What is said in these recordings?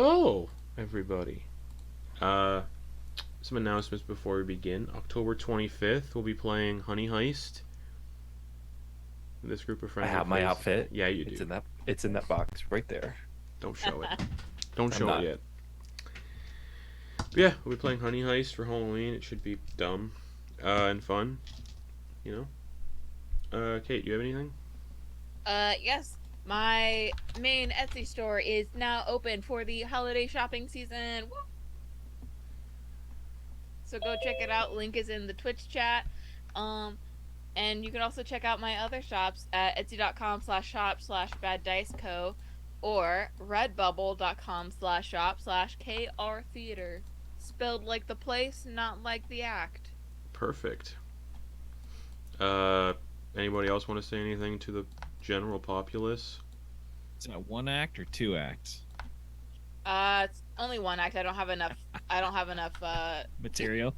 So, everybody, uh, some announcements before we begin. October 25th, we'll be playing Honey Heist. This group of I friendly have my faces. outfit. Yeah, you It's do. in that. It's in that box right there. Don't show it. Don't I'm show it not. yet. But yeah, we'll be playing Honey Heist for Halloween. It should be dumb and fun, you know. Kate, you have anything? Yes. My main Etsy store is now open for the holiday shopping season. Woo! So go check it out. Link is in the Twitch chat. Um, and you can also check out my other shops at etsy.com/shop/badddiceco or redbubble.com/shop/krtheater. Spelled like the place, not like the act. Perfect. Uh, Anybody else want to say anything to the general populace? Is it a 1 act or 2 acts? It's only 1 act. I don't have enough Material?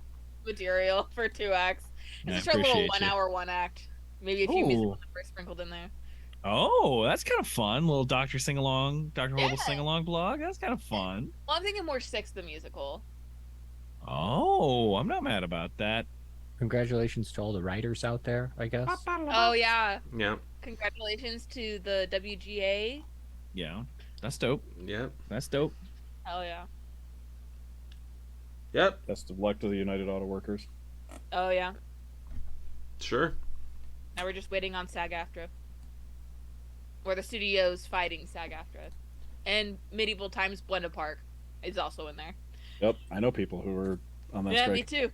material for 2 acts. It's I just a little appreciate 1 hour 1 act. Maybe a few musical Ooh. numbers sprinkled in there. Oh, that's kind of fun. Little Doctor Sing Along, Dr. Horrible Yeah. Sing Along blog. That's kind of fun. Well, I'm thinking more Six the musical. Oh, I'm not mad about that. Congratulations to all the writers out there, I guess. Oh yeah. Yeah. Congratulations to the WGA. Yeah, that's dope. Yep. That's dope. Hell yeah. Yep. Best of luck to the United Auto Workers. Oh yeah. Sure. Now we're just waiting on SAG-AFTRA. Or the studio's fighting SAG-AFTRA. And Medieval Times Blended Park is also in there. Yep, I know people who are on that Yeah, strike. me too.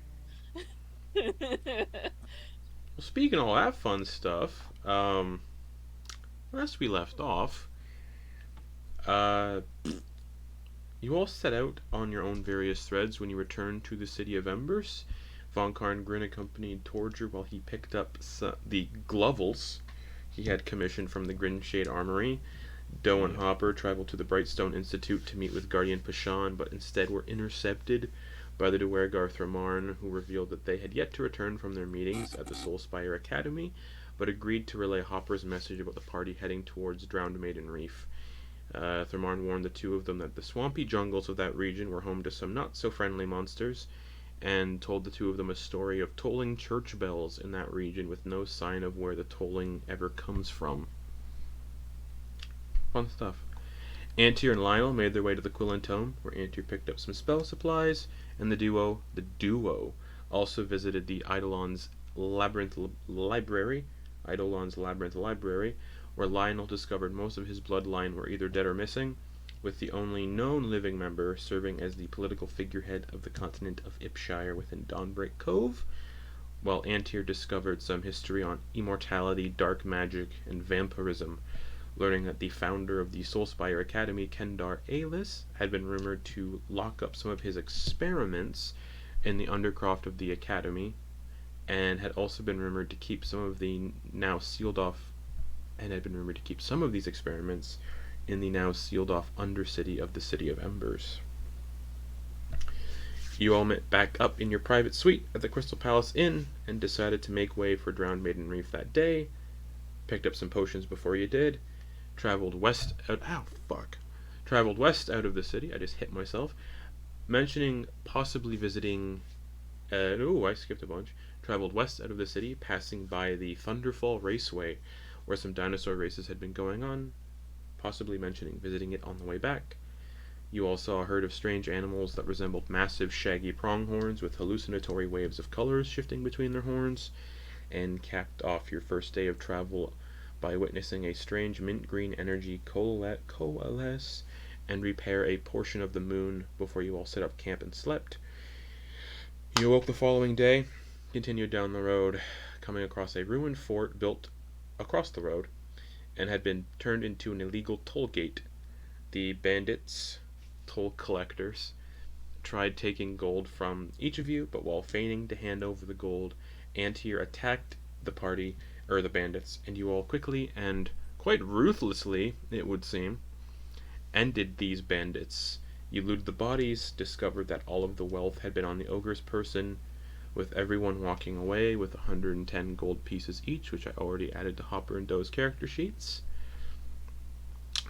Well, speaking of all that fun stuff, last we left off, you all set out on your own various threads when you returned to the City of Embers. Vonkar and Grin accompanied Torger while he picked up the glovels he had commissioned from the Grinshade Armory. Doe and Hopper traveled to the Brightstone Institute to meet with Guardian Pashan, but instead were intercepted by the Duergar Thramarn, who revealed that they had yet to return from their meetings at the Soulspire Academy, but agreed to relay Hopper's message about the party heading towards Drowned Maiden Reef. Thramarn warned the two of them that the swampy jungles of that region were home to some not-so-friendly monsters, and told the two of them a story of tolling church bells in that region with no sign of where the tolling ever comes from. Fun stuff. Antyr and Lionel made their way to the Quillen Tome, where Antyr picked up some spell supplies, and the duo also visited the Eidolon's Labyrinth Library, where Lionel discovered most of his bloodline were either dead or missing, with the only known living member serving as the political figurehead of the continent of Ipshire within Dawnbreak Cove, while Antyr discovered some history on immortality, dark magic, and vampirism, learning that the founder of the Soulspire Academy, Kendar Alis, had been rumored to lock up some of his experiments in the undercroft of the Academy, and had also been rumored to keep some of the now sealed off, and had been rumored to keep some of these experiments in the now sealed off Undercity of the City of Embers. You all met back up in your private suite at the Crystal Palace Inn, and decided to make way for Drowned Maiden Reef that day. Picked up some potions before you did. Traveled west out of the city. I just hit myself. Mentioning possibly visiting. I skipped a bunch. Traveled west out of the city, passing by the Thunderfall Raceway, where some dinosaur races had been going on. Possibly mentioning visiting it on the way back. You all saw a herd of strange animals that resembled massive, shaggy pronghorns with hallucinatory waves of colors shifting between their horns, and capped off your first day of travel by witnessing a strange mint green energy coalesce and repair a portion of the moon before you all set up camp and slept. You awoke the following day, continued down the road, coming across a ruined fort built across the road, and had been turned into an illegal toll gate. The bandits, toll collectors, tried taking gold from each of you, but while feigning to hand over the gold, Antyr attacked the bandits, and you all quickly and quite ruthlessly, it would seem, ended these bandits. You looted the bodies, discovered that all of the wealth had been on the ogre's person, with everyone walking away with 110 gold pieces each, which I already added to Hopper and Doe's character sheets.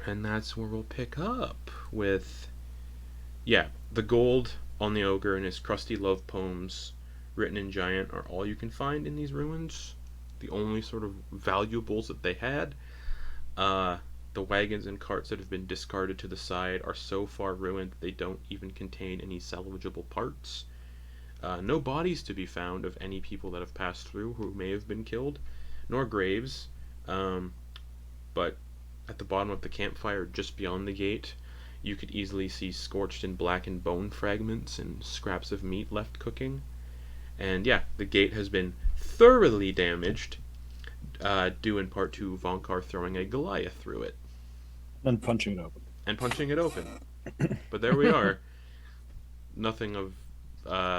And that's where we'll pick up with yeah, the gold on the ogre and his crusty love poems written in giant are all you can find in these ruins. The only sort of valuables that they had. Uh, the wagons and carts that have been discarded to the side are so far ruined that they don't even contain any salvageable parts. No bodies to be found of any people that have passed through who may have been killed, nor graves. Um, but at the bottom of the campfire, just beyond the gate, you could easily see scorched and blackened bone fragments and scraps of meat left cooking. And yeah, the gate has been thoroughly damaged, due in part to Vonkar throwing a Goliath through it. And punching it open. And punching it open. But there we are. Nothing of.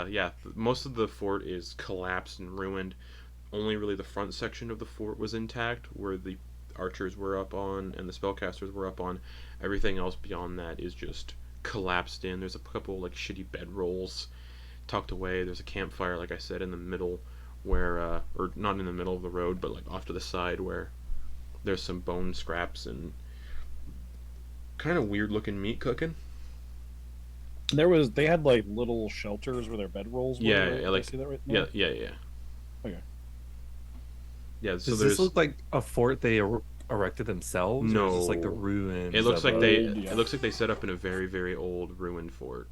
Yeah, most of the fort is collapsed and ruined. Only really the front section of the fort was intact, where the archers were up on and the spellcasters were up on. Everything else beyond that is just collapsed in. There's a couple like shitty bedrolls tucked away. There's a campfire, like I said, in the middle, where or not in the middle of the road, but like off to the side, where there's some bone scraps and kind of weird looking meat cooking. They had like little shelters where their bedrolls were. Yeah, right? yeah, Did I like see that right yeah, now? yeah. Okay. Yeah, so Does there's this look like a fort they erected themselves? Or is this like the No. ruins? it looks of like a- they yeah. it looks like they set up in a very very old ruined fort.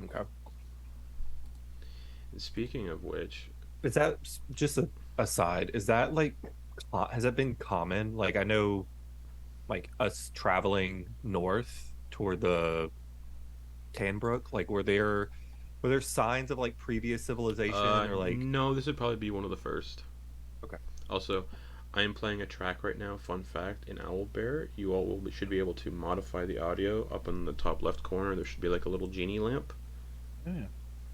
Okay. And speaking of which, Is that just a aside? Is that like has that been common? Like I know, like us traveling north toward the Tanbrook, like were there signs of like previous civilization or like no, this would probably be one of the first. Okay. Also, I am playing a track right now. Fun fact: in Owlbear, you all should be able to modify the audio. Up in the top left corner, there should be like a little genie lamp. Yeah.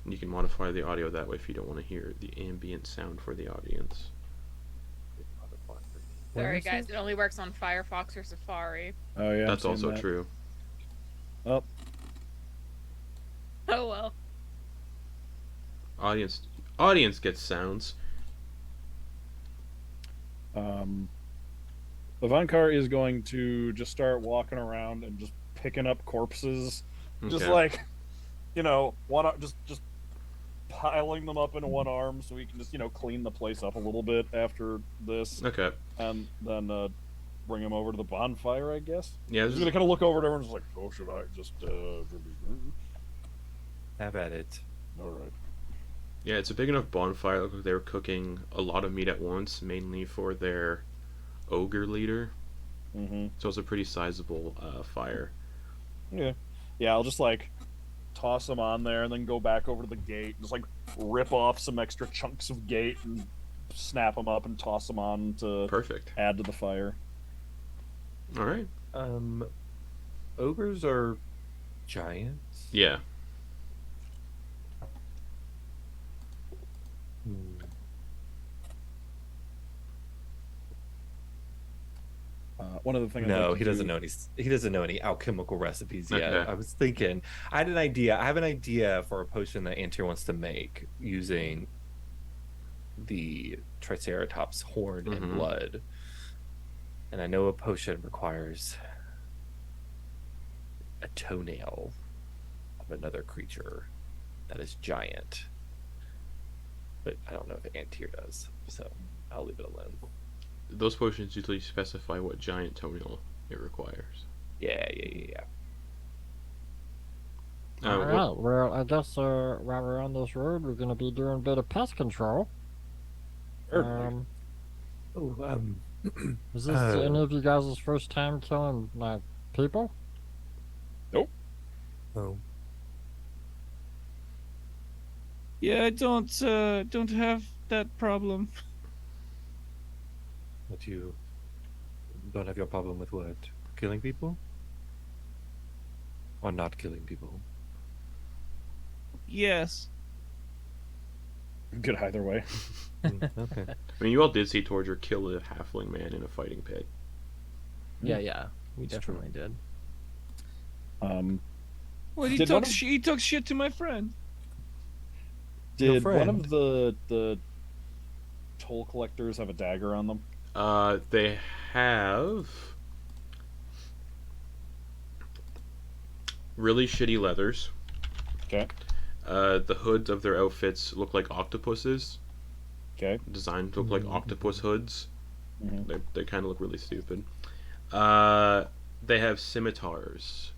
And you can modify the audio that way if you don't want to hear the ambient sound for the audience. Where Sorry, is guys. it? It only works on Firefox or Safari. Oh yeah. That's I'm seeing also that. true. Oh, Oh well. Audience gets sounds. the Vonkar is going to just start walking around and just picking up corpses, just Okay. like, one just piling them up into one arm so he can just clean the place up a little bit after this, Okay. and then bring him over to the bonfire, I guess. Yeah, He's this gonna is, kind of look over at everyone, just like, oh, should I just Have at it. all right. yeah, it's a big enough bonfire. Look like they were cooking a lot of meat at once, mainly for their ogre leader. Mm-hmm. So it's a pretty sizable fire. Yeah. Yeah, I'll just like toss them on there and then go back over to the gate, just like rip off some extra chunks of gate and snap them up and toss them on to Perfect. add to the fire. All right. Ogres are giants. Yeah. Hmm. One of the things. No, he doesn't know he doesn't know any alchemical recipes yet. Okay. I was thinking, I had an idea. I have an idea for a potion that Antyr wants to make using the Triceratops horn and Mhm. blood. And I know a potion requires a toenail of another creature that is giant. But I don't know if Antyr does, so I'll leave it alone. Those potions usually specify what giant toenail it requires. Yeah. All what- right. Well, I guess while we're on this road, we're going to be doing a bit of pest control. Certainly. Is this any of you guys' first time killing like people? Oh. Yeah, I don't have that problem. But you don't have your problem with what? Killing people? Or not killing people? Yes. Good either way. Okay. I mean, you all did see Torger kill a halfling man in a fighting pit. Yeah. We It's definitely did. Well, he Did one talks of- he talks shit to my friend. Did one friend. of the toll collectors have a dagger on them? They have. really shitty leathers. Okay. The hoods of their outfits look like octopuses. Okay. Designed to look like octopus hoods. Mhm. They kind of look really stupid. They have scimitars.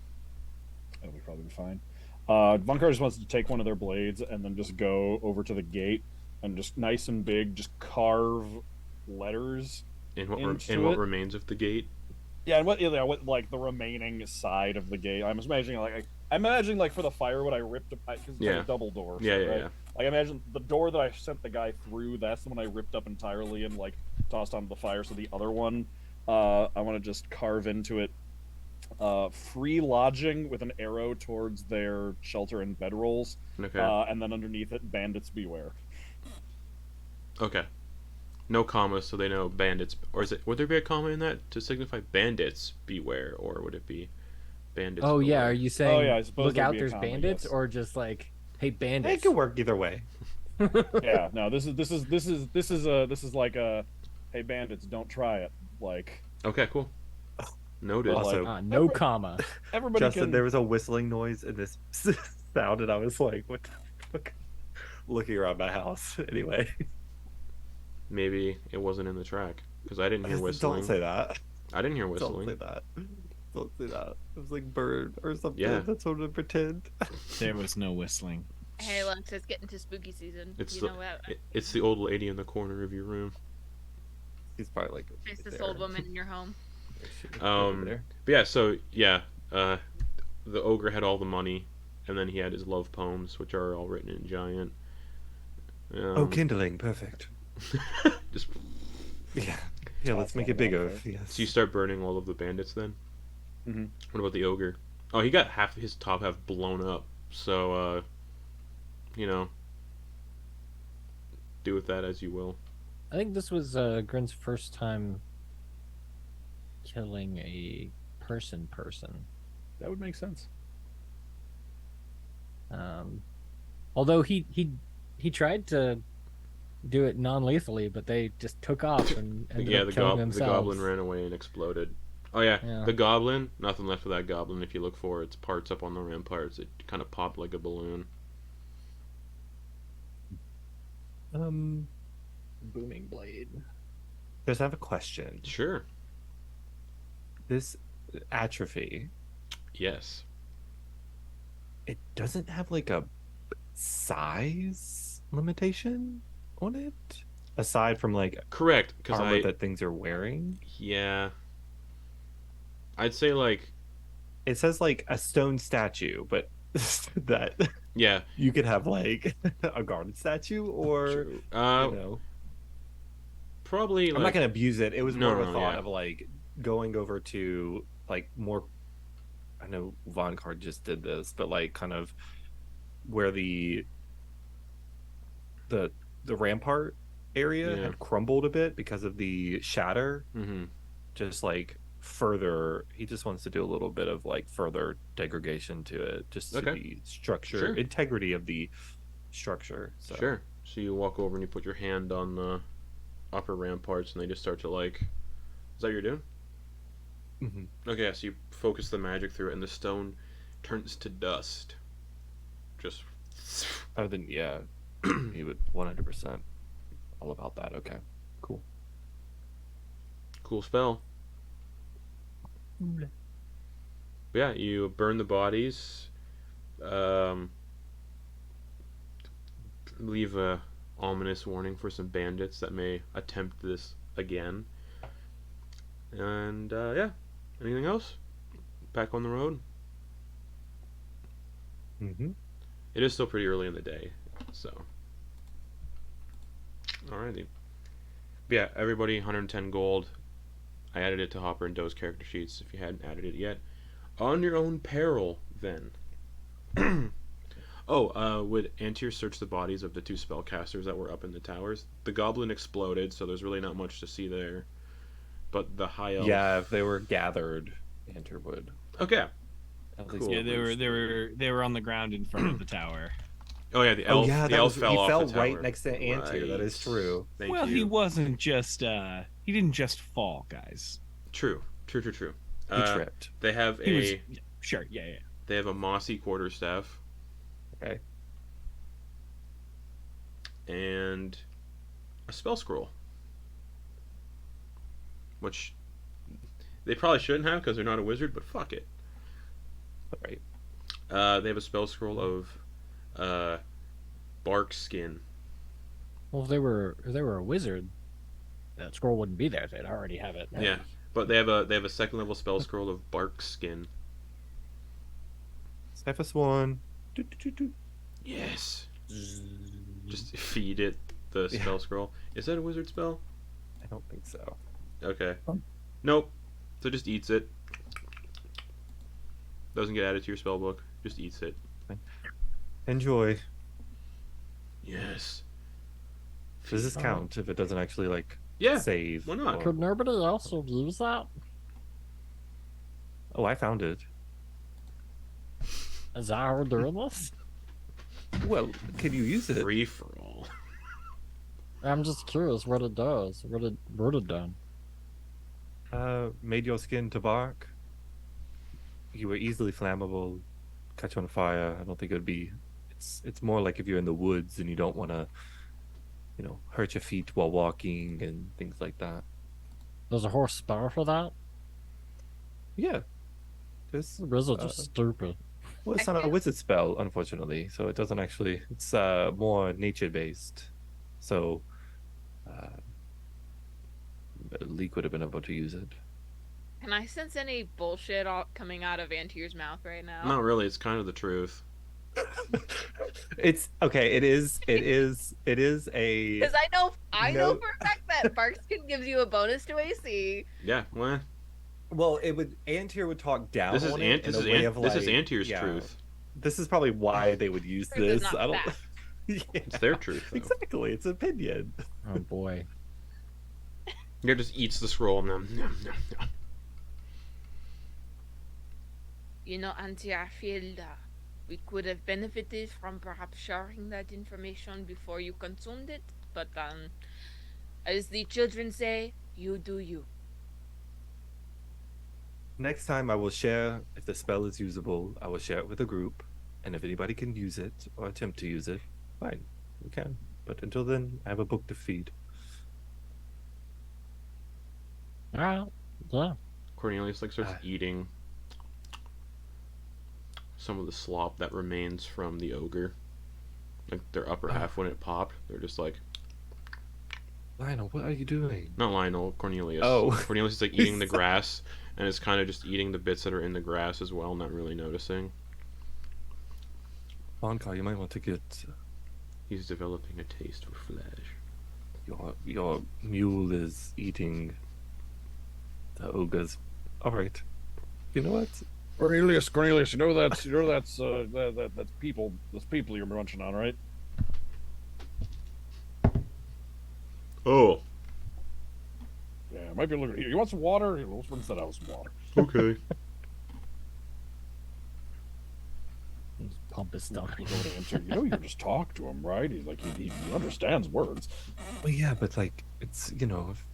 That'll be probably fine. Vonkar just wants to take one of their blades and then just go over to the gate and just nice and big, just carve letters In into what it. remains of the gate. Yeah, and what like the remaining side of the gate. I'm imagining I'm imagining like for the firewood I ripped because it's like Yeah. a double door. Yeah, so, yeah, right? yeah. Like imagine the door that I sent the guy through. That's the one I ripped up entirely and like tossed onto the fire. So the other one, I want to just carve into it. Free lodging with an arrow towards their shelter and bedrolls, Okay. and then underneath it, bandits beware. Okay. No commas, so they know bandits. Or would there be a comma in that to signify bandits beware, or would it be bandits? Oh yeah, beware? are you saying yeah, I suppose look there'd out, be a there's comma, bandits, yes. or just like, hey It bandits? could work either way. Yeah, no, this is like a, hey bandits, don't try it. Like Okay, cool. Noted. Well, Also, like- No comma. everybody Justin, can. there was a whistling noise in this sound, and I was like, what the fuck? Looking around my house. Anyway. Maybe it wasn't in the track because I didn't hear whistling. Don't say that. I didn't hear Don't whistling. say that. Don't say that. It was like bird or something. Yeah. That's what I pretend. There was no whistling. Hey, Lux, it's getting to spooky season. It's you the know what? it's the old lady in the corner of your room. He's probably like. Face right this there. old woman in your home. Over there. But yeah, so yeah, the ogre had all the money, and then he had his love poems, which are all written in giant. Oh, kindling, perfect. Just Yeah. Yeah, let's make it bigger. Yes. so you start burning all of the bandits then. Mhm. What about the ogre? Oh, he got half his top half blown up. So you know, do with that as you will. I think this was Grin's first time killing a person. That would make sense. Although he tried to do it non-lethally, but they just took off and ended Yeah, up the killing the themselves. goblin ran away and exploded. Oh yeah, Yeah. the goblin. Nothing left of that goblin. If you look for its parts up on the ramparts, it kind of popped like a balloon. Booming blade. Just have a question. Sure. This atrophy, Yes. it doesn't have like a size limitation on it, aside from like Correct. Because armor that things are wearing. yeah. I'd say like It says like a stone statue, but that yeah. you could have like a garden statue or True. you know. Probably. I'm Like, not gonna abuse it. It was No, more of a no, thought yeah. of like going over to like more. I know Vonkar just did this, but like kind of where the rampart area Yeah. had crumbled a bit because of the shatter. Mm-hmm. Just like further, he just wants to do a little bit of like further degradation to it, just to Okay. the structure, Sure. integrity of the structure. So. Sure. So you walk over and you put your hand on the upper ramparts, and they just start to like. Is that what you're doing? Mhm. Okay, yeah, so you focus the magic through it, and the stone turns to dust. Just. Oh, then yeah, he would 100% all about that. Okay, cool. Cool spell. But yeah, you burn the bodies. Leave a ominous warning for some bandits that may attempt this again. And yeah, anything else? Back on the road. Mm-hmm. It is still pretty early in the day, so. Alrighty. But yeah, everybody 110 gold. I added it to Hopper and Doe's character sheets if you hadn't added it yet. On your own peril, then. Would Antyr search the bodies of the two spellcasters that were up in the towers? The goblin exploded, so there's really not much to see there. But the high elf. Yeah, if they were gathered, Antyr would. Okay. At Cool. Yeah, they were on the ground in front of the tower. Oh yeah, the Oh elf. yeah, the that elf was, fell he off fell the right tower. next to Antyr. That is Right. true. Thank Well, you. he wasn't just he didn't just fall, guys. True. He tripped. They have He was a. sure, yeah. They have a mossy quarterstaff. Okay. And a spell scroll. Which they probably shouldn't have because they're not a wizard, but fuck it. All right. They have a spell scroll of bark skin. Well, if they were a wizard, that scroll wouldn't be there. They'd already have it. Yeah. But they have a second level spell scroll of bark skin. Cephas one. Yes. Just feed it the spell scroll. Is that a wizard spell? I don't think so. Okay. Nope. So just eats it. Doesn't get added to your spell book. Just eats it. Enjoy. Yes. Does this count if it doesn't actually like Yeah. save? Why not? or- Could nobody else use that? Oh, I found it. Is that how we're doing this? Well, can you use it? Free for all. I'm just curious what it does. What it done? Made your skin to bark. You were easily flammable. Catch on fire. I don't think it would be. It's more like if you're in the woods and you don't want to, hurt your feet while walking and things like that. There's a horse spell for that? Yeah. There's Wizards are stupid. well, it's not a wizard spell, unfortunately. So it doesn't actually. It's more nature based. So, Leek would have been able to use it. Can I sense any bullshit coming out of Antyr's mouth right now? Not really. It's kind of the truth. It's okay. It is a. Because I know No. for a fact that Barkskin gives you a bonus to AC. Yeah. Well, Well, it would. Antyr would talk down. this is on it in a way of, this is like, Antyr's yeah. truth. This is probably why they would use Truth is this. not I don't. fact. Yeah, It's their truth. Though. exactly. It's opinion. Oh boy. Yeah, just eats the scroll. Nom, nom, nom, nom. You know, Antyr, I feel we could have benefited from perhaps sharing that information before you consumed it. But as the children say, you do you. Next time, I will share if the spell is usable. I will share it with the group, and if anybody can use it or attempt to use it, fine, we can. But until then, I have a book to feed. Alright. Yeah. Cornelius starts Ah. eating some of the slop that remains from the ogre. Like their upper half when it popped, they're just like, Lionel, what are you doing? not Lionel, Cornelius. Oh. Cornelius is like eating the grass, and is kind of just eating the bits that are in the grass as well, not really noticing. Vonkar, you might want to get He's developing a taste for flesh. your mule is eating the ogres. All right. You know what? Cornelius, you know that's that's people. Those people you're munching on, right? Oh, Yeah, it might be a little. Here, you want some water? Here, let's rinse that out with some water. okay. Pump his stomach. You know, Antyr, you know, you just talk to him, right? He's like he understands words. Well, yeah, but like it's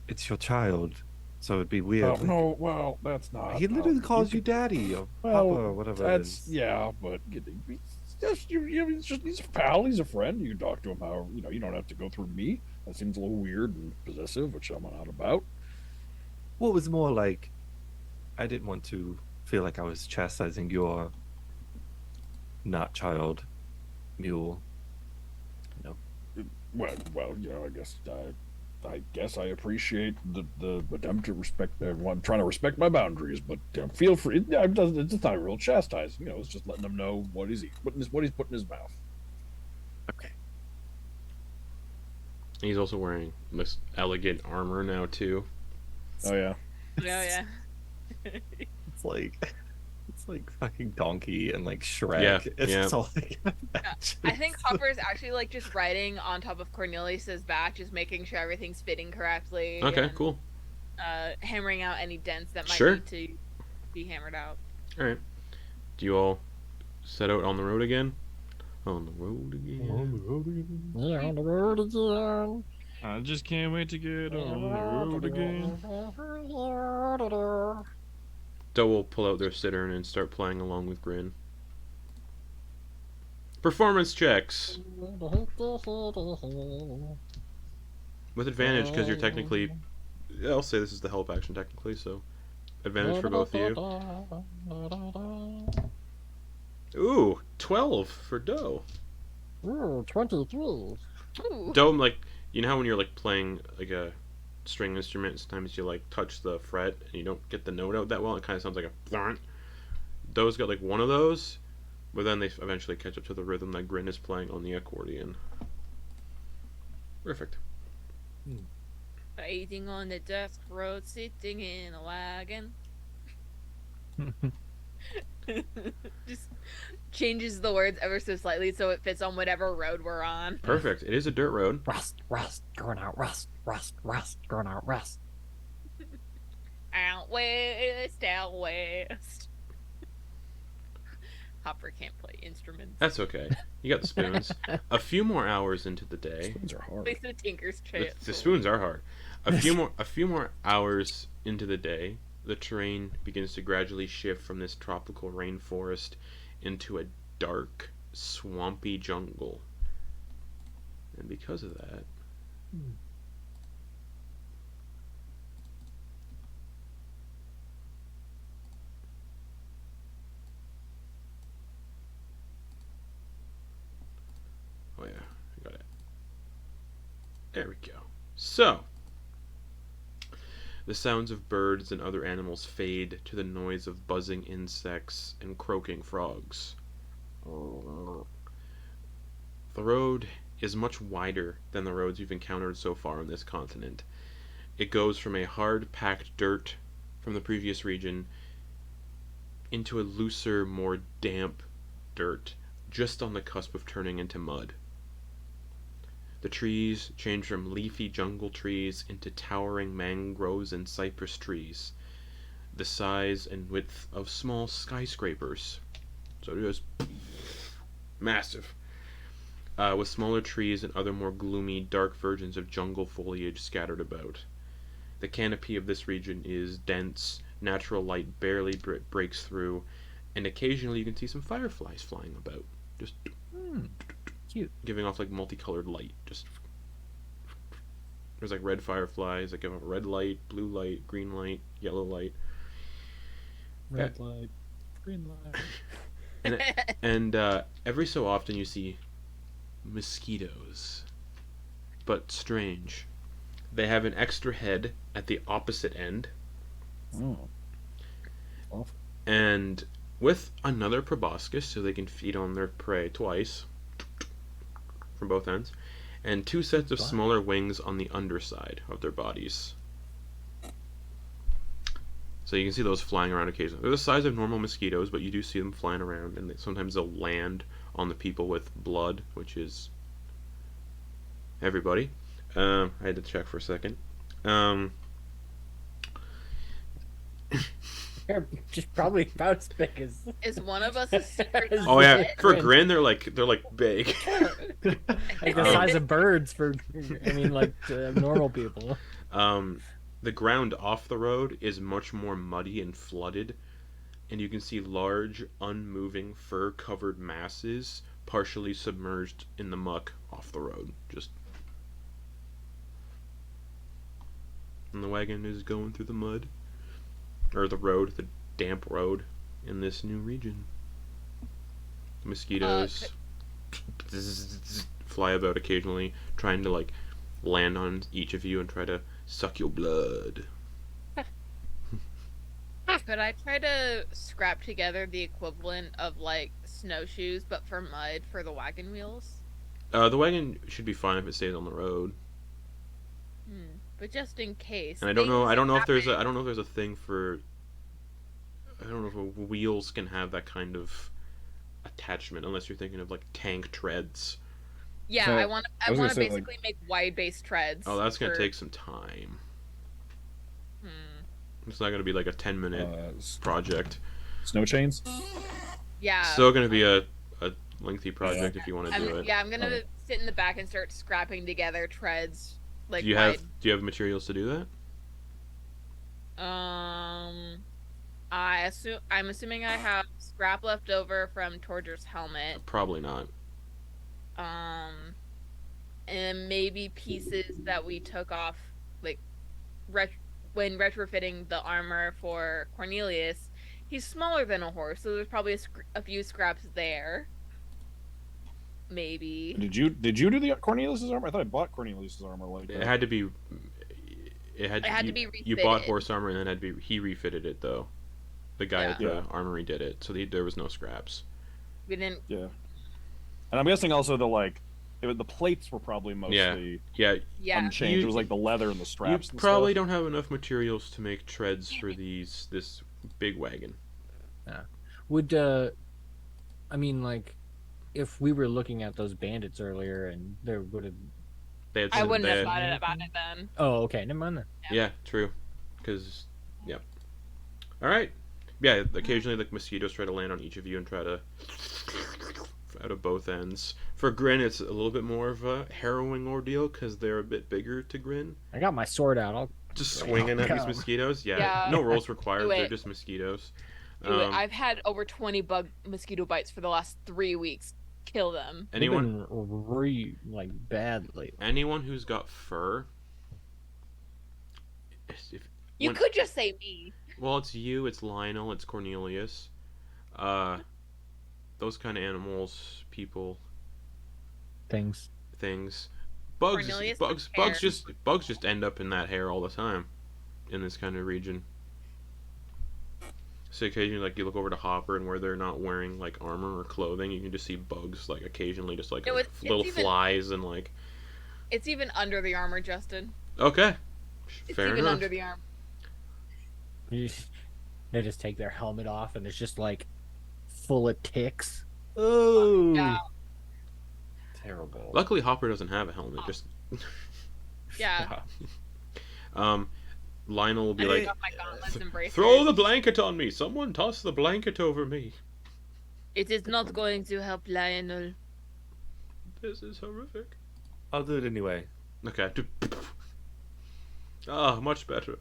it's your child, so it'd be weird. Oh like, no, well that's not. he literally calls you could- daddy or Well, papa or whatever it That's is. yeah, but he's a pal. He's a friend. You can talk to him however. You don't have to go through me. That seems a little weird and possessive, which I'm not about. Well, it was more like I didn't want to feel like I was chastising your not child mule. Well, I guess I appreciate the attempt to respect. I'm trying to respect my boundaries, but feel free. It's not a real chastising. It's just letting him know what he's putting in his mouth. Okay. He's also wearing this elegant armor now too. Oh yeah. Yeah. It's like fucking Donkey and like Shrek. Yeah, It's yeah. just all like I think Hopper is actually like just riding on top of Cornelius's back, just making sure everything's fitting correctly. Okay, and, cool. Hammering out any dents that might Sure. need to be hammered out. All right. Do you all set out on the road again? On the road again. Yeah, on the road again. I just can't wait to get on the road again. Doe will pull out their cittern and start playing along with Grin. Performance checks with advantage because you're technically. I'll say this is the help action technically, so advantage for both of you. Ooh, 12 for Doe. Ooh, 23. Ooh. Doe, like, you know how when you're like playing like a string instrument, sometimes you like touch the fret and you don't get the note out that well. It kind of sounds like a thorn. Doe's got like one of those, but then they eventually catch up to the rhythm that Grin is playing on the accordion. Perfect. Riding on the dust road, sitting in a wagon. Just changes the words ever so slightly so it fits on whatever road we're on. Perfect. It is a dirt road. Rust, going out, rust, going out, rust. Out west, out west. Hopper can't play instruments. That's okay. You got the spoons. A few more hours into the day. Spoons are hard. Plays the Tinker's The spoons are hard. A few more hours into the day, the terrain begins to gradually shift from this tropical rainforest into a dark, swampy jungle. And because of that, oh yeah, I got it. There we go. So, the sounds of birds and other animals fade to the noise of buzzing insects and croaking frogs. The road is much wider than the roads you've encountered so far on this continent. It goes from a hard packed dirt from the previous region into a looser, more damp dirt, just on the cusp of turning into mud. The trees change from leafy jungle trees into towering mangroves and cypress trees, the size and width of small skyscrapers. So just massive. With smaller trees and other more gloomy, dark versions of jungle foliage scattered about. The canopy of this region is dense, natural light barely breaks through, and occasionally you can see some fireflies flying about. Just Cute. giving off like multicolored light. Just there's like red fireflies that give off red light, blue light, green light, yellow light. Red light, green light. And every so often you see mosquitoes. But strange. They have an extra head at the opposite end. Oh. Awful. And with another proboscis so they can feed on their prey twice from both ends, and two sets of smaller wings on the underside of their bodies. So you can see those flying around occasionally. They're the size of normal mosquitoes, but you do see them flying around, and sometimes they'll land on the people with blood, which is everybody. I had to check for a second. They're just probably about as big as. Is one of us a secret? Oh yeah, split? for Grin they're like big. Like the size of birds for, I mean, like normal people. The ground off the road is much more muddy and flooded, and you can see large, unmoving, fur-covered masses partially submerged in the muck off the road. And the wagon is going through the mud, or the road, the damp road in this new region. Mosquitoes fly about occasionally, trying to like land on each of you and try to suck your blood. Could I try to scrap together the equivalent of like snowshoes but for mud for the wagon wheels? The wagon should be fine if it stays on the road. But just in case. And I don't know if there's a thing for. I don't know if wheels can have that kind of attachment, unless you're thinking of like tank treads. Yeah, So, I want I was to gonna say, basically make wide base treads. Oh, that's gonna for- take some time. Hmm. It's not gonna be like a 10-minute project. Snow chains? Yeah. Still gonna be a lengthy project if you want to do it. I'm gonna sit in the back and start scrapping together treads. Like Do you have materials to do that? I'm assuming I have scrap left over from Torger's helmet. Probably not. and maybe pieces that we took off, like when retrofitting the armor for Cornelius. He's smaller than a horse, so there's probably a few scraps there. Maybe. Did you do the Cornelius's armor? I thought I bought Cornelius's armor like that. It had to be. It had to you, be refitted. You bought horse armor and then had to be. He refitted it though. The guy at the Yeah. armory did it, so there was no scraps. We didn't. Yeah. And I'm guessing also the plates were probably mostly Yeah, Yeah. unchanged. It was like the leather and the you straps. And probably stuff. don't have enough materials to make treads for this big wagon. Would I mean, like, if we were looking at those bandits earlier, and there would have. They had I some- wouldn't they have had- thought about it then. Oh, okay, never mind then. Yeah, true. Because, yeah. All right. Yeah, occasionally like mosquitoes try to land on each of you and try to out of both ends. For Grin, it's a little bit more of a harrowing ordeal because they're a bit bigger to Grin. I got my sword out. I'll Just swinging at these God. mosquitoes. Yeah, Yeah. no rolls required. Do They're it. just mosquitoes. Do it. I've had over 20 mosquito bites for the last 3 weeks. Kill them. Anyone been bad lately. anyone who's got fur. You when- could just say me. Well, it's you, it's Lionel, it's Cornelius. Those kind of animals, people, Things. things, bugs, Cornelius bugs, hair. bugs just end up in that hair all the time, in this kind of region. So occasionally, like you look over to Hopper, and where they're not wearing like armor or clothing, you can just see bugs like occasionally, just like No, it's little even- flies and like. It's even under the armor, Justin. Okay, It's fair even enough. under the armor. They just take their helmet off, and it's just like full of ticks. Oh, Yeah. Terrible. Luckily, Hopper doesn't have a helmet. Just Yeah. Lionel will be I like, got my gauntlets and bracelets. "Throw the blanket on me! Someone toss the blanket over me! It is not going to help Lionel. This is horrific." I'll do it anyway. Okay. Ah, much better.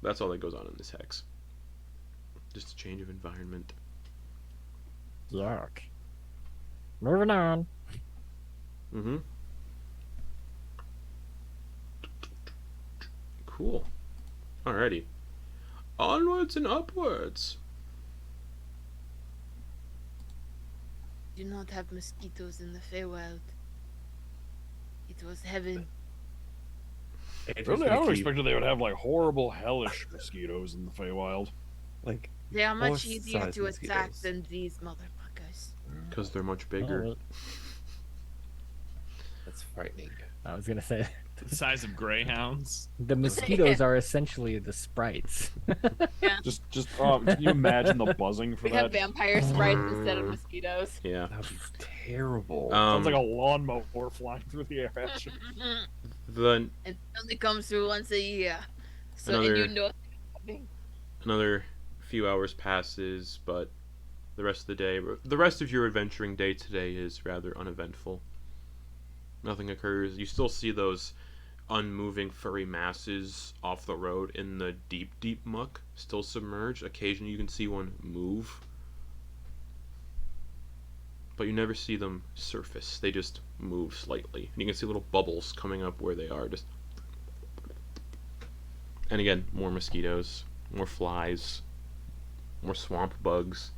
That's all that goes on in this hex. Just a change of environment. yuck. Moving on. Mm-hmm. Cool. Alrighty. Onwards and upwards. Do not have mosquitoes in the Feywild. It was heaven. Really, I would have expected they would have like horrible, hellish mosquitoes in the Feywild. Like, They are much Horse easier size to attack mosquitoes. than these motherfuckers. Because they're much bigger. Oh, that's frightening. I was gonna say The size of greyhounds. the mosquitoes are essentially the sprites. Just can you imagine the buzzing for We that? have vampire sprites instead of mosquitoes. Yeah. That would be terrible. Sounds like a lawnmower flying through the air at you. The It only comes through once a year. So Another- and you know it's coming. another few hours passes, but the rest of your adventuring day today is rather uneventful. Nothing occurs. You still see those unmoving furry masses off the road in the deep, deep muck, still submerged. Occasionally you can see one move, but you never see them surface. They just move slightly. And you can see little bubbles coming up where they are. And again, more mosquitoes, more flies, more swamp bugs.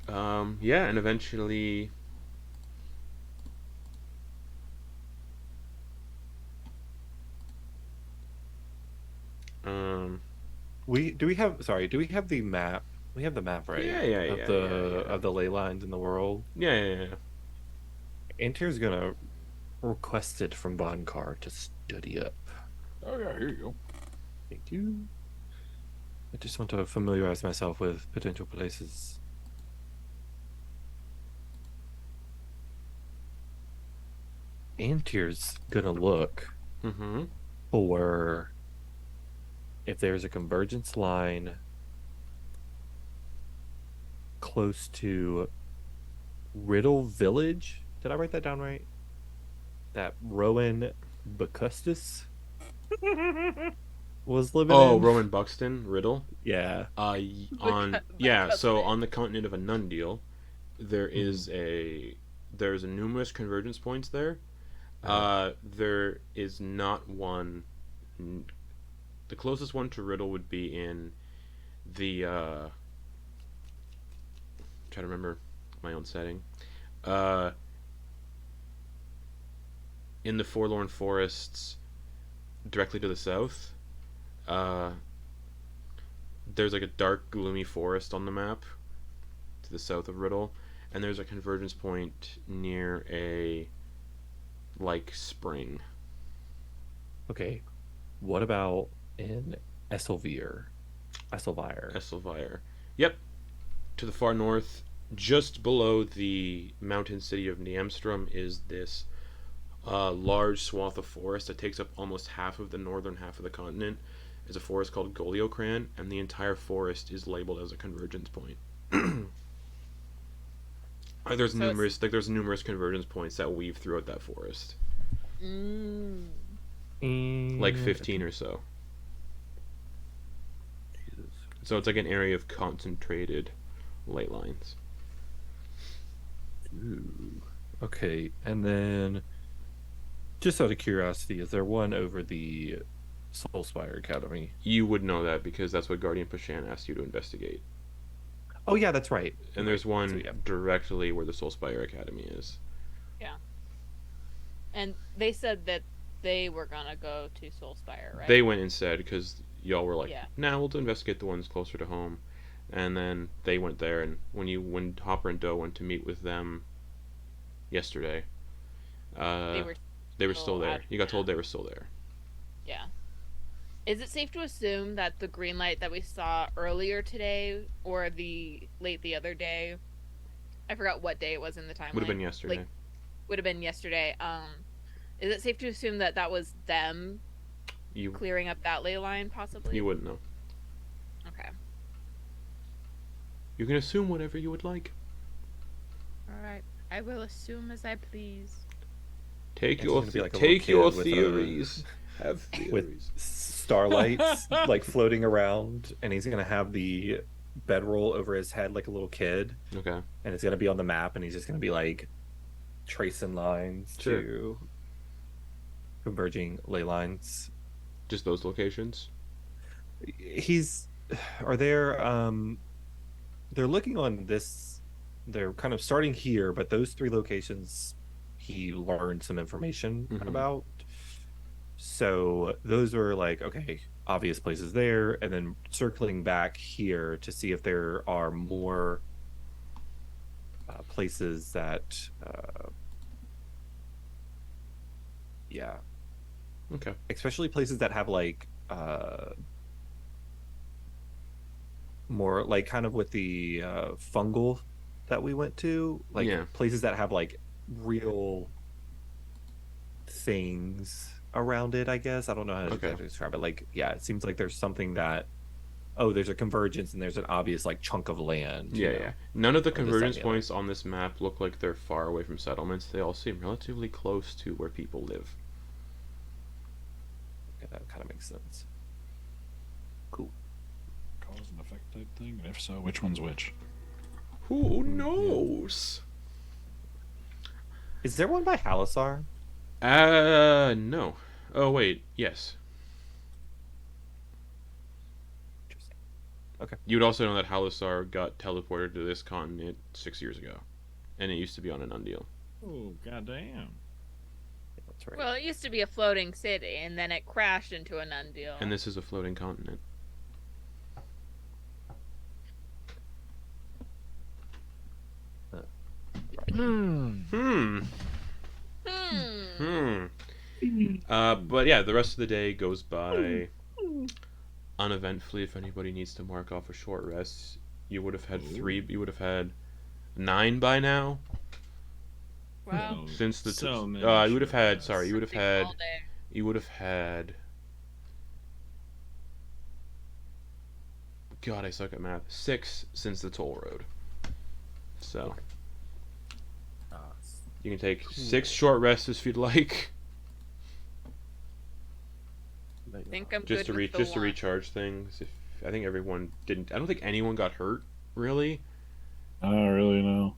Yeah, and eventually do we have the map? We have the map, right? Yeah, Of the ley lines in the world. yeah. Antyr's gonna request it from Vonkar to study up. Oh yeah, here you go. Thank you. I just want to familiarize myself with potential places. Antyr's gonna look Mm-hmm. for if there's a convergence line close to Riddle Village. Did I write that down right? That Rowan Bacustus? was living Oh, in. Roman Buxton, Riddle. Yeah. So on the continent of Anundil, there's a numerous convergence points there. There is not one. The closest one to Riddle would be in the. Try to remember my own setting. In the Forlorn Forests, directly to the south. There's like a dark, gloomy forest on the map to the south of Riddle, and there's a convergence point near a spring. Okay. What about in Esselvire? Esselvire. Yep. To the far north, just below the mountain city of Niemstrom, is this large swath of forest that takes up almost half of the northern half of the continent. Is a forest called Goliocran, and the entire forest is labeled as a convergence point. There's numerous convergence points that weave throughout that forest. Like 15 or so. Jesus. So it's like an area of concentrated ley lines. Ooh. Okay, and then just out of curiosity, is there one over the Soulspire Academy? You would know that because that's what Guardian Pashan asked you to investigate. Oh yeah, that's right. And there's one So, yeah. directly where the Soulspire Academy is. And they said that they were gonna go to Soulspire, right? They went instead because y'all were like, Yeah. nah, we'll investigate the ones closer to home. And then they went there, and when Hopper and Doe went to meet with them yesterday, they were still there. You got told they were still there. Yeah. Is it safe to assume that the green light that we saw earlier today, or the other day, I forgot what day it was in the timeline. Would have been yesterday. Would have been yesterday. Is it safe to assume that that was them You clearing up that ley line, possibly? you wouldn't know. Okay. You can assume whatever you would like. All right. I will assume as I please. Take It's your gonna be like a take little your kid with theories. Have with theories. starlights like floating around, and he's gonna have the bedroll over his head like a little kid, Okay. and it's gonna be on the map, and he's just gonna be like tracing lines Sure. to converging ley lines. Just those locations. Are there they're looking on this, they're kind of starting here, but those three locations he learned some information Mhm. about. So those are like, okay, obvious places there, and then circling back here to see if there are more places that yeah, Okay. especially places that have like more like kind of with the fungal that we went to, like Yeah. places that have like real things around it, I guess. I don't know how to Okay. exactly describe it. Like, yeah, it seems like there's something that, oh, there's a convergence and there's an obvious like chunk of land. you Yeah, know? yeah. None of the Or this, that, and convergence the other. points on this map look like they're far away from settlements. They all seem relatively close to where people live. Yeah, that kind of makes sense. Cause and effect type thing? And if so, which one's which? Who knows? Is there one by Halasar? No. Oh, wait. Yes. Interesting. Okay. You would also know that Halusar got teleported to this continent 6 years ago. And it used to be on Anundil. Oh, goddamn. That's right. Well, it used to be a floating city, and then it crashed into an Anundil. And this is a floating continent. Hmm. Hmm. Hmm. But yeah, the rest of the day goes by uneventfully. If anybody needs to mark off a short rest, you would have had 3. You would have had 9 by now. Wow. Since the So many you would have had. short Sorry, you would have Something had. all day. You would have had. God, I suck at math. 6 since the toll road. So you can take 6 short rests if you'd like. But, think I'm Just good to with the just to one. recharge things. If I think everyone didn't. I don't think anyone got hurt really. I don't really know.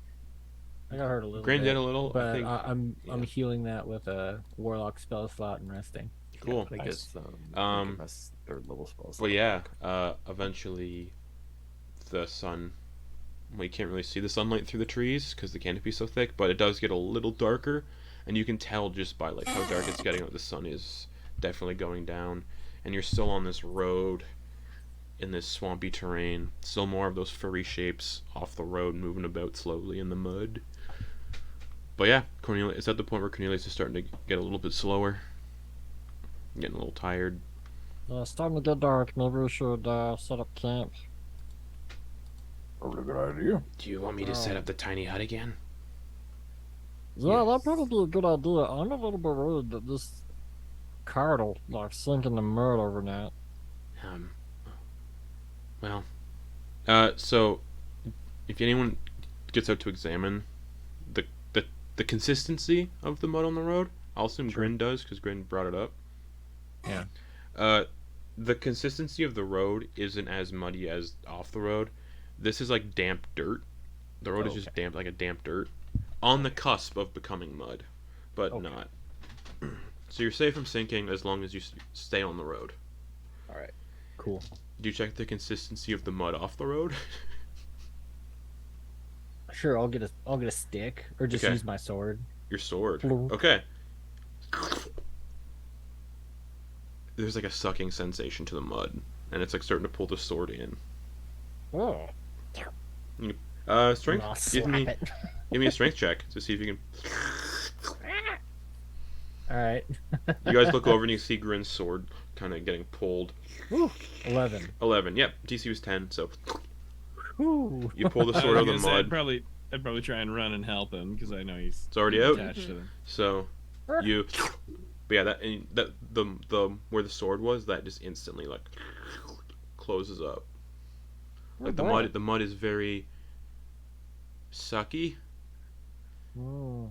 I got hurt a little Grin bit, did a little. but I think. I'm Yeah. healing that with a warlock spell slot and resting. Cool. I think Nice. it's Um, my third level spells. But yeah, eventually, the sun. Well, you can't really see the sunlight through the trees because the canopy's so thick, but it does get a little darker, and you can tell just by like how dark it's getting that the sun is definitely going down, and you're still on this road in this swampy terrain. Still more of those furry shapes off the road moving about slowly in the mud. But yeah, Cornelius is at the point where Cornelius is starting to get a little bit slower, getting a little tired. It's starting to get dark. Maybe we should set up camp. Probably a good idea. Do you want me to set up the tiny hut again? Yeah, that'd probably be a good idea. I'm a little bit worried that this cart will like sink in the mud overnight. Well, so if anyone gets out to examine the the consistency of the mud on the road, I'll assume Grin does because Grin brought it up. Yeah. The consistency of the road isn't as muddy as off the road. This is like damp dirt. The road is just damp, like a damp dirt, on the cusp of becoming mud, but not. So you're safe from sinking as long as you stay on the road. All right. Cool. Do you check the consistency of the mud off the road? Sure, I'll get a stick or just Okay. use my sword. Your sword. Blue. Okay. There's like a sucking sensation to the mud, and it's like starting to pull the sword in. Oh. Strength. I'll Give me slap it. give me a strength check to see if you can. All right. You guys look over and you see Grin's sword kind of getting pulled. 11. 11. Yep. DC was 10. So Whew. you pull the I sword was out of gonna the say, mud. I'd probably try and run and help him because I know he's It's already out. attached to them. So you. But yeah, that the where the sword was, that just instantly like closes up. Like the mud is very sucky. Mm.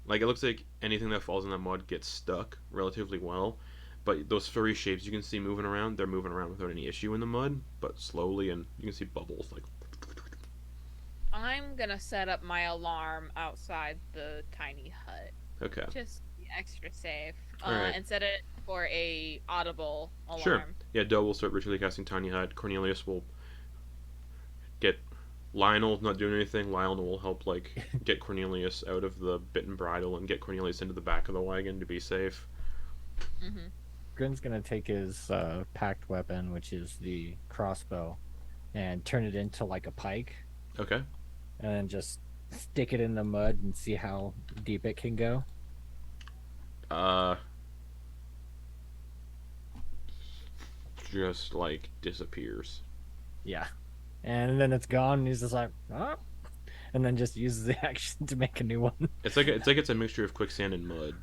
Like it looks like anything that falls in that mud gets stuck relatively well. But those furry shapes you can see moving around, they're moving around without any issue in the mud, but slowly, and you can see bubbles like. I'm gonna set up my alarm outside the tiny hut. Okay. Just to be extra safe. Alright. And set it for a audible alarm. Sure. Yeah, Doe will start ritually casting Tiny Hut. Cornelius will get Lionel not doing anything. Lionel will help like get Cornelius out of the bitten bridle and get Cornelius into the back of the wagon to be safe. Mm-hmm. Grin's gonna take his packed weapon, which is the crossbow, and turn it into like a pike, Okay. and then just stick it in the mud and see how deep it can go. Just like disappears. Yeah. And then it's gone, and he's just like, ah, and then just uses the action to make a new one. It's like it's a mixture of quicksand and mud.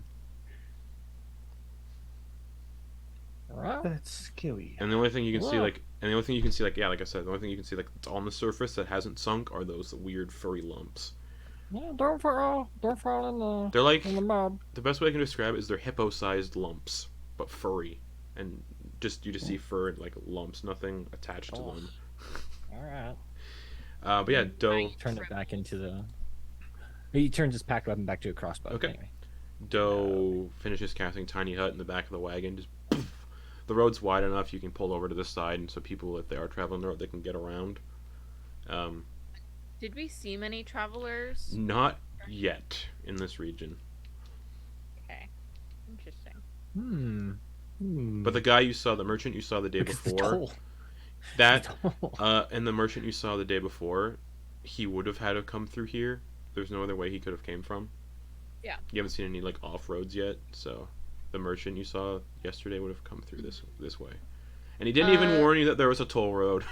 That's scary. And the only thing you can see Wow. like yeah, like I said, the only thing you can see like that's on the surface that hasn't sunk are those weird furry lumps. Yeah, don't fall in They're like the mud. the best way I can describe it is they're hippo-sized lumps, but furry, and you just see fur and like lumps, nothing attached to them. All right. But yeah, Doe Turn it back into the. He turns his packed weapon back to a crossbow. Okay. Anyway. Doe finishes casting Tiny Hut in the back of the wagon. Just poof. The road's wide enough you can pull over to the side, and so people, if they are traveling the road, they can get around. Did we see many travelers? Not yet in this region, Okay. Interesting. but the guy you saw, the merchant you saw the day Look at the before, toll. that The toll. and the merchant you saw the day before, he would have had to come through here. There's no other way he could have came from. Yeah. You haven't seen any like off roads yet, so the merchant you saw yesterday would have come through this way, and he didn't even warn you that there was a toll road.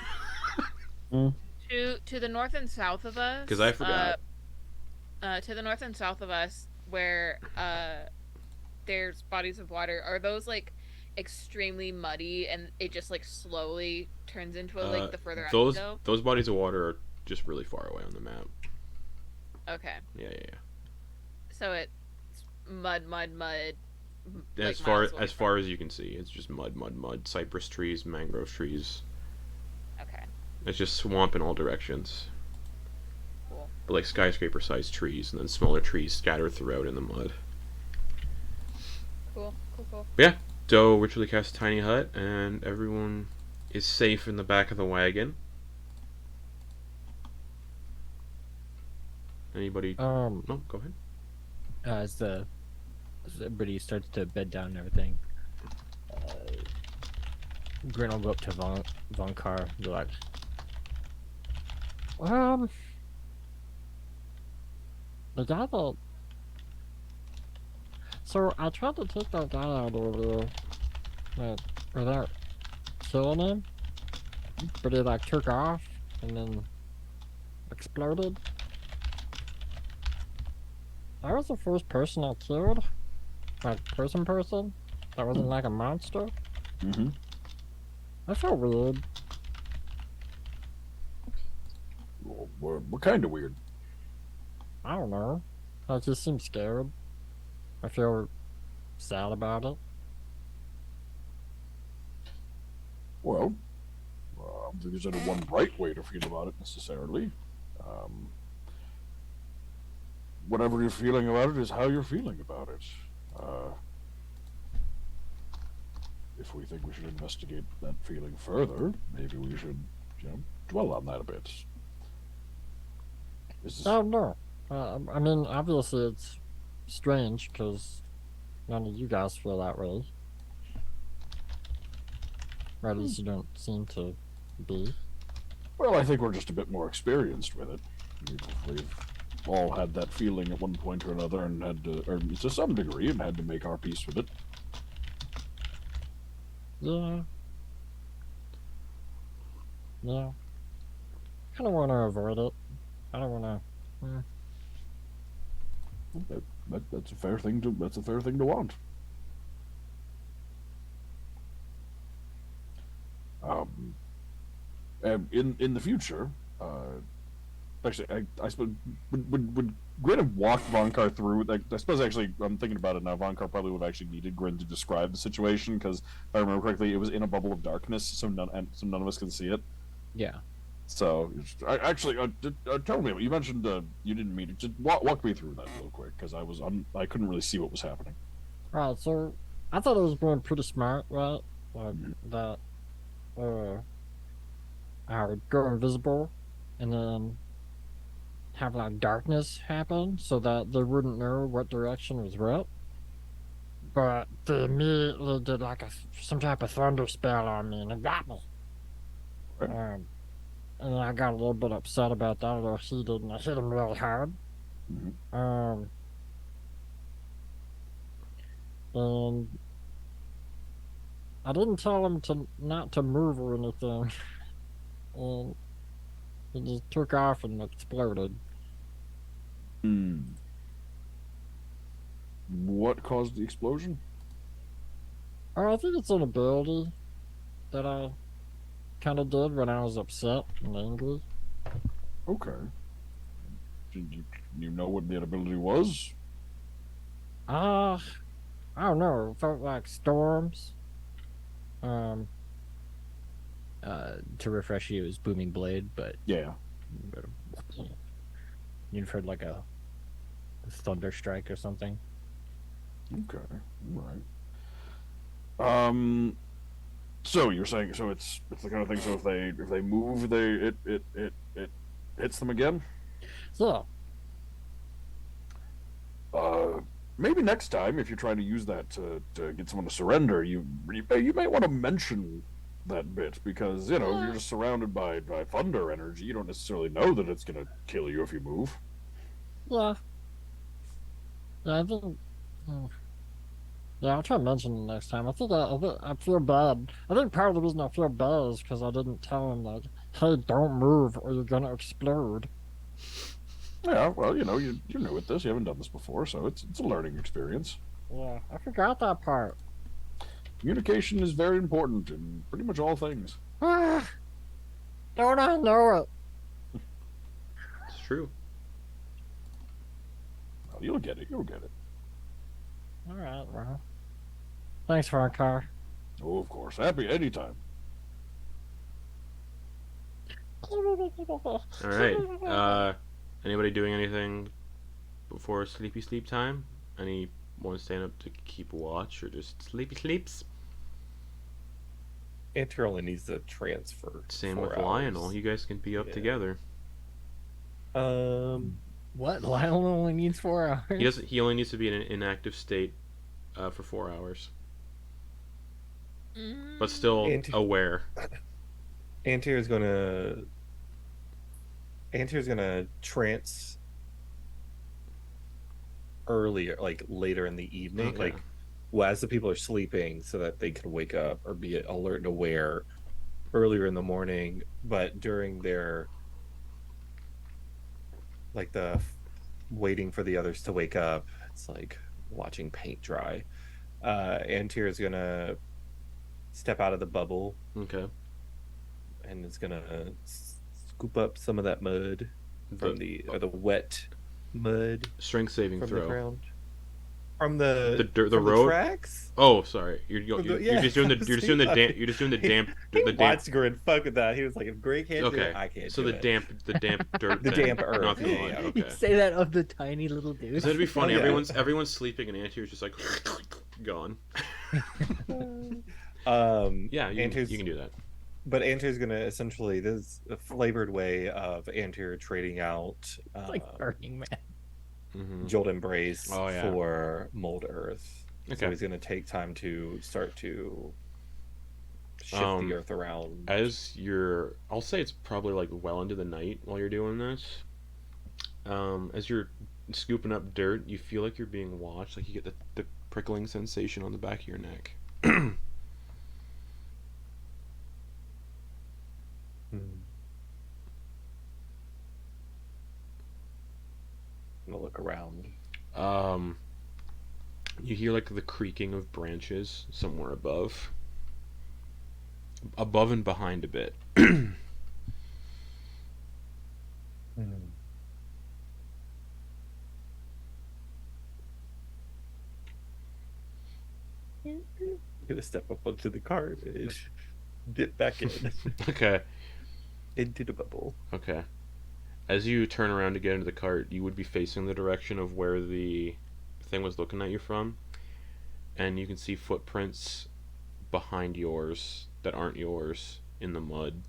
To the north and south of us. 'Cause I forgot. To the north and south of us, where there's bodies of water, are those like extremely muddy, and it just like slowly turns into a lake the further out you go? Those bodies of water are just really far away on the map. Okay. Yeah. So it's mud, As like far miles away as far as you can see, it's just mud, mud, mud. Cypress trees, mangrove trees. Okay, It's just swamp in all directions. cool. But like skyscraper-sized trees, and then smaller trees scattered throughout in the mud. Cool, cool, cool. Yeah, Doe ritually casts tiny hut, and everyone is safe in the back of the wagon. Anybody? No, go ahead. As everybody starts to bed down and everything, Grin will go up to Vonkar and be like, the guy that... So, I tried to take that guy out over there, without killing him, but he, like, took off and then exploded. I was the first person I killed. Like, person. That wasn't like a monster. Mm-hmm. I felt weird. What kind of weird? I don't know. I just seem scared. I feel sad about it. Well, I don't think there's any one right way to feel about it necessarily. Whatever you're feeling about it is how you're feeling about it. If we think we should investigate that feeling further, maybe we should, dwell on that a bit. Oh, no. I mean, obviously it's strange, because none of you guys feel that way. Or at least you don't seem to be. Well, I think we're just a bit more experienced with it. We've all had that feeling at one point or another, and had to, or to some degree, and had to make our peace with it. Yeah. Yeah. I kind of want to avoid it. I don't want to... That's a fair thing to. That's a fair thing to want. In the future, actually, I suppose would Grin have walked Vonkar through? Like, I suppose actually, I'm thinking about it now. Vonkar probably would have actually needed Grin to describe the situation, because if I remember correctly, it was in a bubble of darkness, so none of us can see it. Yeah. So, tell me. You mentioned you didn't mean it. Just walk me through that real quick, because I couldn't really see what was happening. Right, so I thought it was going pretty smart, right? Like that I would go invisible and then have like darkness happen so that they wouldn't know what direction was what. But they immediately did like some type of thunder spell on me and it got me. Right. And I got a little bit upset about that, a little heated, and I hit him really hard. Mm-hmm. And I didn't tell him not to move or anything. And he just took off and exploded. What caused the explosion? I think it's an ability that I kind of did when I was upset and angry. Okay. Did you know what that ability was? I don't know. It felt like storms. To refresh you, it was Booming Blade, but Yeah. you've heard like a thunder strike or something. Okay. All right. So you're saying it's the kind of thing. So if they move, it hits them again. So Maybe next time, if you're trying to use that to get someone to surrender, you may want to mention that bit, because you're just surrounded by thunder energy. You don't necessarily know that it's gonna kill you if you move. yeah, I think. Yeah, I'll try to mention it next time. I think I feel bad. I think part of the reason I feel bad is because I didn't tell him, like, hey, don't move or you're gonna explode. Yeah, well, you're new at this. You haven't done this before, so it's a learning experience. Yeah, I forgot that part. Communication is very important in pretty much all things. Don't I know it? It's true. Well, you'll get it. You'll get it. Alright, well. Thanks, Vonkar. Oh, of course. Happy anytime. All right. Anybody doing anything before sleepy sleep time? Anyone staying up to keep watch or just sleepy sleeps? Antyr only needs to transfer. Same 4 with hours. Lionel. You guys can be up Yeah. together. What? Lionel only needs 4 hours? He doesn't. He only needs to be in an inactive state for 4 hours, but still aware. Antyr's gonna trance earlier, like later in the evening, Okay. like as the people are sleeping, so that they can wake up or be alert and aware earlier in the morning. But during their waiting for the others to wake up, it's like watching paint dry. Antyr is gonna step out of the bubble Okay. and is gonna scoop up some of that mud from the wet mud Strength saving from throw. the ground, from the road tracks. Oh, sorry. You're Yeah, just doing the I you're just doing the damp. You're just doing the damp. He The damp. watched Grin fuck with that. He was like, if Grin can't do Okay. it, I can't So do the it. damp dirt. The thing, damp earth, not the yeah, mud. yeah. You Okay. say that of the tiny little dude. Because that'd be funny. Oh, yeah. Everyone's sleeping and Antyr's just like gone. Yeah, you Antyr's- can do that. But Antyr's gonna essentially, this is a flavored way of Antyr trading out It's like Burning Man. Mm-hmm. Jolt Embrace Oh, yeah. for Mold Earth. So Okay. he's gonna take time to start to shift the earth around. I'll say it's probably like well into the night while you're doing this. As you're scooping up dirt, you feel like you're being watched. Like you get the prickling sensation on the back of your neck. I'm gonna look around. You hear like the creaking of branches somewhere above and behind a bit. I'm gonna step up onto the cart and dip back in Okay. into the bubble. Okay. As you turn around to get into the cart, you would be facing the direction of where the thing was looking at you from, and you can see footprints behind yours that aren't yours in the mud.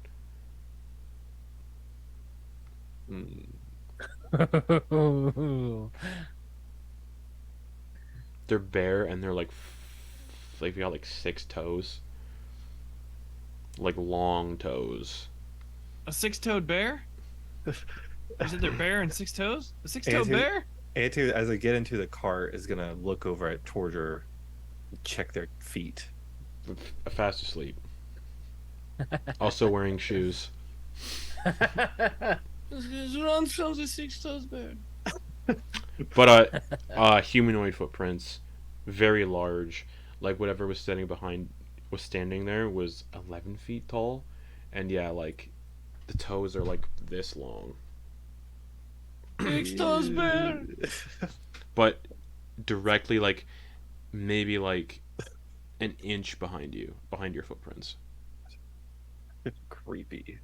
They're bare and they're like they got like 6 toes, like long toes. A 6-toed bear? Is it their bear and 6 toes? A 6-toed Antyr's- bear? Antyr's, as I get into the cart, is gonna look over at Torger, check their feet. Fast asleep. Also wearing shoes. Ron shows a 6-toed bear. But humanoid footprints, very large. Like whatever was standing there was 11 feet tall, and yeah, like the toes are like this long. 6-toed bear. But directly like maybe like an inch behind your footprints. Creepy.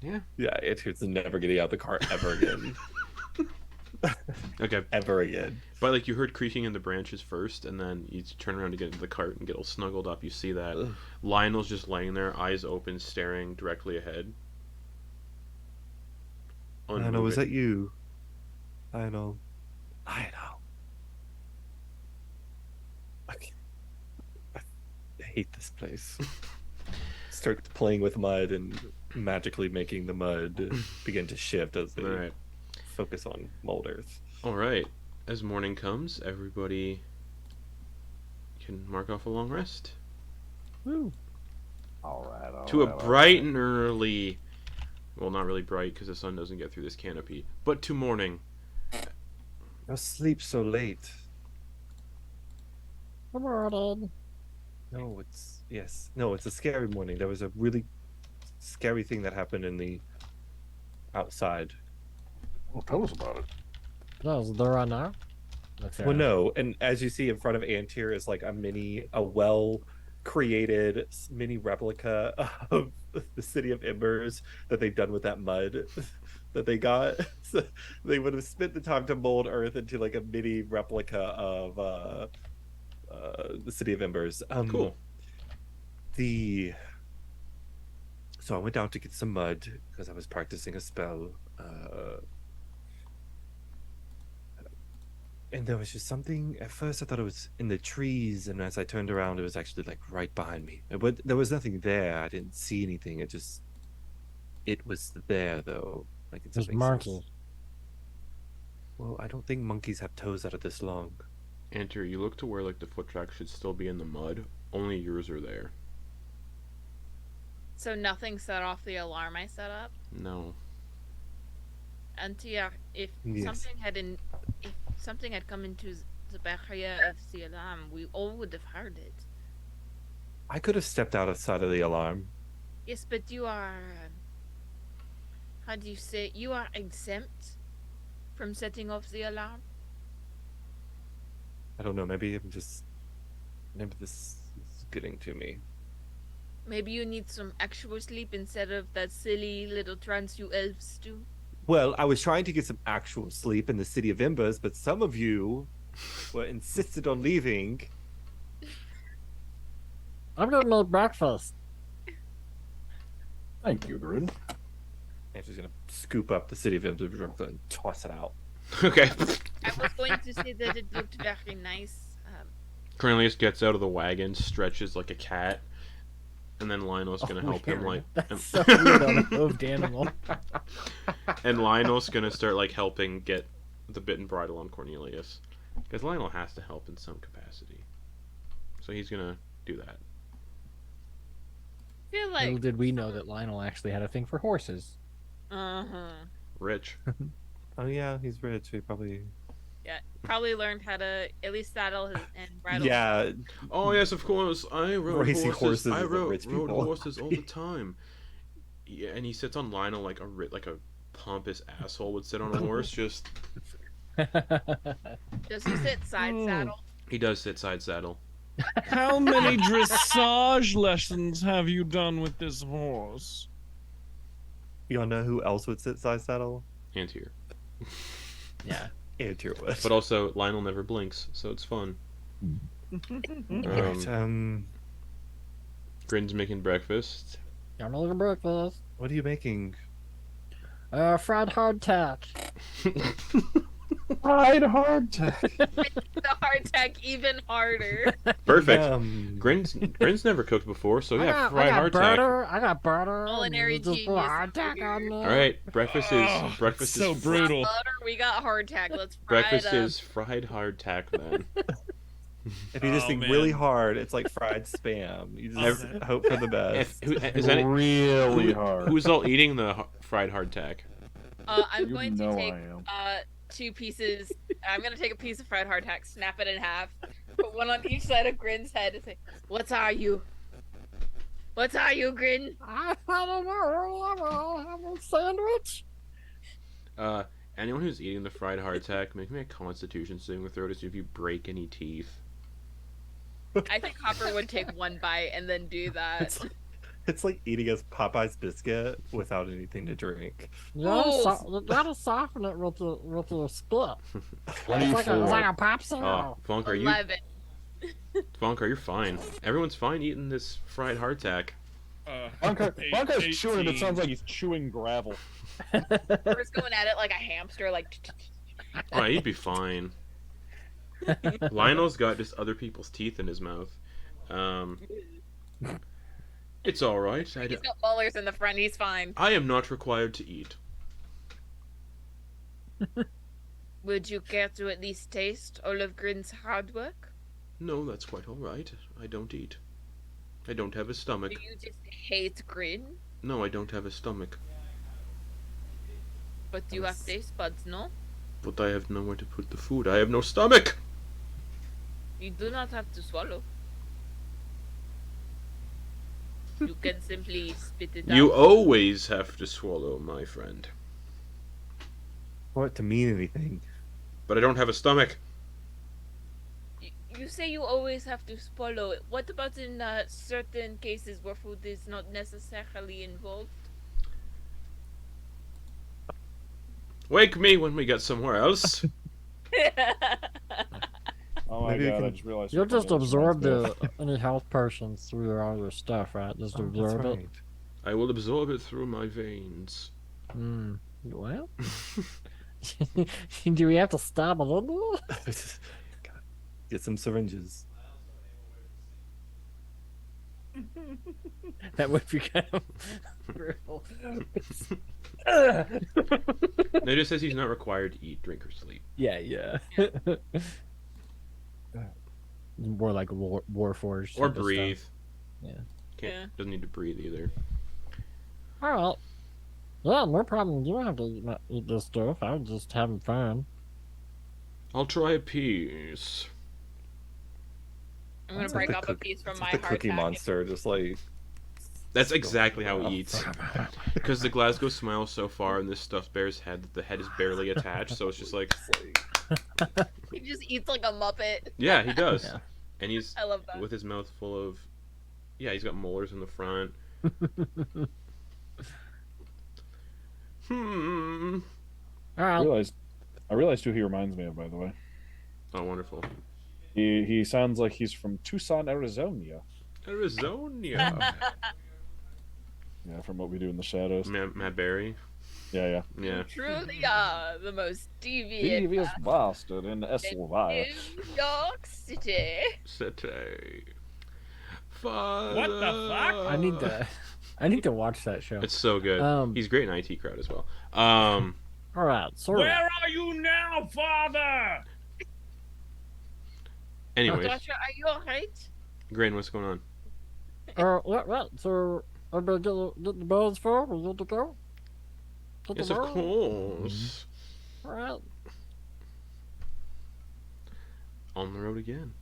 Yeah. Yeah, Antyr's never getting out the cart ever again. Okay. Ever again. But like you heard creaking in the branches first, and then you turn around to get into the cart and get all snuggled up. You see that Ugh. Lionel's just laying there, eyes open, staring directly ahead. Lionel, was that you? Lionel. Lionel. I hate this place. Start playing with mud and magically making the mud begin to shift as they All right. focus on mold earth. All right. As morning comes, everybody can mark off a long rest Woo. All right. to a bright and early. Well, not really bright because the sun doesn't get through this canopy, but to morning. No sleep so late. Good morning. No, it's a scary morning. There was a really scary thing that happened in the outside. Well, tell us about it. No, is there right now? That's Well, no, and as you see in front of Antyr is like a well-created mini replica of the city of Embers that they've done with that mud that they got. So they would have spent the time to mold Earth into like a mini replica of the city of Embers. Cool. So I went down to get some mud because I was practicing a spell. And there was just something. At first, I thought it was in the trees, and as I turned around, it was actually like right behind me. But there was nothing there. I didn't see anything. It was there though. Like it's There's monkeys. Well, I don't think monkeys have toes that are this long. Antyr, you look to where like the foot tracks should still be in the mud. Only yours are there. So nothing set off the alarm I set up? No. Antyr, if Yes. something had come into the barrier of the alarm, we all would have heard it. I could have stepped outside of the alarm. Yes, but you are... how do you say? You are exempt from setting off the alarm? I don't know. Maybe this is getting to me. Maybe you need some actual sleep instead of that silly little trance you elves do? Well, I was trying to get some actual sleep in the city of Embers, but some of you were insisted on leaving. I'm gonna make breakfast. Thank you, Grin. And she's gonna scoop up the city of Embers and toss it out. Okay. I was going to say that it looked very nice. Cornelius gets out of the wagon, stretches like a cat, and then Lionel's gonna help him like. That's so weird on a hoofed animal. And Lionel's gonna start like helping get the bit and bridle on Cornelius, because Lionel has to help in some capacity. So he's gonna do that. I feel Little like... did we know that Lionel actually had a thing for horses. Uh-huh. Rich. Oh yeah, he's rich. He probably. Yeah, probably learned how to at least saddle his and bridle. Yeah, Oh yes, of course. I rode Racing horses. horses I is what rich rode people- horses all the time. Yeah, and he sits on Lionel like a pompous asshole would sit on a horse. Just Does he sit side saddle? he does sit side saddle. How many dressage lessons have you done with this horse? you don't know who else would sit side saddle? Antyr. Yeah. Antyr would. But also Lionel never blinks, so it's fun. Right, Grin's making breakfast. Got another breakfast. what are you making? Fried hardtack. Fried hardtack. The hardtack even harder. Perfect. Grin's never cooked before, so yeah, fried hardtack. I got butter. Culinary and just put genius hardtack over on here. there. All right, breakfast is so brutal. Butter, we got hardtack. Let's fry breakfast it up. is fried hardtack then. If you just Oh, think man. really hard, it's like fried spam. You just hope for the best. Is that really hard. who's all eating the fried hardtack? I'm You going know to take I am. 2 pieces. I'm gonna take a piece of fried hardtack, snap it in half, put one on each side of Grin's head, and say, "What are you? What are you, Grin?" I don't know. Have a sandwich. Anyone who's eating the fried hardtack, make me a Constitution saving throw to see if you break any teeth. I think Hopper would take one bite and then do that. It's like eating a Popeye's biscuit without anything to drink. You gotta soften it with the spit. It's like a 24. popsicle. Oh, Vonkar, 11. Vonkar, you're fine. Everyone's fine eating this fried hardtack. Bonkar's chewing it. It 18. sounds like he's chewing gravel. Hopper's going at it like a hamster, like. Oh, he'd be fine. Lionel's got just other people's teeth in his mouth. It's all right. He's got molars in the front. He's fine. I am not required to eat. Would you care to at least taste all of Grin's hard work? No, that's quite all right. I don't eat. I don't have a stomach. Do you just hate Grin? No, I don't have a stomach. But you have taste buds, no? But I have nowhere to put the food. I have no stomach! You do not have to swallow. You can simply spit it out. You always have to swallow, my friend. For it to mean anything. But I don't have a stomach. you say you always have to swallow it. What about in certain cases where food is not necessarily involved? Wake me when we get somewhere else. Oh my Maybe we god, I can- just realized. You'll what my just name absorb reminds me of. any health potions through all your stuff, right? Just Oh, that's absorb it. right. I will absorb it through my veins. Hmm. Well, do we have to stab a little? Get some syringes. That would be kind of brutal. No, it just says he's not required to eat, drink, or sleep. Yeah. More like Warforged. Or type of breathe. stuff. Yeah. Yeah. Doesn't need to breathe either. Alright. Yeah, no problem. You don't have to eat this stuff. I was just having fun. I'll try a piece. I'm gonna It's break like up a piece from it's my like the heart Cookie packet. Monster, just like That's exactly how Oh. he eats. Because the Glasgow smiles so far in this stuffed bear's head that the head is barely attached, so it's just like, He just eats like a muppet. yeah, he does. Yeah. And he's I love that. with his mouth full of, yeah, he's got molars in the front. I Alright. realized who he reminds me of, by the way. Oh, wonderful. He sounds like he's from Tucson, Arizona. Arizona. Yeah, from What We Do in the Shadows. Matt Berry. Yeah. Yeah. Truly are the most deviant Devious bastard in Eslovia. New York City. City. Father. What the fuck? I need to watch that show. It's so good. He's great in IT Crowd as well. Alright, so Where are you now, father? Anyways, Joshua, are you alright? Grin, what's going on? yeah, so everybody get the bells for? We good to go? Get Yes, the of bells? course. Alright. On the road again.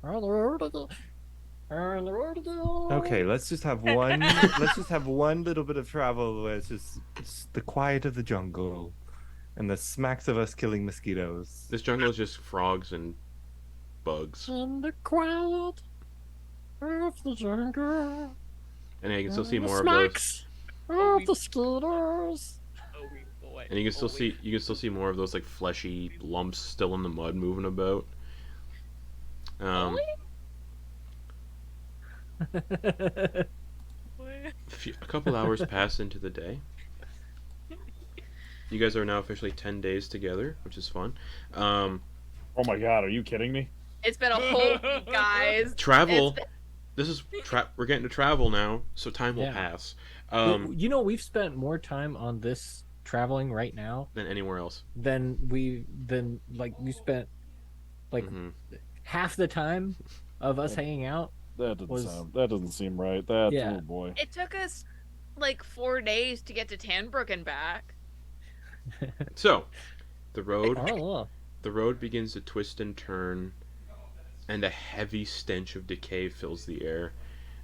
On the road again. On the road again. okay. Let's just have one. let's just have one little bit of travel where it's just the quiet of the jungle, and the smacks of us killing mosquitoes. This jungle is just frogs and bugs. In the quiet of the jungle. And yeah, you can still see and the more of those. smacks of the skeeters. Oh, boy. And you can still see more of those like fleshy lumps still in the mud moving about. A couple hours pass into the day. You guys are now officially 10 days together, which is fun. Oh my god, are you kidding me? It's been a whole week, guys. Travel. It's We're getting to travel now, so time will Yeah. pass. You know, we've spent more time on this traveling right now Than anywhere else. than we spent like Mhm. half the time of us hanging out. That doesn't seem right. That Yeah. oh boy. It took us like 4 days to get to Tanbrook and back. So, the road Oh, the road begins to twist and turn, and a heavy stench of decay fills the air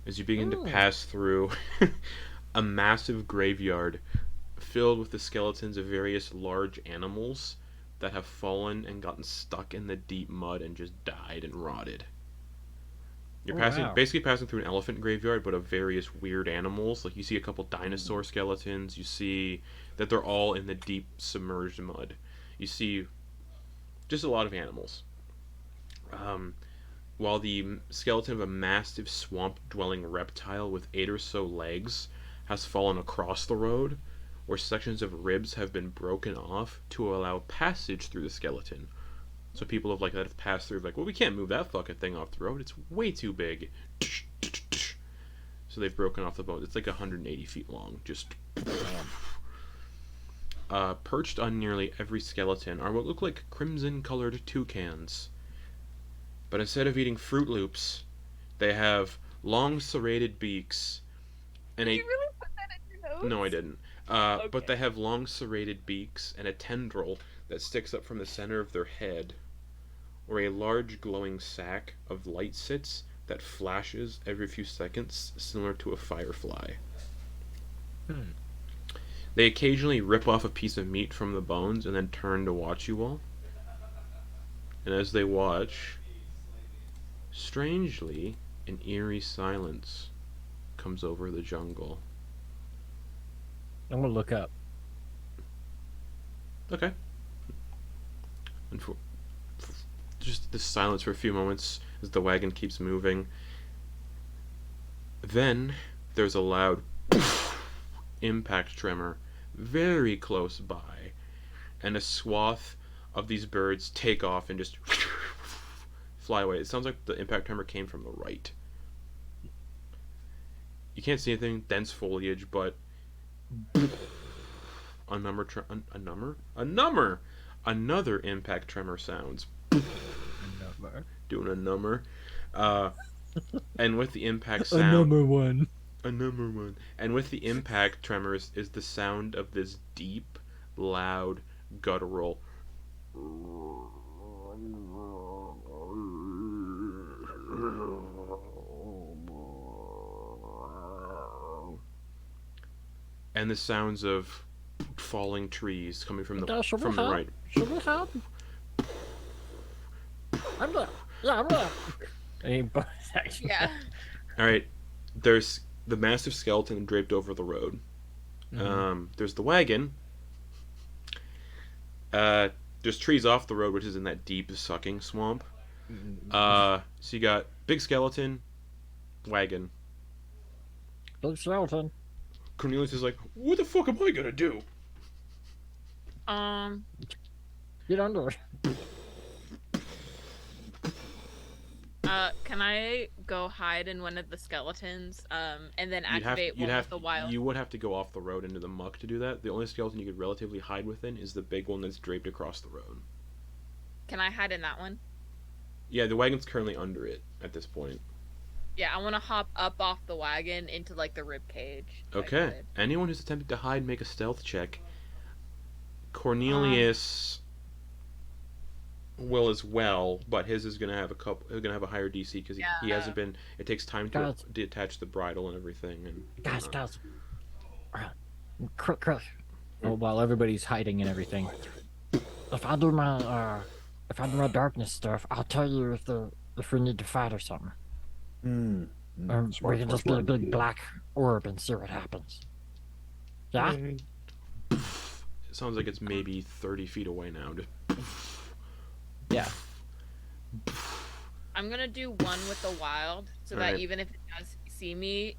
as you begin to pass through a massive graveyard filled with the skeletons of various large animals that have fallen and gotten stuck in the deep mud and just died and rotted. You're basically passing through an elephant graveyard, but of various weird animals. Like you see a couple dinosaur skeletons. You see that they're all in the deep submerged mud. You see just a lot of animals. While the skeleton of a massive swamp-dwelling reptile with 8 or so legs has fallen across the road, where sections of ribs have been broken off to allow passage through the skeleton. So people that have passed through, like, well, we can't move that fucking thing off the road. It's way too big. So they've broken off the bone. It's like 180 feet long. Just perched on nearly every skeleton are what look like crimson-colored toucans. But instead of eating Fruit Loops, they have long serrated beaks and Did you really put that in your notes? No, I didn't. Okay. But they have long serrated beaks and a tendril that sticks up from the center of their head, where a large glowing sac of light sits that flashes every few seconds, similar to a firefly. They occasionally rip off a piece of meat from the bones and then turn to watch you all. And as they watch, Strangely, an eerie silence comes over the jungle. I'm gonna look up. Okay. And for just this silence for a few moments as the wagon keeps moving. Then there's a loud impact tremor very close by, and a swath of these birds take off and just fly away. It sounds like the impact tremor came from the right. You can't see anything, dense foliage, but another impact tremor sounds. Doing a number. And with the impact sound, one. a number one. And with the impact tremors is the sound of this deep, loud, guttural. And the sounds of falling trees coming from the right. Should we have? I'm there. Yeah, I'm there. Any bonus action? Yeah. All right, there's the massive skeleton draped over the road. There's the wagon. There's trees off the road, which is in that deep sucking swamp. So you got big skeleton, wagon. Big skeleton. Cornelius is like, what the fuck am I gonna do? Get under it. Can I go hide in one of the skeletons, and then activate one of the wild? You would have to go off the road into the muck to do that. The only skeleton you could relatively hide within is the big one that's draped across the road. Can I hide in that one? Yeah, the wagon's currently under it at this point. Yeah, I want to hop up off the wagon into like the rib cage. Okay. Anyone who's attempting to hide, make a stealth check. Cornelius will as well, but his is gonna have a higher DC because he hasn't been. It takes time to detach the bridle and everything. And guys. Quick. Oh, while everybody's hiding and everything, if I do my darkness stuff, I'll tell you if we need to fight or something. We can just be a big black orb and see what happens. Yeah? It sounds like it's maybe 30 feet away now. Yeah. I'm gonna do one with the wild, so that even if it does see me,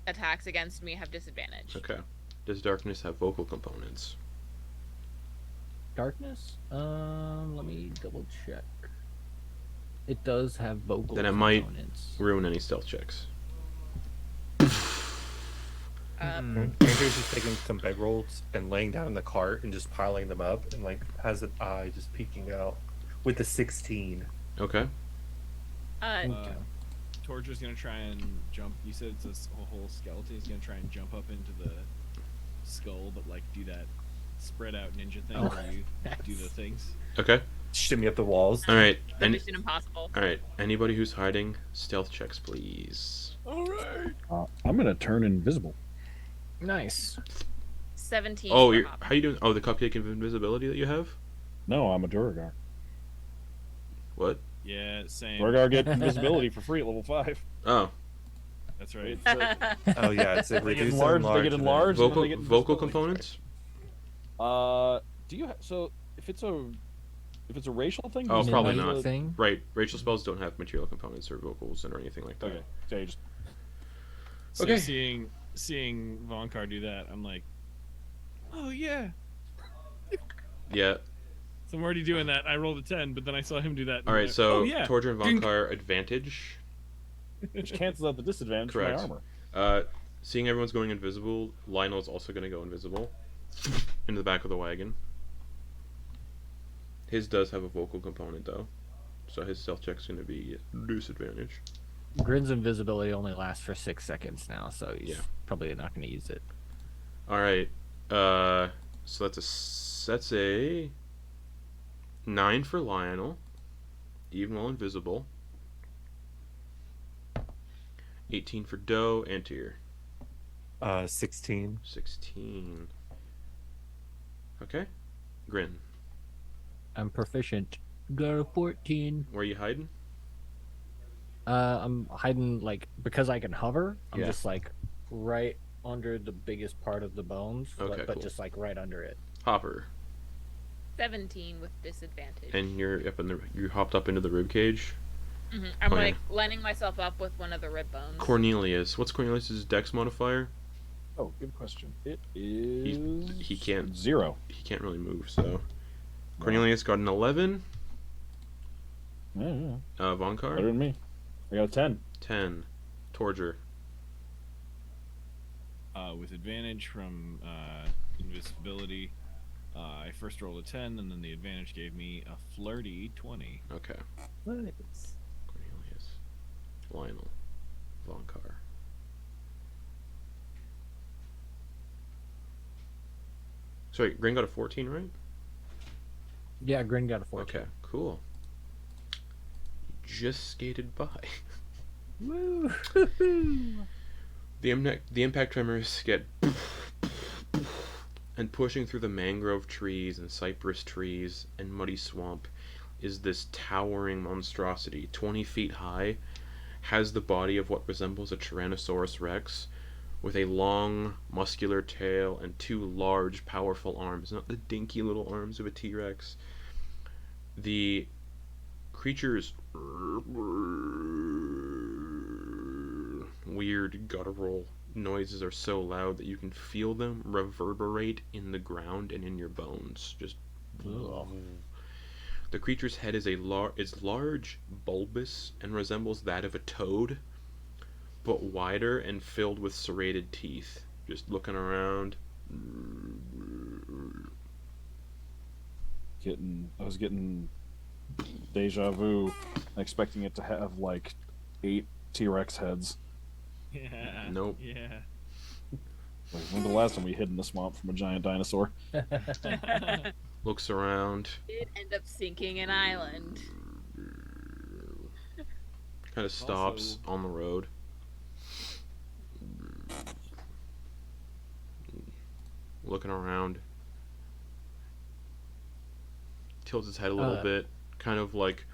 attacks against me have disadvantage. Okay. Does darkness have vocal components? Darkness? Let me double check. It does have vocal Then it components. might ruin any stealth checks. Andrew's just taking some bedrolls and laying down in the cart and just piling them up and like has an eye just peeking out with a 16. Okay. Torger's gonna try and jump. You said it's a whole skeleton. He's gonna try and jump up into the skull, but like do that spread out ninja thing where you do the things. Okay. Shimmy up the walls. All right. Mission Impossible. All right. Anybody who's hiding, stealth checks, please. All right. I'm gonna turn invisible. Nice. 17. Oh, how you doing? Oh, the cupcake of invisibility that you have. No, I'm a Duergar. What? Yeah, same. Duergar get invisibility for free at level 5. Oh. That's right. Oh yeah, it's a They get reduce enlarged. They get enlarged. and then they get Vocal invisibility. components? Do you so if it's a racial thing? Oh, does it probably have not. the- Thing? Right. Racial spells don't have material components or vocals or anything like that. Okay, so you just So Okay. seeing Vonkar do that, I'm like, oh yeah. Yeah. So I'm already doing that. I rolled a 10, but then I saw him do that. All right. So oh, yeah. Torger and Vonkar advantage. which cancels out the disadvantage Correct. from my armor. Seeing everyone's going invisible, Lionel's also going to go invisible into the back of the wagon. His does have a vocal component though, so his stealth check's going to be disadvantage. Grin's invisibility only lasts for 6 seconds now, so he's Yeah. probably not going to use it. All right. So that's a 9 for Lionel, even while invisible. 18 for Doe, Antyr. 16. 16. Okay. Grin. I'm proficient. Got a 14. Where are you hiding? I'm hiding like because I can hover. I'm Yeah. just like right under the biggest part of the bones, Okay, but cool. just like right under it. Hopper, 17 with disadvantage. and you hopped up into the rib cage. I'm Oh, yeah. like lining myself up with one of the rib bones. Cornelius, what's Cornelius's dex modifier? Oh, good question. It is. He can't 0. He can't really move, so Cornelius got an 11. Yeah, yeah. Better Vonkar than me. I got a 10. 10. Torger. With advantage from invisibility, I first rolled a 10, and then the advantage gave me a flirty 20. Okay. Nice. Cornelius, Lionel, Vonkar. Sorry, Grin got a 14, right? Yeah, Grin got a 14. Okay, cool. Just skated by. Woo! The impact tremors get and pushing through the mangrove trees and cypress trees and muddy swamp is this towering monstrosity, 20 feet high, has the body of what resembles a Tyrannosaurus Rex, with a long, muscular tail and 2 large, powerful arms, not the dinky little arms of a T-Rex. The creature's weird guttural noises are so loud that you can feel them reverberate in the ground and in your bones. Just the creature's head is large, bulbous, and resembles that of a toad, but wider and filled with serrated teeth. Just looking around. I was getting deja vu, expecting it to have like 8 T-Rex heads. Yeah. Nope. Yeah. Like, remember the last time we hid in the swamp from a giant dinosaur? Looks around. Did end up sinking an island. Kind of stops Also- on the road. Looking around. Tilts its head a little bit. Kind of like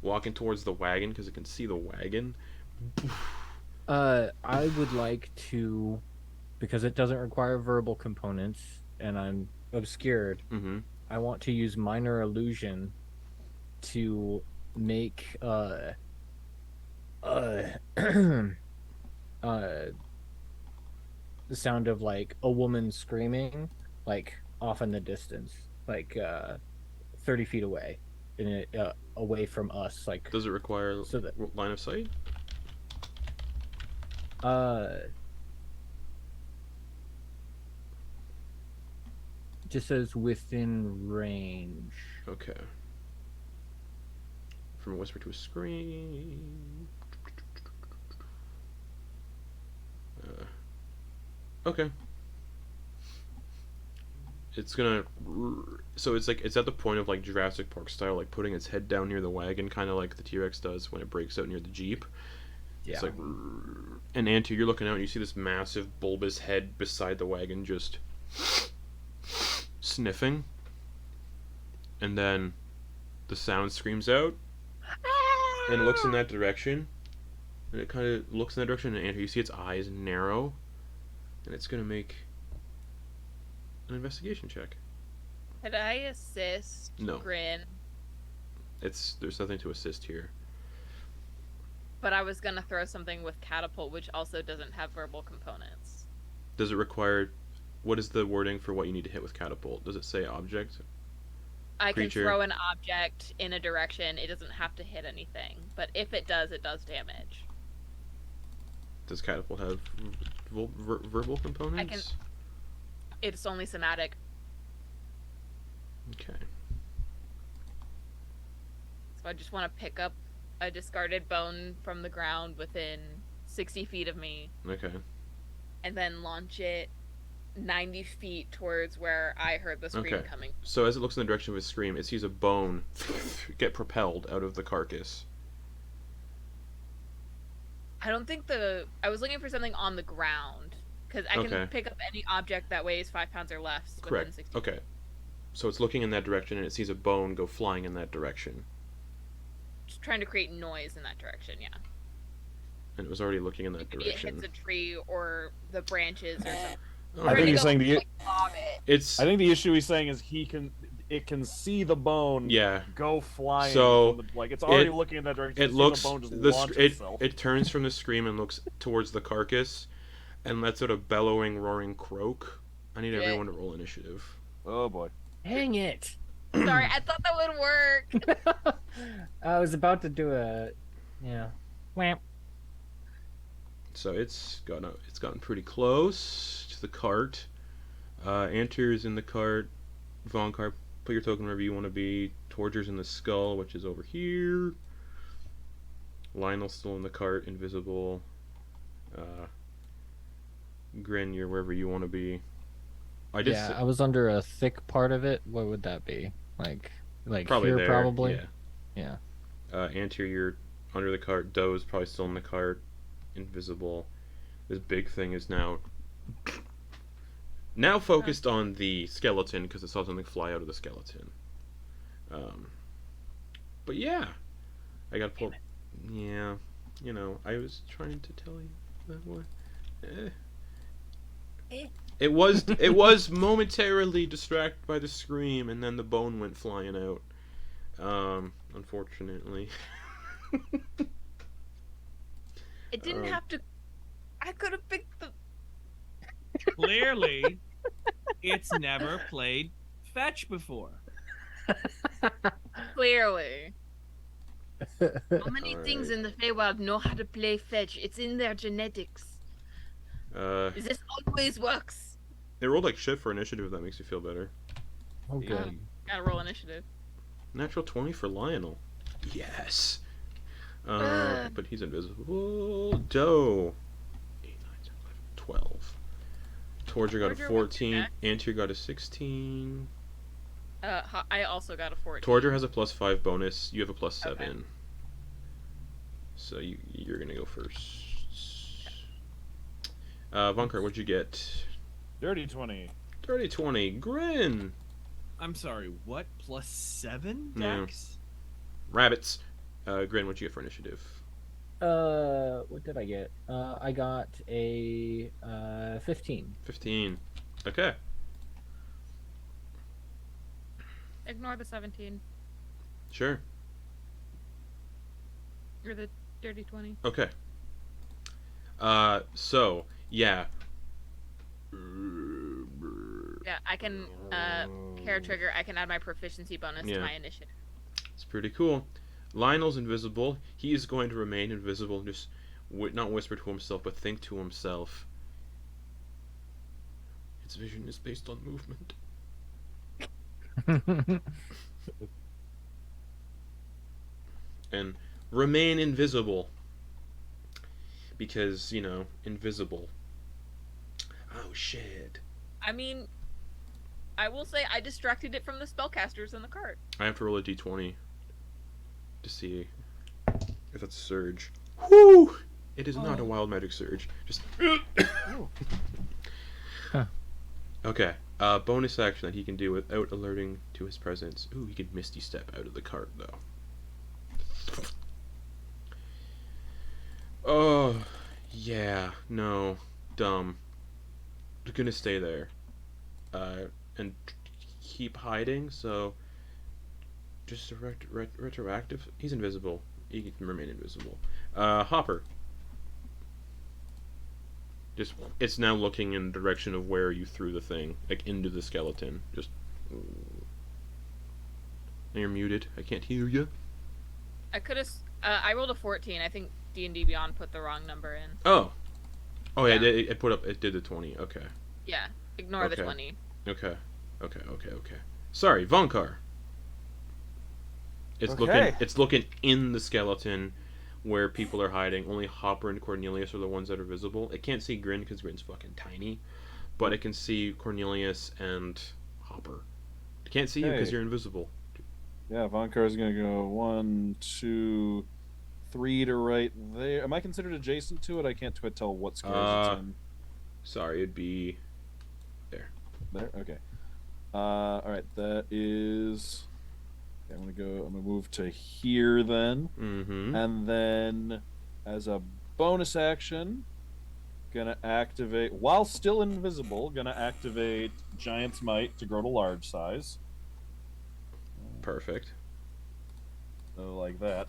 walking towards the wagon because it can see the wagon. I would like to, because it doesn't require verbal components, and I'm obscured. Mm-hmm. I want to use minor illusion to make the sound of like a woman screaming, like off in the distance, like 30 feet away, and away from us, like Does it require so that line of sight? just says within range. Okay. From a whisper to a scream. Okay. It's gonna. So it's like it's at the point of like Jurassic Park style, like putting its head down near the wagon, kind of like the T-Rex does when it breaks out near the Jeep. Yeah. It's like, and Antyr, you're looking out and you see this massive bulbous head beside the wagon, just sniffing, and then the sound screams out, and it looks in that direction, and it kind of looks in that direction, and Antyr, you see its eyes narrow, and it's gonna make an investigation check. Could I assist No. Grin? There's nothing to assist here. But I was gonna throw something with catapult, which also doesn't have verbal components. Does it require? What is the wording for what you need to hit with catapult? Does it say object? I can Creature. throw an object in a direction. It doesn't have to hit anything. But if it does damage. Does catapult have verbal components? It's only somatic. Okay. So I just want to pick up a discarded bone from the ground within 60 feet of me Okay. and then launch it 90 feet towards where I heard the scream Okay. coming. So as it looks in the direction of his scream, it sees a bone get propelled out of the carcass. I don't think I was looking for something on the ground. Because I can Okay. pick up any object that weighs 5 pounds or less within Correct. 60 feet. Okay. So it's looking in that direction and it sees a bone go flying in that direction. trying to create noise in that direction. Yeah. And it was already looking in that Maybe it direction. hits a tree or the branches or something. Oh, I think he's saying like, bob it. it's. I think the issue he's saying is it can see the bone. Yeah. Go flying. So, like it's already it- looking in that direction. It so looks the bone just the launch sc- it itself. it turns from the scream and looks towards the carcass, and lets out a bellowing, roaring croak. I need everyone to roll initiative. Oh boy. Dang it! Sorry, I thought that would work. I was about to do a, wham. So it's gotten pretty close to the cart. Antyr is in the cart. Vonkar, put your token wherever you want to be. Torger's in the skull, which is over here. Lionel's still in the cart, invisible. Grin, you're wherever you want to be. I was under a thick part of it. What would that be? Like probably here, there. probably. Yeah. Yeah. Antyr, you're under the cart. Doe's probably still in the cart, invisible. This big thing is now focused on the skeleton because it saw something fly out of the skeleton. But yeah, I got to pull. Yeah, I was trying to tell you that one. It was momentarily distracted by the scream, and then the bone went flying out. Unfortunately. It didn't have to. I could have picked the. Clearly, it's never played fetch before. Clearly. How many Alright. things in the Feywild know how to play fetch? It's in their genetics. This always works. They rolled like shit for initiative. If that makes you feel better. Oh, good. Gotta roll initiative. Natural 20 for Lionel. Yes. But he's invisible. Doe. 8, 9, 10, 11, 12. Torger got a Torger, 14. Antyr got a 16. I also got a 14. Torger has a +5 bonus. You have a +7. Okay. So you're gonna go first. Vonkar, what'd you get? Dirty 20. Dirty 20. Grin. I'm sorry, what? +7 Yeah. Dex? Rabbits. Grin, what'd you get for initiative? What did I get? I got a 15. 15. Okay. Ignore the 17. Sure. Or the dirty 20. Okay. So, yeah. Yeah, I can, hair trigger, I can add my proficiency bonus Yeah. to my initiative. It's pretty cool. Lionel's invisible. He is going to remain invisible. Just not whisper to himself, but think to himself. Its vision is based on movement. And remain invisible. Because, invisible. Oh, shit. I mean, I will say I distracted it from the spellcasters in the cart. I have to roll a d20 to see if that's a surge. Whoo! It is not a wild magic surge. Just. Huh. Okay. Bonus action that he can do without alerting to his presence. Ooh, he could misty step out of the cart though. Oh, yeah. No, dumb. We're gonna stay there, and keep hiding. So. Just a retroactive. He's invisible. He can remain invisible. Hopper. Just it's now looking in the direction of where you threw the thing, like into the skeleton. Just. And you're muted. I can't hear you. I could have. I rolled a 14. I think D&D Beyond put the wrong number in. Oh. Oh yeah. Yeah. It put up. It did the 20. Okay. Yeah. Ignore the Okay. 20. Okay. Sorry, Vonkar. It's Okay. looking in the skeleton where people are hiding. Only Hopper and Cornelius are the ones that are visible. It can't see Grin because Grin's fucking tiny, but it can see Cornelius and Hopper. It can't see you because Hey. you're invisible. Yeah, Vonkar's gonna go 1, 2, 3 to right there. Am I considered adjacent to it? I can't quite tell what squares it's in. Sorry, it'd be There? Okay. Alright, that is... I'm gonna move to here then, Mm-hmm. and then as a bonus action, gonna activate while still invisible. Gonna activate Giant's Might to grow to large size. Perfect. So like that,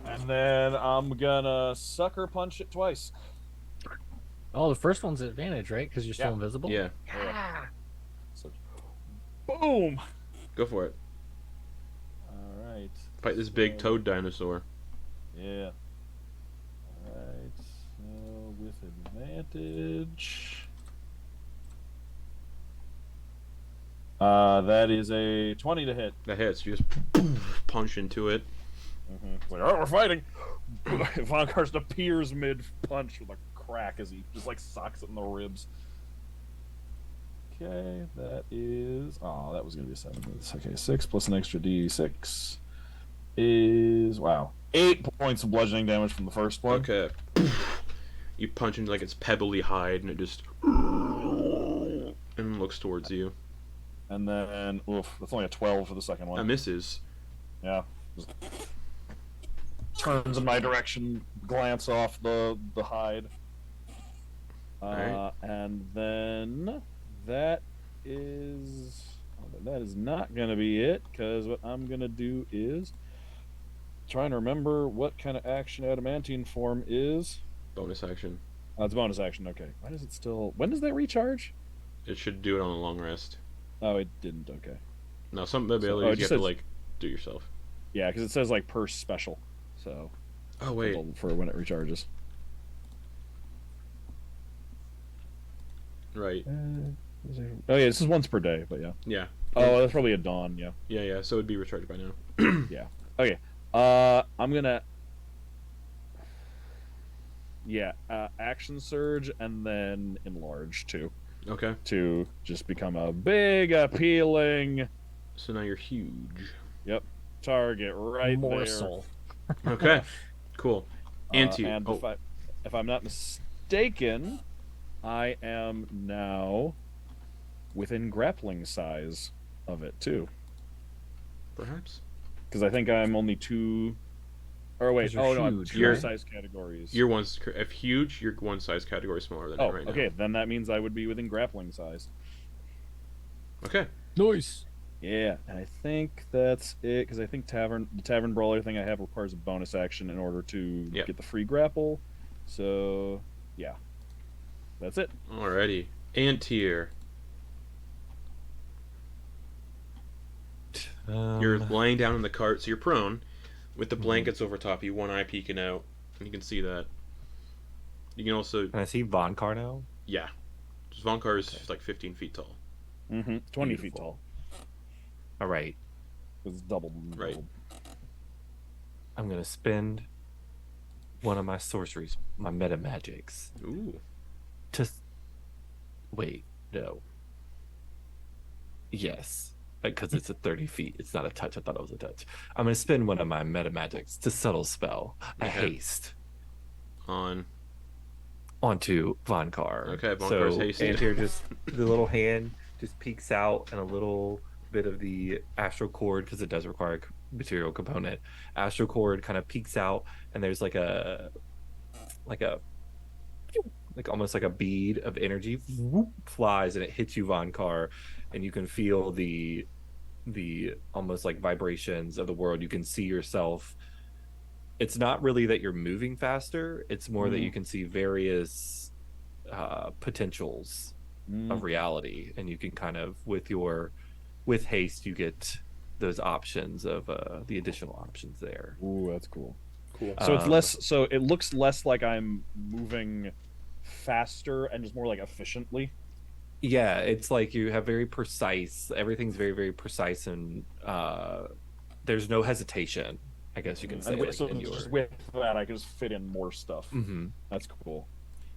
and then I'm gonna sucker punch it twice. Oh, the first one's advantage, right? Because you're still Yeah. invisible. Yeah. Yeah. So, boom. Go for it. All right. Fight this big toad dinosaur. Yeah. Alright, so with advantage. That is a 20 to hit. That hits. You just punch into it. It's like, oh, we're fighting! Vonkar just appears mid-punch with a crack as he just, like, socks it in the ribs. Okay, that is... Oh, that was going to be a 7. Okay, 6 plus an extra d6 is... Wow. 8 points of bludgeoning damage from the first one. Okay. You punch into like its pebbly hide, and it just and looks towards you. And then, oof, that's only a 12 for the second one. That misses. Yeah. Just turns in my direction, glance off the hide. Alright. And then that is not gonna be it, because what I'm gonna do is trying to remember what kind of action adamantine form is. Bonus action. Oh, it's a bonus action. Okay. Why does it still? When does that recharge? It should do it on a long rest. Oh, it didn't. Okay. Now some abilities it you have just to says- like do yourself. Yeah, because it says like per special, so Oh wait. for when it recharges. Right. Oh yeah, this is once per day, but yeah. Yeah. Oh, that's probably a dawn. Yeah. Yeah. So it'd be recharged by now. Okay. I'm gonna. Yeah, action surge and then enlarge too, Okay. to just become a big appealing So now you're huge. target right Morsel. Okay. Cool. there. Antyr. And Oh, if I'm not mistaken, I am now within grappling size of it too, perhaps. because I think I'm only 2. Or wait, 'Cause you're oh no, I'm huge, 2 right? size categories. You're one. If huge, you're one size category smaller than Oh, it right okay, then that means I would be within grappling size. now. Okay. Nice. Yeah, and I think that's it, because I think the tavern brawler thing I have requires a bonus action in order to Yep. get the free grapple. So, yeah, that's it. Alrighty. Antyr. You're laying down in the cart, so you're prone, with the blankets over top you, one eye peeking out, and you can see that. You can also, Can I see Vonkar now? yeah. Vonkar is like 15 feet tall. 20 feet Beautiful. tall. All right. It's double. Right. I'm gonna spend one of my sorceries, my meta magics, Ooh. to wait. No. Yes, because it's a 30 feet. It's not a touch. I thought it was a touch. I'm gonna spend one of my meta magics to subtle spell a Okay. haste On. onto Vonkar. Okay, so Vonkar's hasted. Antyr just the little hand just peeks out, and a little bit of the astral cord, because it does require a material component. Astral cord kind of peeks out, and there's like almost like a bead of energy whoop, flies, and it hits you, Vonkar, and you can feel the almost like vibrations of the world. You can see yourself. It's not really that you're moving faster, it's more that you can see various potentials of reality, and you can kind of with haste you get those options of the additional options there. Ooh, that's cool. Cool. So it's less. So it looks less like I'm moving faster and just more like efficiently. Yeah, it's like you have very precise. Everything's very, very precise, and there's no hesitation. I guess you can say. And Like, so in your... just with that, I can just fit in more stuff. Mhm. That's cool.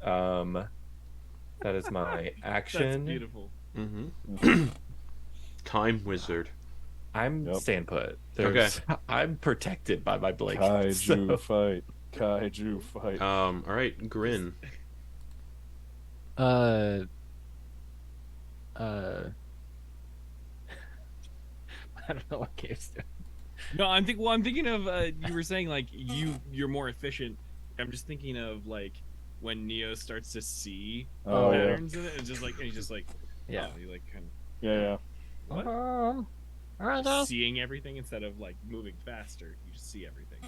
That is my That's action. beautiful. Mm-hmm. Time wizard. I'm Yep. stand put. Okay. I'm protected by my blanket. Kaiju so- fight. Kaiju fight. Alright, Grin. I don't know what Gabe's doing. No, I'm thinking of you were saying like you're more efficient. I'm just thinking of like when Neo starts to see Oh, yeah. patterns in it. It's just like and he's just like Yeah. he like kind of Yeah. what? All right, Just guys. seeing everything instead of like moving faster. You just see everything.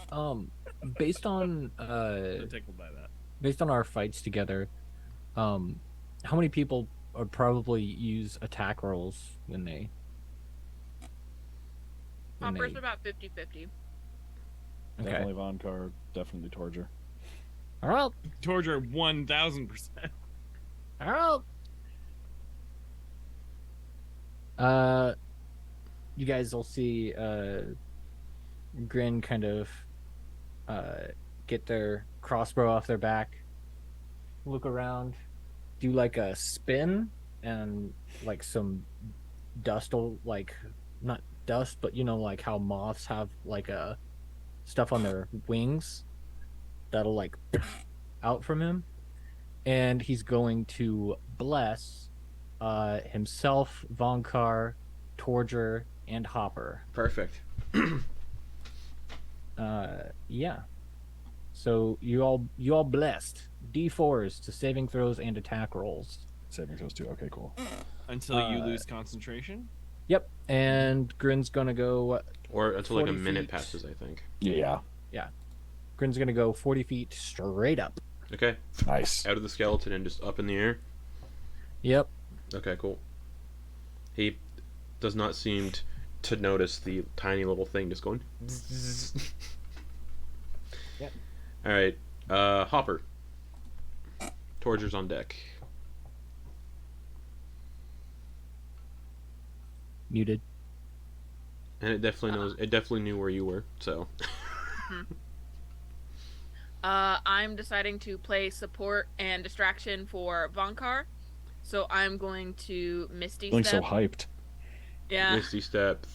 Based on I'm tickled by that. based on our fights together, how many people would probably use attack rolls when they? Hopper's about 50-50. Okay. Definitely Vonkar, definitely Torger. All right. Torger 1000%. All right. You guys will see Grin kind of get their crossbow off their back, look around, do like a spin, and like some dust will like not dust, but you know like how moths have like a stuff on their wings that'll like out from him, and he's going to bless himself, Vonkar, Torger, and Hopper. Perfect. Yeah. So you all blessed. D4s to saving throws and attack rolls. Saving throws too. Okay, cool. Until you lose concentration. Yep. And Grin's gonna go. Or until like a 40 minute feet. passes, I think. Yeah. Grin's gonna go 40 feet straight up. Okay. Nice. Out of the skeleton and just up in the air. Yep. Okay, cool. He does not seem to notice the tiny little thing just going. Yep. All right, Hopper. Torger's on deck. Muted. And it definitely knows. It definitely knew where you were. So. I'm deciding to play support and distraction for Vonkar, so I'm going to Misty Feeling so Step. hyped. Yeah, Misty step.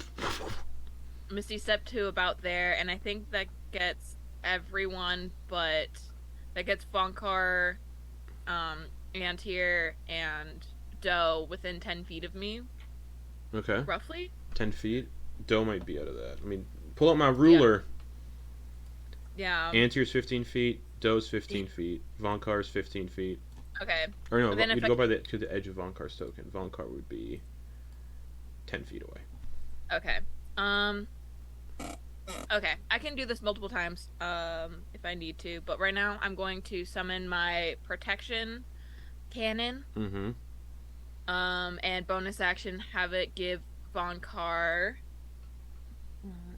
Misty Step to about there, and I think that gets everyone, but that gets Vonkar, Antyr, and Doe within 10 feet of me, Okay. roughly. 10 feet. Doe might be out of that. I mean, pull out my ruler. Yeah. Antyr's 15 feet. Doe's 15 feet. Vonkar's 15 feet. Okay. Or no, But then you'd if I- go by to the edge of Vonkar's token. Vonkar would be 10 feet away. Okay. Okay, I can do this multiple times, if I need to, but right now I'm going to summon my protection cannon, Mm-hmm. and bonus action have it give Vonkar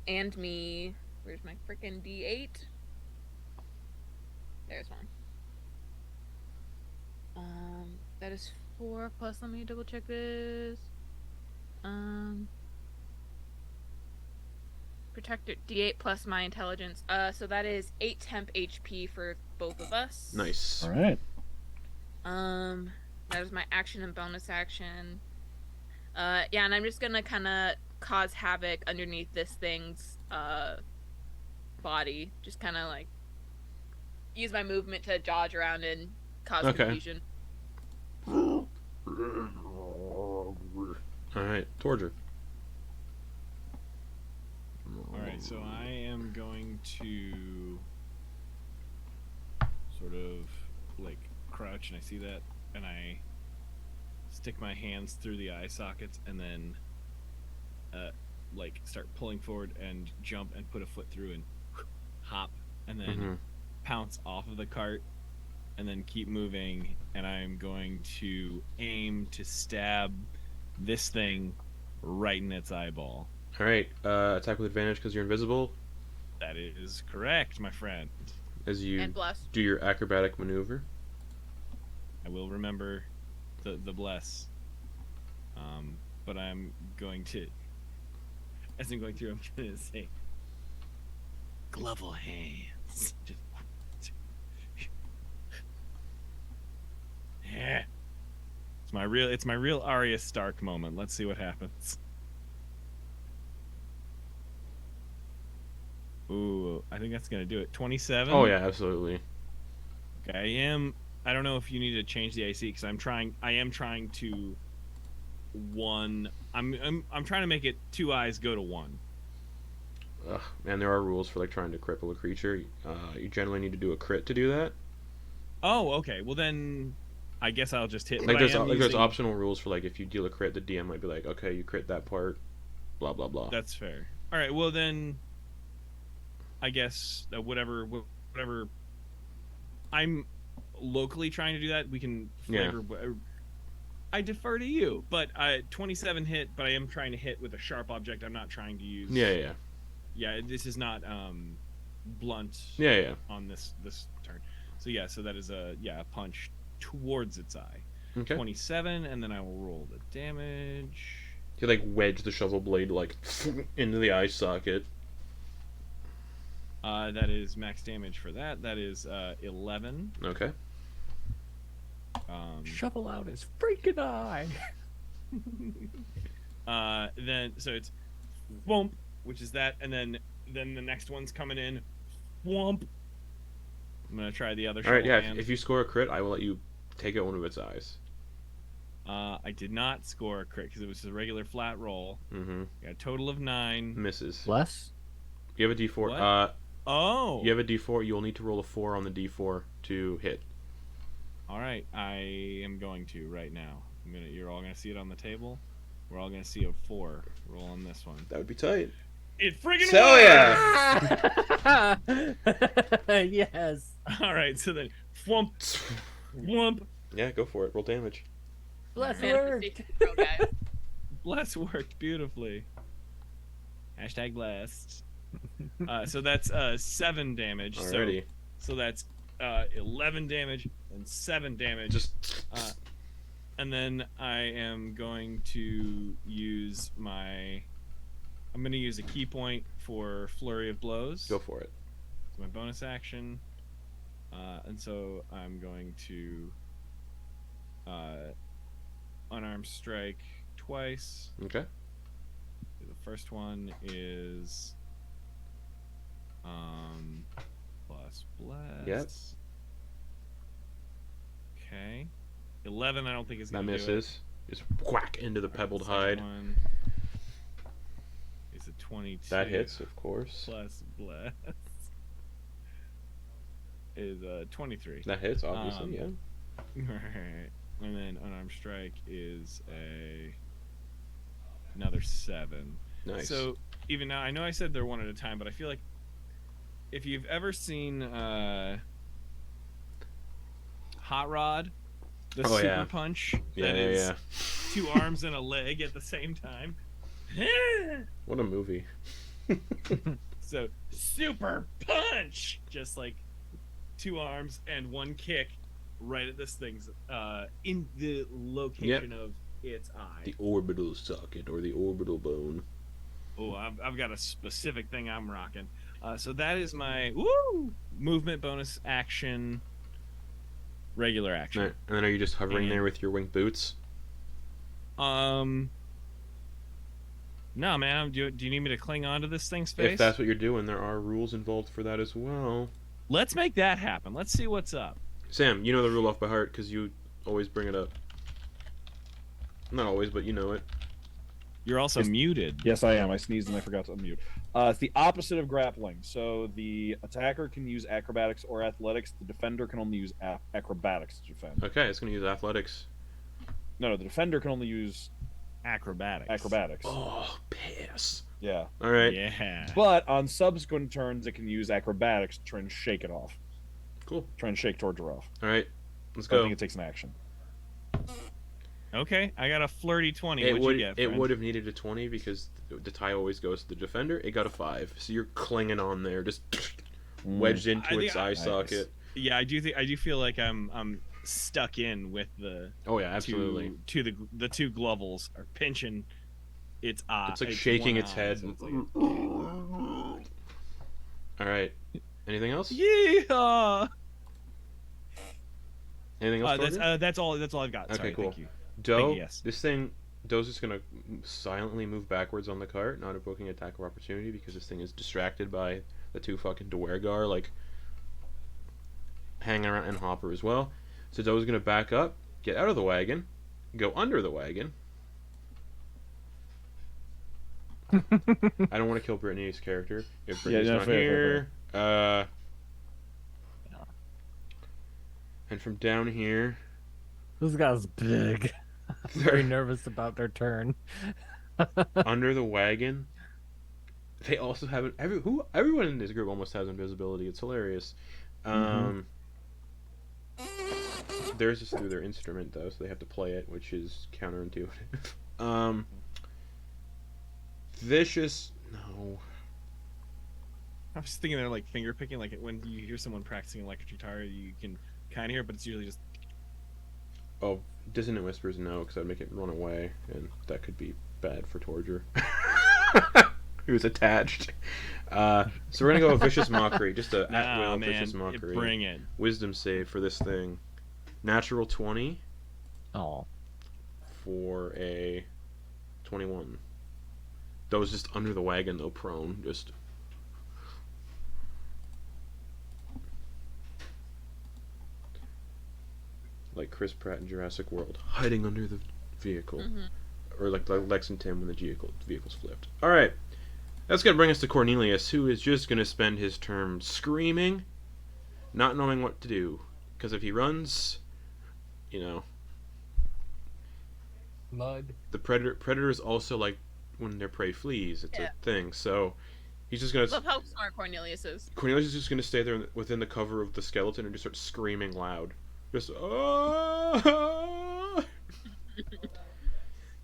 and me. Where's my freaking D8? There's one. That is 4 plus. Let me double check this. Protector D8 plus my intelligence. So that is 8 temp HP for both of us. Nice. All right. That is my action and bonus action. Yeah, and I'm just gonna kind of cause havoc underneath this thing's body. Just kind of like use my movement to dodge around and cause confusion. All right, Torger. Alright, so I am going to sort of like crouch and I see that and I stick my hands through the eye sockets and then like start pulling forward and jump and put a foot through and hop and then pounce off of the cart and then keep moving, and I'm going to aim to stab this thing right in its eyeball. All right, attack with advantage because you're invisible. That is correct, my friend. As you And bless. do your acrobatic maneuver. I will remember the bless. But I'm going to, as I'm going through, I'm going to say, Glovel hands. Just, yeah. It's my real Arya Stark moment. Let's see what happens. Ooh, I think that's gonna do it. 27. Oh yeah, absolutely. Okay, I don't know if you need to change the AC because I am trying to one. I'm trying to make it 2 eyes go to 1. And there are rules for like trying to cripple a creature. You generally need to do a crit to do that. Oh, okay. Well then, I guess I'll just hit. Like but I there's am there's using- optional rules for like if you deal a crit, the DM might be like, okay, you crit that part, blah blah blah. That's fair. All right. Well then, I guess whatever. I'm locally trying to do that. We can flavor. I defer to you, but 27 hit. But I am trying to hit with a sharp object. I'm not trying to use. Yeah. Yeah. This is not blunt. Yeah. On this turn. So yeah. So that is a punch towards its eye. Okay. 27, and then I will roll the damage. You like wedge the shovel blade like into the eye socket. That is max damage for that. That is 11. Okay. Shovel out his freaking eye. Then so it's whomp, which is that, and then the next one's coming in. Whomp. I'm gonna try the other. All right. Yeah. hand. If you score a crit, I will let you take out one of its eyes. I did not score a crit because it was a regular flat roll. Mm-hmm. Got a total of 9. Misses. Less? You have a D4. What? Oh. You have a D4. You will need to roll a 4 on the D4 to hit. All right. I am going to right now. You're all gonna see it on the table. We're all gonna see a 4. Roll on this one. That would be tight. It friggin' So works! Yes. All right. So then, whomp, whomp. Yeah, go for it. Roll damage. Bless Manifestation throw, guys. Bless worked beautifully. Hashtag blessed. So that's 7 damage. Alrighty. So that's 11 damage and 7 damage. Just and then I am going to use I'm going to use a key point for Flurry of Blows. go for it. It's my bonus action. And so I'm going to unarmed strike twice. Okay. The first one is plus bless. Yep. Okay. 11 I don't think is That gonna misses. Just whack into the do it. pebbled Second hide. one is a 22. That hits, of course. Plus bless is 23. That hits, obviously. Yeah. Right. And then unarmed strike is another 7. Nice. So even now, I know I said they're one at a time, but I feel like if you've ever seen Hot Rod, the Oh, super yeah. punch Yeah, that yeah, is yeah. 2 arms and a leg at the same time. What a movie. So super punch, just like 2 arms and 1 kick right at this thing's in the location of its eye. The orbital socket or the orbital bone. Oh, I've got a specific thing I'm rocking. So that is my movement bonus action, regular action. Right. And then are you just hovering there with your winged boots? No, man. Do you need me to cling on to this thing's face? If that's what you're doing, there are rules involved for that as well. Let's make that happen. Let's see what's up. Sam, you know the rule off by heart because you always bring it up. Not always, but you know it. You're also muted. Yes, I am. I sneezed and I forgot to unmute. It's the opposite of grappling. So the attacker can use acrobatics or athletics. The defender can only use acrobatics to defend. Okay, it's going to use athletics. No, the defender can only use Acrobatics. Oh, piss. Yeah. All right. Yeah. But on subsequent turns, it can use acrobatics to try and shake it off. Cool. Try and shake Torger off. All right. Let's I go. think it takes an action. Okay, I got a flirty 20. It What'd would you get, it friend? would have needed a 20 because the tie always goes to the defender. It got a 5, so you're clinging on there, just wedged into I its think- eye Nice. socket. Yeah, I do feel like I'm stuck in with the Oh yeah, absolutely. to the 2 glovels are pinching its eye. It's like shaking one its eye, head. so it's like- All right. Anything else? Yeah. Anything else? Torger? That's all I've got. Okay, Sorry, cool. Thank you. Doe, yes. Doe's just gonna silently move backwards on the cart, not invoking attack of opportunity because this thing is distracted by the 2 fucking Duergar, like hanging around, and Hopper as well. So Doe's gonna back up, get out of the wagon, go under the wagon, I don't want to kill Brittany's character. If Brittany's no, not fair, here, and from down here, This guy's big. I'm very nervous about their turn. under the wagon, they also have everyone in this group almost has invisibility. It's hilarious. Theirs is through their instrument though, so they have to play it, which is counterintuitive. Vicious. No. I was thinking they're like finger picking, like when you hear someone practicing electric guitar, you can kind of hear it, but it's usually just. Oh, Dissonant Whispers, no, because that'd make it run away, and that could be bad for Torger. He was attached. So we're gonna go with Vicious Mockery, just a at-will Vicious Mockery. Bring it. Wisdom save for this thing. Natural 20 Oh. for a 21. That was just under the wagon, though, prone. Just. Like Chris Pratt in Jurassic World, hiding under the vehicle. Or like Lex and Tim when the vehicle's flipped. Alright. That's going to bring us to Cornelius, who is just going to spend his turn screaming, not knowing what to do. Because if he runs, you know. Mud. The predator is also like when their prey flees. It's a thing. So he's just going to. Love how smart Cornelius is. Cornelius is just going to stay there within the cover of the skeleton and just start screaming loud. Just, oh!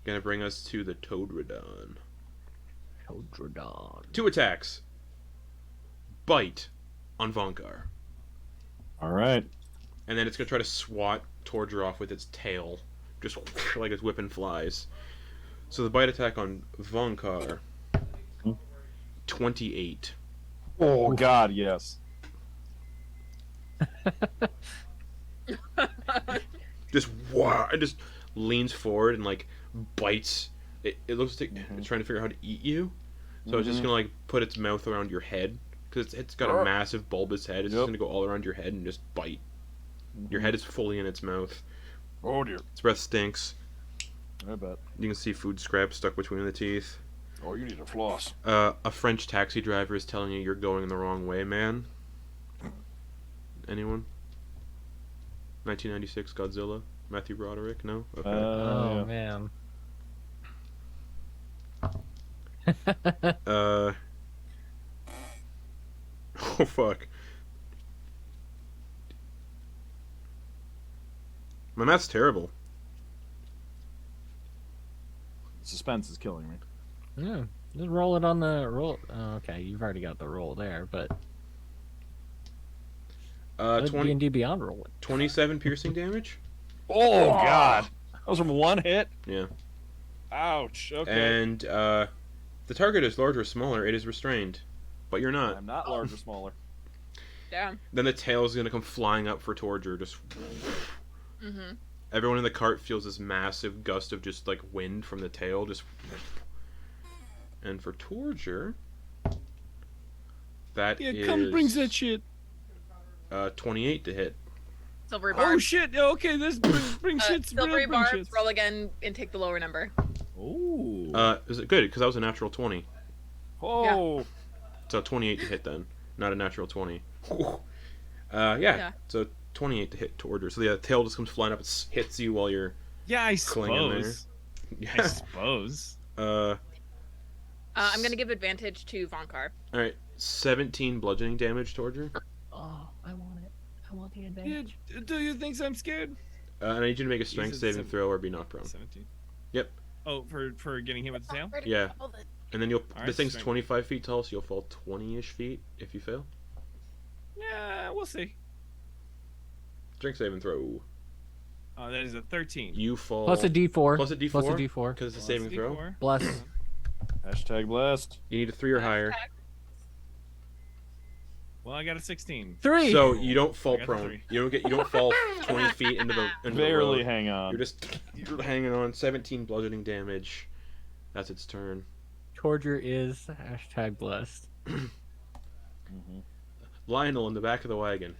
Gonna bring us to the Toadradon. Toadradon. 2 attacks. Bite on Vonkar. Alright. And then it's gonna try to swat Torger off with its tail. Just like it's whipping flies. So the bite attack on Vonkar. 28. Oh, God, yes. Just wow! It just leans forward and like bites. It looks like it's trying to figure out how to eat you. So it's just gonna like put its mouth around your head because it's got a massive bulbous head. It's just gonna go all around your head and just bite. Your head is fully in its mouth. Oh dear. Its breath stinks. I bet. You can see food scraps stuck between the teeth. Oh, you need a floss. A French taxi driver is telling you you're going the wrong way, man. Anyone? 1996 Godzilla? Matthew Broderick? No? Okay. Oh, man. Oh, fuck. My math's terrible. Suspense is killing me. Yeah. Just roll it on the roll. Oh, okay, you've already got the roll there, but 20, D&D Beyond roll it. 27 piercing damage? Oh, God. That was from one hit? Yeah. Ouch. Okay. And the target is larger or smaller. It is restrained. But you're not. I'm not large or smaller. Damn. Then the tail is going to come flying up for Torger. Just. Everyone in the cart feels this massive gust of just like wind from the tail. Just. And for Torger, that is. Come brings that shit. 28 to hit. Silvery bar. Oh shit! Okay, this bring shit. Silvery bar. Roll again and take the lower number. Oh. Is it good? Because that was a natural 20. Oh. So 28 to hit then, not a natural 20. Yeah. So 28 to hit Torger. So the tail just comes flying up, it hits you while you're. Yeah, I clinging there. suppose. Yeah. I suppose. I'm gonna give advantage to Vonkar. All right, 17 bludgeoning damage, Torger. Oh, I want it. I want the Yeah, advantage. do you think I'm scared? And I need you to make a strength said saving throw or be knocked prone. 17. Yep. Oh, for getting hit with the tail? Yeah. And then you'll. Alright, The thing's strength. 25 feet tall, so you'll fall 20-ish feet if you fail. Yeah, we'll see. Strength saving throw. Oh, that is a 13. You fall. Plus a D4. Plus a D4. Plus a D4. Because it's a Plus saving throw. D4. Bless. Hashtag blessed. You need a 3 or higher. Well, I got a 16. 3! So you don't fall I got the prone. 3. You don't fall 20 feet into the Barely road. hang on. You're hanging on. 17 bludgeoning damage. That's its turn. Torger is hashtag blessed. Lionel in the back of the wagon.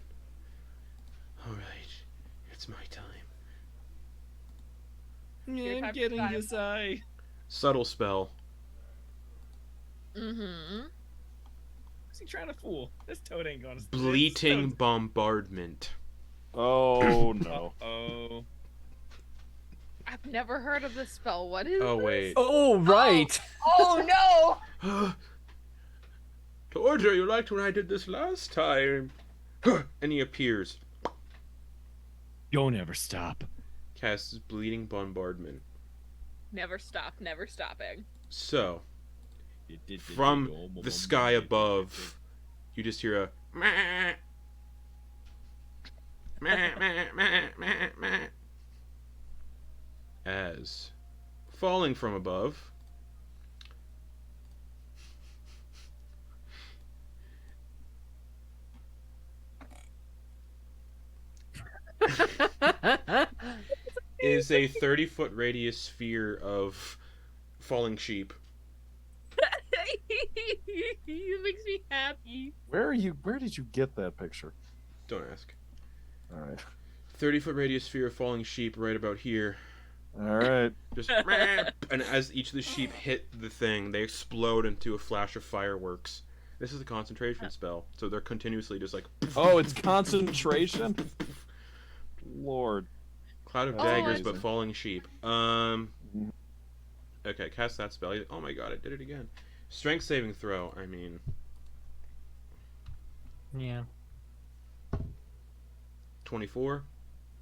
All right, it's my time. Yeah, Your I'm time getting to this eye. Subtle spell. Mm-hmm. Who's he trying to fool? This toad ain't gonna. Bleating bombardment. Oh no. Oh. I've never heard of this spell. What is Oh this? wait. Oh, right. Oh no! Torger, you liked when I did this last time. And he appears. Don't ever stop. Casts bleeding bombardment. Never stop, never stopping. So, from the sky above, you just hear a meh, meh, meh, meh, meh, meh, as falling from above is a 30-foot radius sphere of falling sheep. It makes me happy. Where did you get that picture? Don't ask. All right. 30-foot radius sphere of falling sheep right about here. All right. Just and as each of the sheep hit the thing, they explode into a flash of fireworks. This is a concentration spell, so they're continuously just like Oh, it's concentration. Lord. cloud of Oh, daggers, I- but falling sheep. Okay, cast that spell. Oh my god, I did it again. Strength saving throw. I mean, Yeah. 24,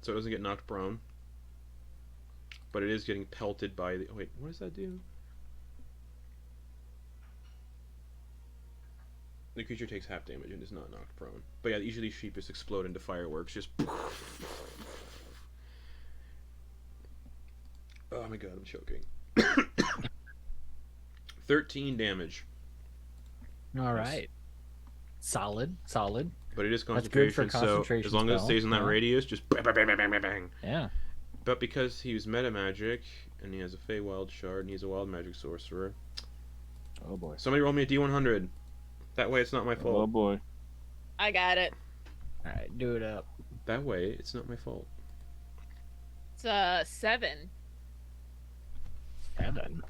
so it doesn't get knocked prone, but it is getting pelted by the. Oh, wait, what does that do? The creature takes half damage and is not knocked prone. But yeah, each of these sheep just explode into fireworks. Just. Oh my god, I'm choking. 13 damage. All right. Solid. But it is That's good for concentration, so concentration as long as it spell, stays in that yeah. radius, just bang, bang, bang, bang, bang, bang. Yeah. But because he was meta magic, and he has a Feywild shard, and he's a wild magic sorcerer, Oh boy. somebody roll me a D100. That way it's not my Oh fault. boy. I got it. All right, do it up. That way it's not my fault. It's 7. 7.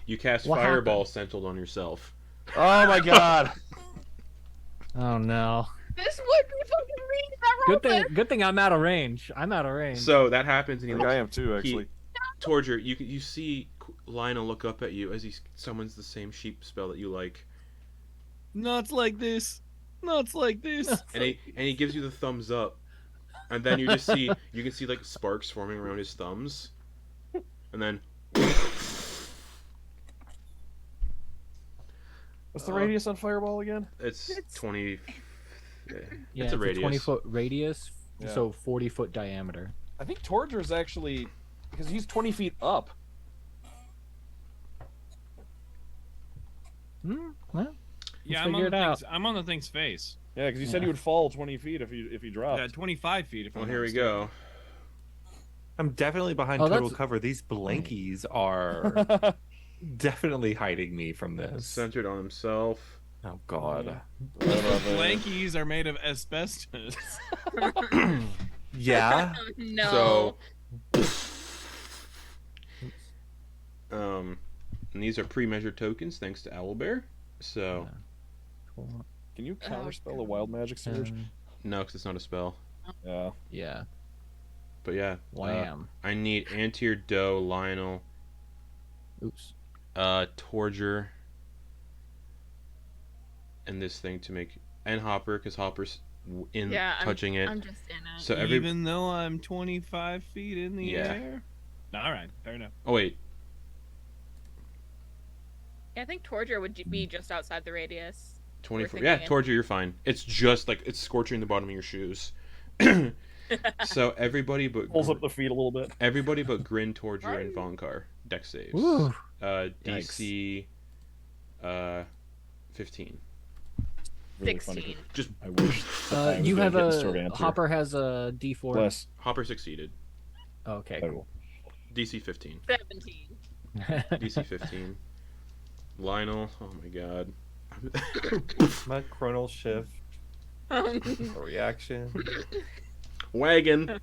You cast What Fireball Sentinel on yourself. Oh my god. Oh no. This would be fucking read. Good thing I'm out of range. So that happens, and he I think looks. I am too, actually. Torger, you see Lionel look up at you as he summons the same sheep spell that you like, Nuts like this. Nuts like this. and he gives you the thumbs up, and then you just see you can see like sparks forming around his thumbs, and then. What's the radius on Fireball again? It's 20. Yeah, it's a radius. 20-foot radius, Yeah. so 40-foot diameter. I think Torger is actually because he's 20 feet up. Well, Yeah, figure it out. I'm on the thing's face. Yeah, because you said Yeah. he would fall 20 feet if he dropped. Yeah, 25 feet. If Well, I'm here not we go. I'm definitely behind Oh, total that's- cover. These blankies are definitely hiding me from this. Centered on himself. Oh god. Blankies are made of asbestos. Yeah. No. So, and these are pre-measured tokens thanks to Owlbear. So, Can you counterspell a wild magic surge? no, because it's not a spell. Yeah. Yeah. But yeah, Wham. I need Antyr, Doe, Lionel, Oops. Torger, and this thing to make, and Hopper, because Hopper's touching it. I'm just in it. So every. Even though I'm 25 feet in the Yeah. air. All right, fair enough. Oh wait, Yeah, I think Torger would be just outside the radius. 24. We're Yeah, thinking Torger, you're fine. It's just like it's scorching the bottom of your shoes. So everybody but Pulls up the feet a little bit. everybody but Grin, Torger, and Vonkar deck saves. Woo. DC 15. Really funny. 16. Just I wish. I was You gonna have get Sword a Antyr. Hopper has a D4. Bless. Hopper succeeded. Okay. Cool. DC 15. 17. DC 15. Lionel, oh my god. My chronal shift. A reaction. Wagon.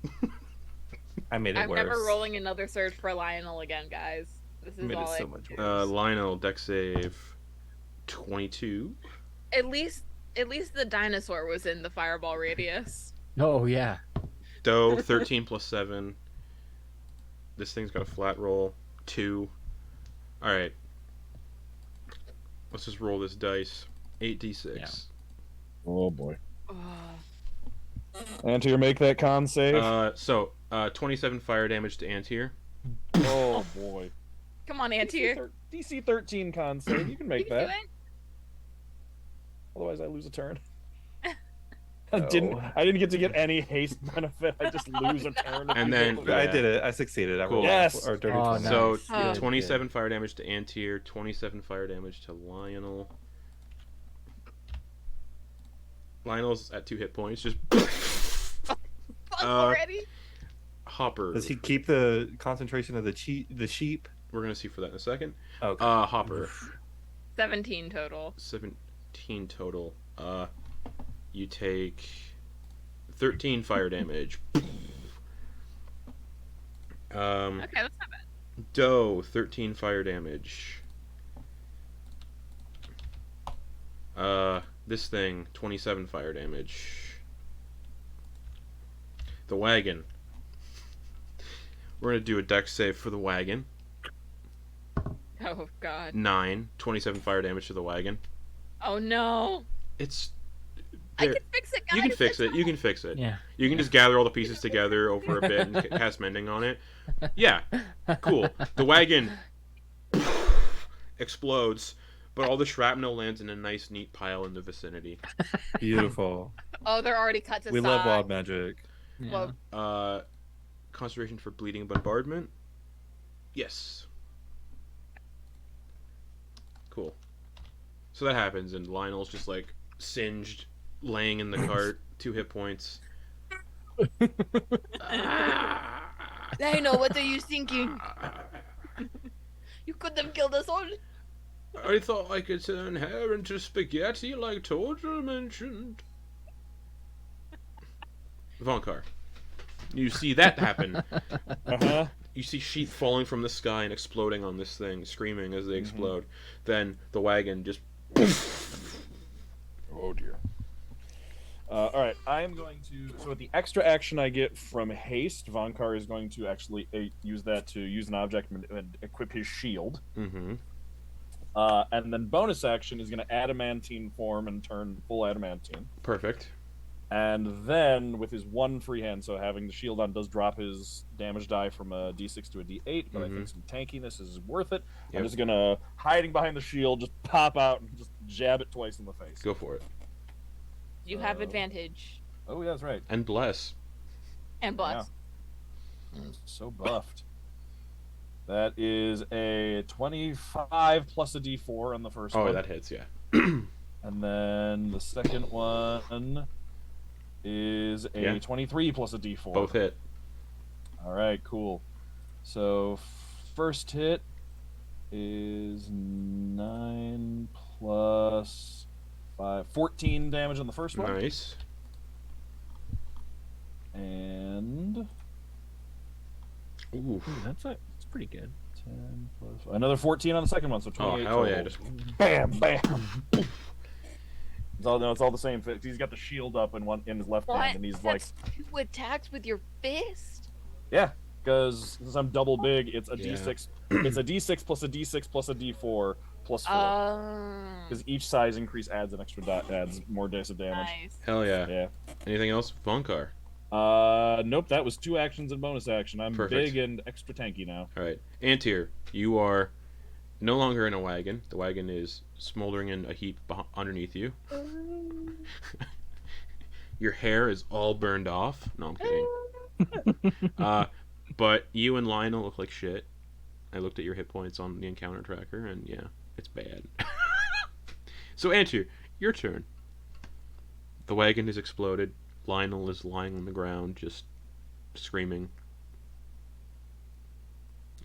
I made it I'm worse. never rolling another surge for Lionel again, guys. This I is made all it so I much can worse. do. Lionel, deck save. 22. At least the dinosaur was in the fireball radius. Oh yeah. Doe, 13 plus 7. This thing's got a flat roll. 2. Alright. Let's just roll this dice. 8d6. Yeah. Oh boy. Oh, Antyr, make that con save. 27 fire damage to Antyr. Oh boy. come on, Antyr. DC 13 con save. You can make You can that. do it. Otherwise, I lose a turn. I didn't get to get any haste benefit. I just lose a turn. And then- I Yeah. did it. I succeeded. I Cool. rolled Yes! Or dirty Oh, 20. So, nice. Oh. 27 fire damage to Antyr, 27 fire damage to Lionel. Lionel's at 2 hit points. Just Fuck already. Hopper. Does he keep the concentration of the sheep? We're gonna see for that in a second. Okay. Hopper. 17 total. 17 total. You take 13 fire damage. Okay, that's not bad. Doe, 13 fire damage. This thing, 27 fire damage. The wagon. We're gonna do a dex save for the wagon. Oh god. 9, 27 fire damage to the wagon. Oh no. It's. I there- can fix it, guys. You can fix it's it. You can fix it. Yeah. You can just gather all the pieces together over a bit and cast mending on it. Yeah, cool. The wagon explodes, but all the shrapnel lands in a nice, neat pile in the vicinity. Beautiful. Oh, they're already cut to We size. love wild magic. Yeah. Well, Concentration for bleeding bombardment. Yes. Cool. So that happens, and Lionel's just like singed, laying in the cart, 2 hit points. I know. What are you thinking? You could have killed us all. I thought I could turn hair into spaghetti like Torger mentioned. Vonkar. You see that happen. Uh-huh. You see sheep falling from the sky and exploding on this thing, screaming as they explode. Then the wagon just... Oh dear. Alright, I am going to... So with the extra action I get from haste, Vonkar is going to actually use that to use an object and equip his shield. Mm-hmm. And then bonus action is going to adamantine form and turn full adamantine. Perfect. And then with his one free hand, so having the shield on does drop his damage die from a d6 to a d8, but I think some tankiness is worth it. Yep. I'm just going to, hiding behind the shield, just pop out and just jab it twice in the face. Go for it. You have advantage. Oh, yeah, that's right. And bless. And bless. So buffed. That is a 25 plus a d4 on the first Oh, one. that hits, yeah. And then the second one is a Yeah. 23 plus a d4. Both hit. All right, cool. So first hit is 9 plus 5, 14 damage on the first one. Nice. And Ooh. That's pretty good. 10 plus another 14 on the second one, so Oh, 28 hell yeah. total. Just... Bam, bam. It's all the same. He's got the shield up in his left hand, and he's That's 2 attacks with your fist? yeah, because since I'm double big, it's a Yeah. d6. It's a d6 plus a d6 plus a d4 plus 4. Because each size increase adds an extra dot, adds more dice of damage. Nice. Hell yeah. Yeah. Anything else? Vonkar. Nope. That was 2 actions and bonus action. I'm Perfect. big and extra tanky now. All right. Antyr, you are no longer in a wagon. The wagon is smoldering in a heap underneath you. Your hair is all burned off. No, I'm kidding. But you and Lionel look like shit. I looked at your hit points on the encounter tracker, and yeah, it's bad. So, Antyr, your turn. The wagon has exploded. Lionel is lying on the ground, just screaming.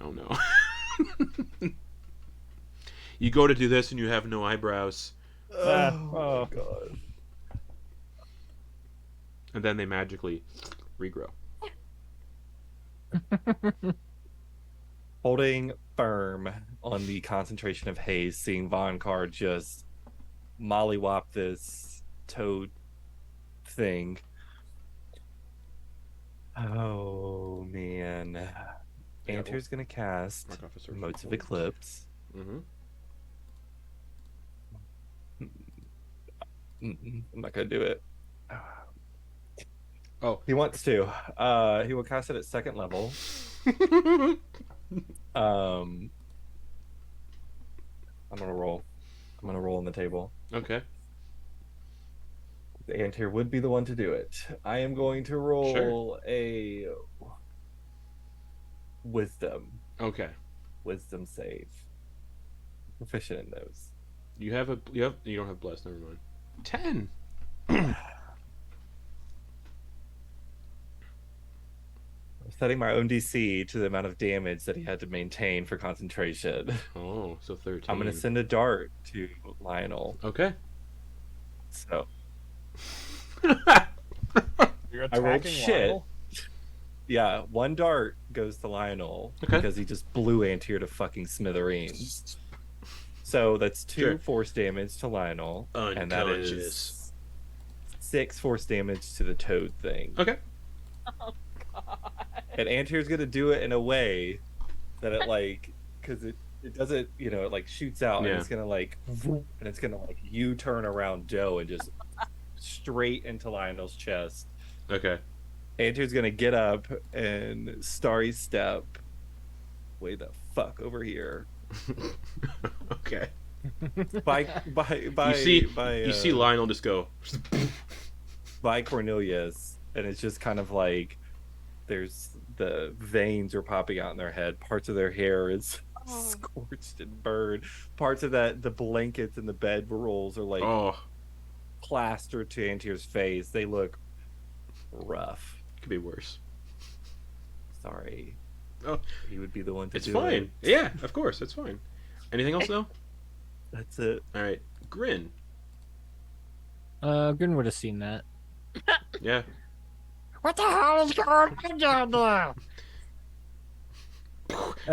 Oh no. You go to do this and you have no eyebrows. Oh, God. And then they magically regrow. Holding firm on the concentration of haze, seeing Vonkar just mollywop this toad thing. Oh man. Yeah, Antyr's gonna cast mark off a search Motes of for. Eclipse. Mm-hmm. I'm not gonna do it. Oh. He wants to. He will cast it at second level. I'm gonna roll. I'm gonna roll on the table. Okay. The Antyr would be the one to do it. I am going to roll a wisdom save. Proficient in those. You don't have bless. Never mind. 10. I'm setting my own DC to the amount of damage that he had to maintain for concentration. Oh, so 13. I'm gonna send a dart to Lionel. Okay. So You're I rolled attacking shit. Lionel? yeah, one dart goes to Lionel Okay. because he just blew Antyr to fucking smithereens. So that's 2 Sure. force damage to Lionel, and that Unconscious. is 6 force damage to the toad thing. Okay. Oh god. And Antyr's gonna do it in a way that it like, because it doesn't, it like shoots out Yeah. and it's gonna like, and it's gonna like U-turn around Joe and just straight into Lionel's chest. Okay. Antyr's gonna get up and starry step way the fuck over here. Okay. By You see Lionel just go. by Cornelius, and it's just kind of like there's the veins are popping out in their head. Parts of their hair is Oh. scorched and burned. Parts of the blankets and the bed rolls are like Oh, plastered to Antyr's face. They look rough. could be worse. Sorry. Oh. He would be the one to It's do fine. it. Yeah, of course, it's fine. Anything else though? That's it. All right. Grin. Grin would have seen that. Yeah. What the hell is going on down there?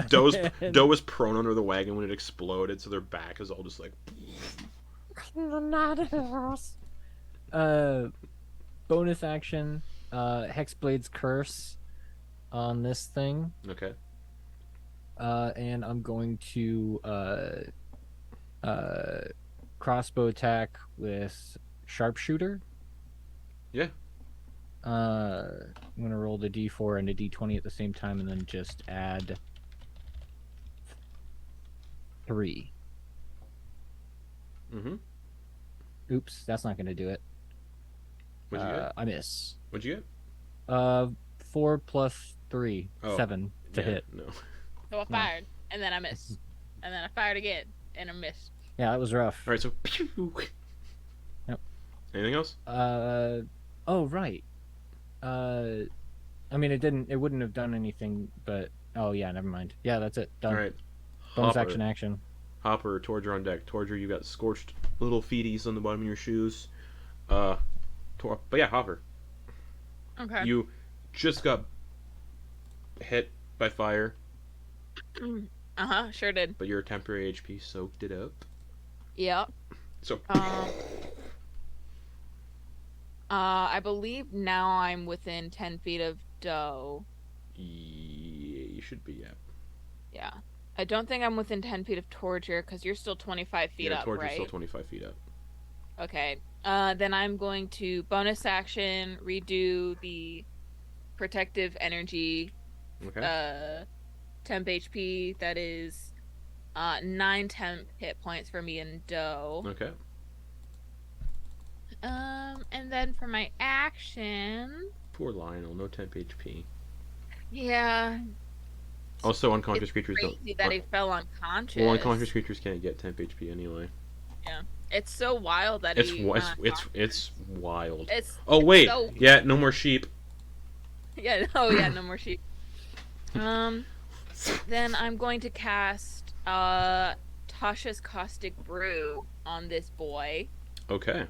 Doe was prone under the wagon when it exploded, so their back is all just like. Bonus action, Hexblade's Curse on this thing. Okay. And I'm going to crossbow attack with Sharpshooter. Yeah. I'm gonna roll the D4 and the D20 at the same time, and then just add 3. Mm-hmm. Oops, that's not gonna do it. What'd you get? I miss. What'd you get? 4 plus 3, Oh, 7 to Yeah, hit. No. So I fired, and then I missed, and then I fired again, and I missed. Yeah, that was rough. All right. So. Pew. Yep. Anything else? Oh right. I mean, it wouldn't have done anything, but oh yeah, never mind. Yeah, that's it. Done. All right. Bonus Hopper. action. Hopper, Torger on deck. Torger, you got scorched little feeties on the bottom of your shoes. But yeah, Hopper. Okay. You just got hit by fire, Sure did. but your temporary HP soaked it up. Yep. So. I believe now I'm within 10 feet of Doe. Yeah, you should be, yeah. Yeah. I don't think I'm within 10 feet of Torger, because you're still 25 feet Yeah, up, Torger's right? still 25 feet up. Okay. Then I'm going to bonus action, redo the protective energy, Okay. temp HP. That is 9 temp hit points for me and Doe. Okay. And then for my action, Poor Lionel, no temp HP. yeah, Also, unconscious it's creatures crazy don't. that he fell unconscious. Well, unconscious creatures can't get temp HP anyway. It's so wild that It's he. it's wild. It's Oh wait, so- yeah, no more sheep. yeah. Oh yeah, no more sheep. Then I'm going to cast Tasha's Caustic Brew on this boy. Okay,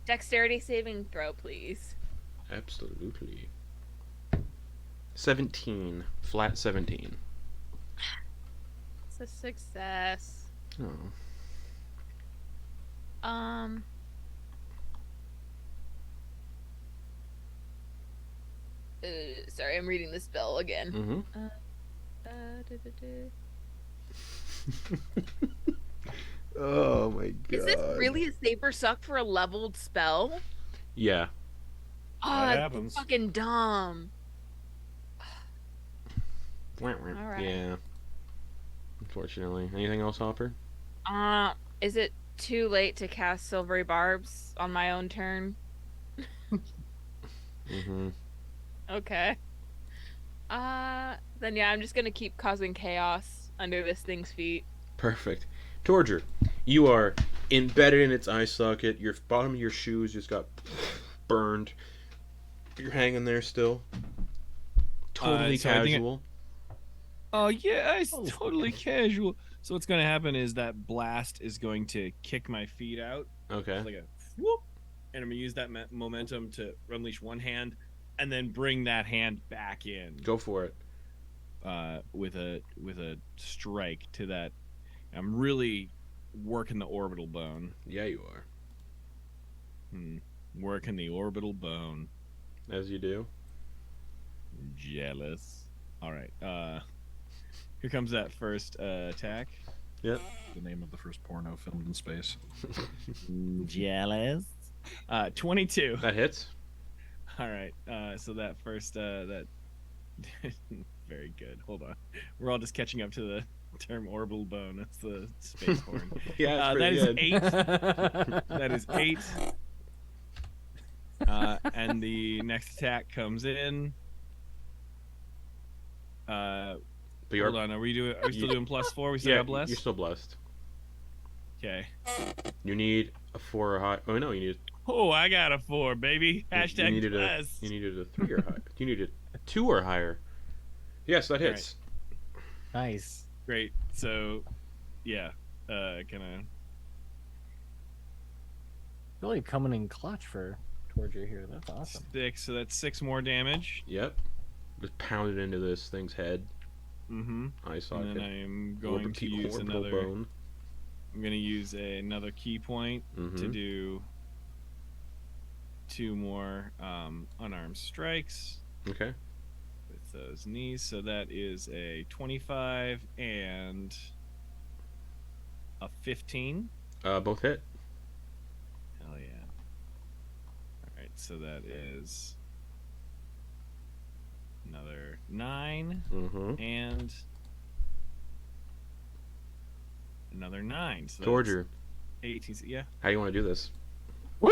Dexterity saving throw, please. absolutely. 17, flat 17. It's a success. Oh. Sorry, I'm reading the spell again. Mm-hmm. Oh my god. Is this really a saber suck for a leveled spell? Yeah. Ah, That oh, happens. fucking dumb. Alright. Yeah. Unfortunately. Anything else, Hopper? Is it too late to cast Silvery Barbs on my own turn? Mm-hmm. Okay. Then yeah, I'm just gonna keep causing chaos under this thing's feet. Perfect. Torger, you are embedded in its eye socket. Your bottom of your shoes just got burned. You're hanging there still. Totally So I think casual. Oh yeah, it's totally casual. So what's gonna happen is that blast is going to kick my feet out, Okay. like a whoop, and I'm gonna use that momentum to unleash one hand, and then bring that hand back in. Go for it. With a strike to that. I'm really working the orbital bone. Yeah, you are. Working the orbital bone. As you do. Jealous. All right. Here comes that first attack. Yep. The name of the first porno filmed in space. Jealous. 22. That hits. All right. So that first that very good. Hold on. We're all just catching up to the term orbital bone. That's the space horn. Yeah, it's that pretty is good. 8. That is 8. And the next attack comes in. But you're, Hold on. Are we still doing +4? We still yeah, got blessed. you're still blessed. Okay. You need a 4 or high. Oh no, you need. Oh, I got a 4, baby. Hashtag you needed blessed. You needed a 3 or higher. You needed a 2 or higher. Yes, that hits. Nice. Great. So, yeah. Gonna. Really coming in clutch for Torger here. That's awesome. 6. So that's 6 more damage. Yep. Just pounded into this thing's head. Mm-hmm. Eye socket. And then I'm going to use orbital another. bone. I'm gonna use another key point to do 2 more unarmed strikes. Okay. With those knees. So that is a 25 and a 15. Both hit. Hell yeah. Alright, so that is another 9 and another 9. So Torger, 18. Yeah. how you want to do this? Woo!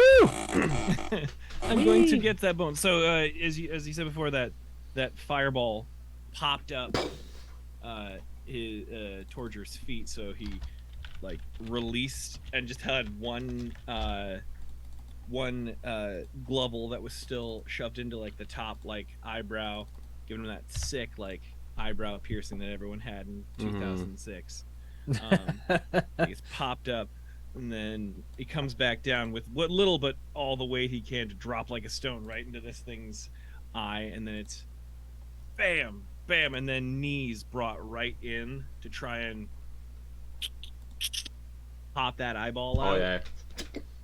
I'm going to get that bone. So as you said before, that fireball popped up his Torger's feet, so he like released and just had one glubble that was still shoved into like the top like eyebrow, giving him that sick like eyebrow piercing that everyone had in 2006. He's popped up, and then he comes back down with what little but all the weight he can to drop like a stone right into this thing's eye, and then it's bam, bam, and then knees brought right in to try and pop that eyeball out. Oh yeah.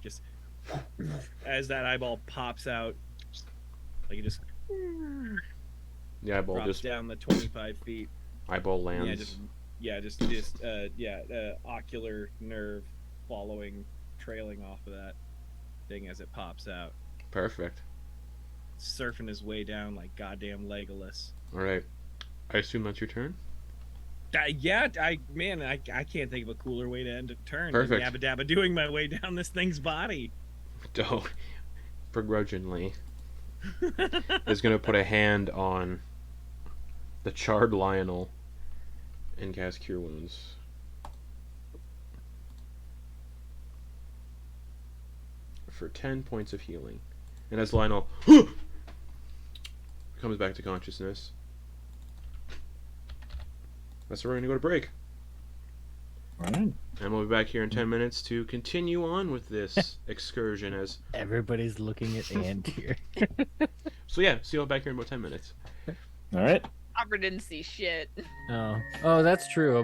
Just as that eyeball pops out, like it just The eyeball drops just down the 25 feet. eyeball lands. Just ocular nerve following, trailing off of that thing as it pops out, Perfect. surfing his way down like goddamn Legolas. All right. I assume that's your turn. I can't think of a cooler way to end a turn Perfect. than yabba dabba doing my way down this thing's body. Oh, begrudgingly, is gonna put a hand on the charred Lionel and cast Cure Wounds. For 10 points of healing. And as Lionel comes back to consciousness, that's where we're gonna go to break. Alright. And we'll be back here in 10 minutes to continue on with this excursion as... Everybody's looking at Antyr. So yeah, see you all back here in about 10 minutes. Alright. Hopper didn't see shit. Oh, that's true.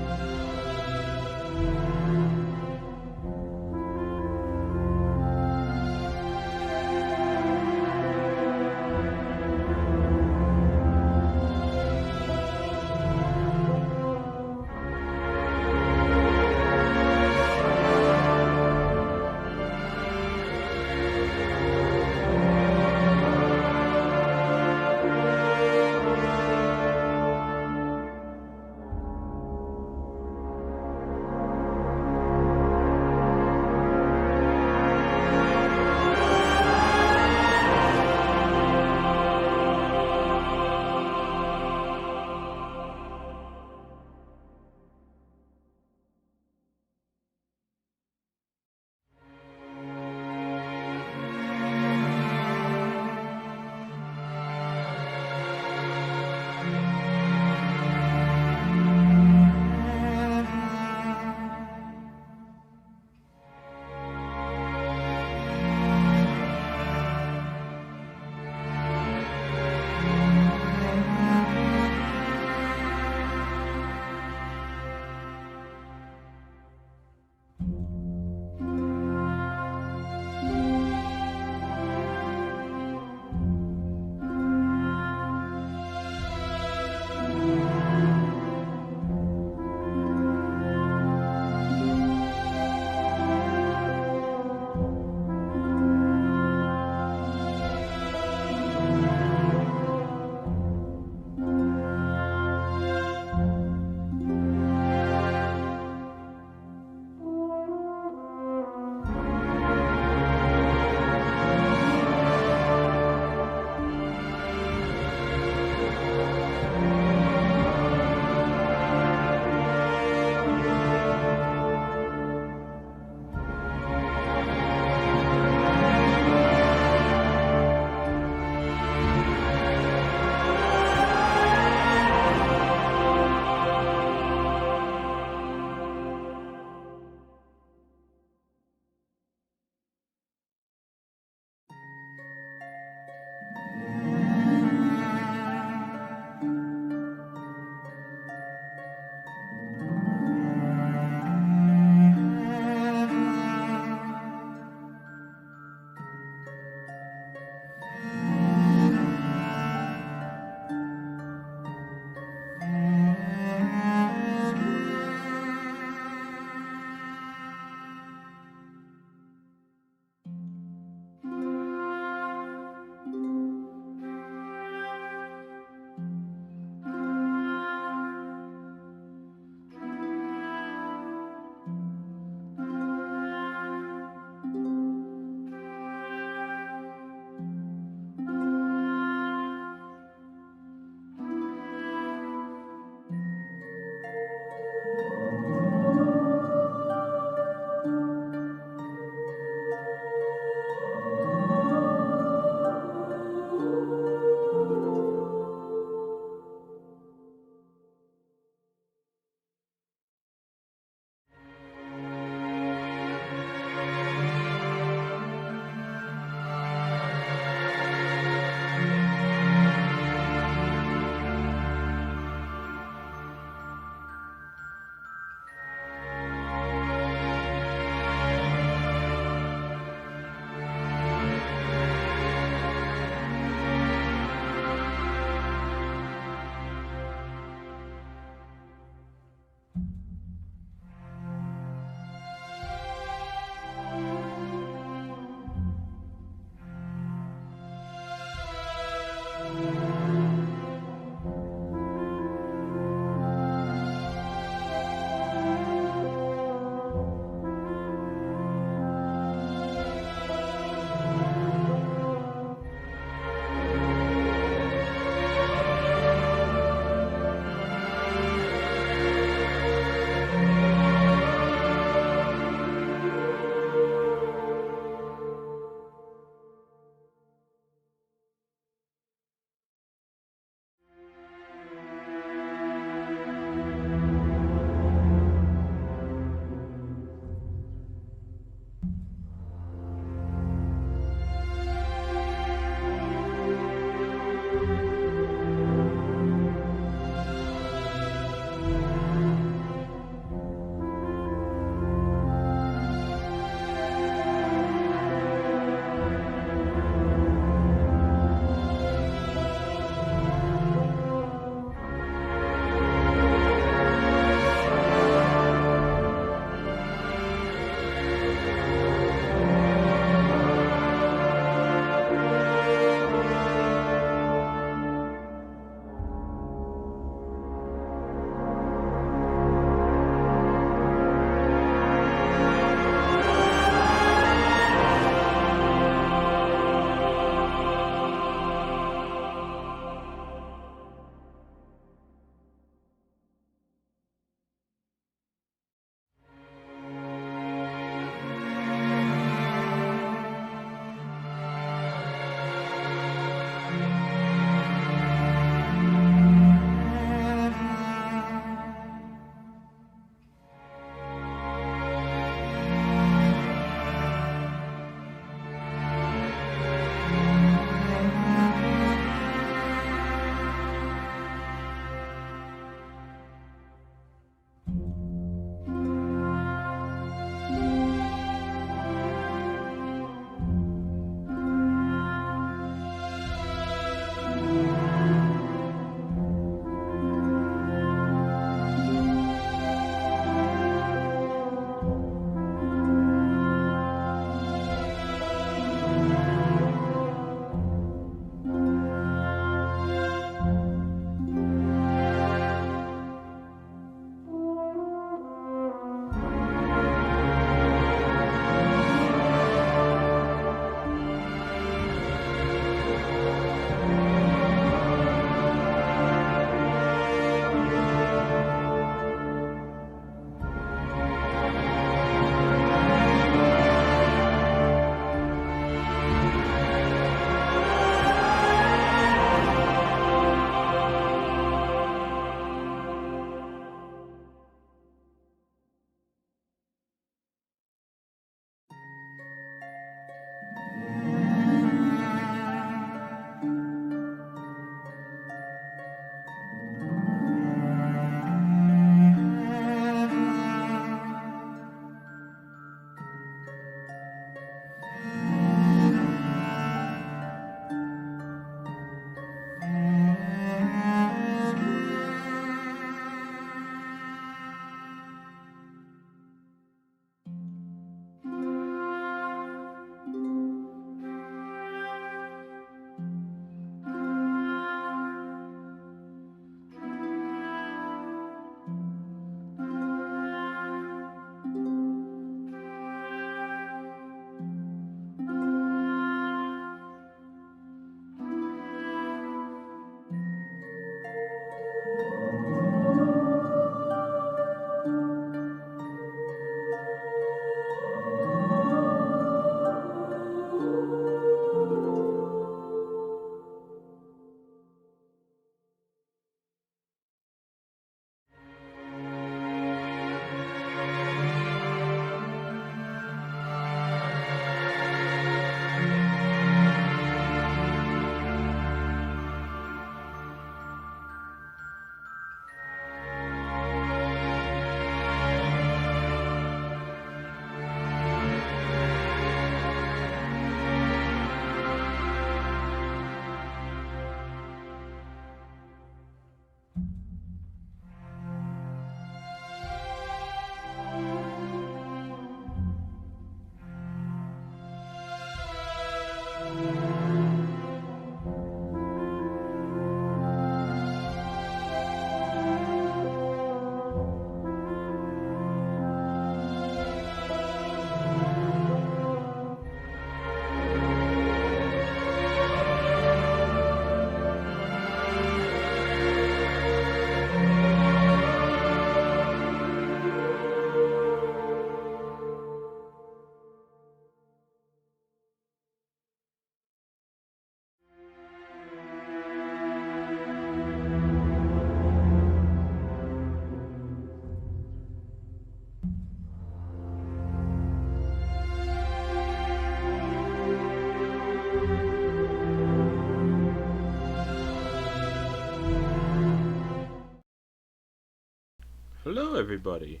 Hello, everybody.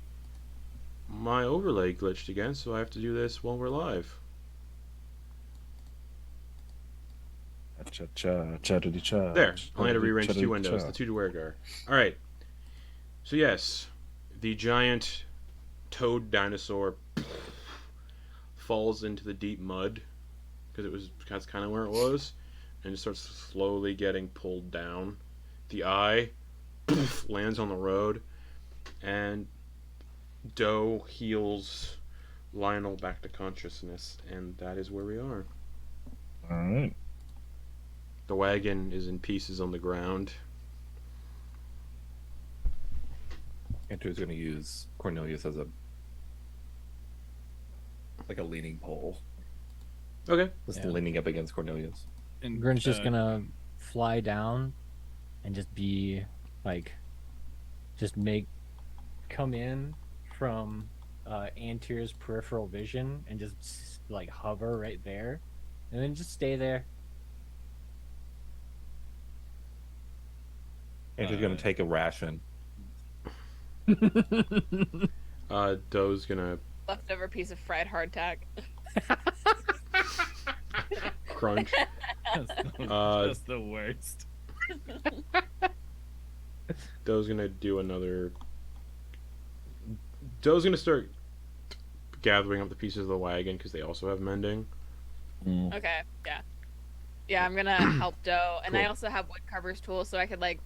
My overlay glitched again, so I have to do this while we're live. Cha-cha-cha, There. I only had to rearrange two cha-cha-cha. windows, the two Duergar. Alright. So, yes, the giant toad dinosaur falls into the deep mud, because that's kind of where it was, and it starts slowly getting pulled down. The eye lands on the road, and Doe heals Lionel back to consciousness, and that is where we are. Alright. The wagon is in pieces on the ground. Antyr's going to use Cornelius as a leaning pole. Okay. Just Yeah. leaning up against Cornelius. And Grin's just gonna fly down and just be like, come in from Antyr's peripheral vision and just like hover right there, and then just stay there. Antyr's going to take a ration. Doe's gonna Leftover piece of fried hardtack. crunch. That's the worst. Doe's gonna do another. Doe's gonna start gathering up the pieces of the wagon because they also have mending. Okay, yeah. Yeah, I'm gonna help Doe, and I Cool. also have woodcarver's tools, so I could like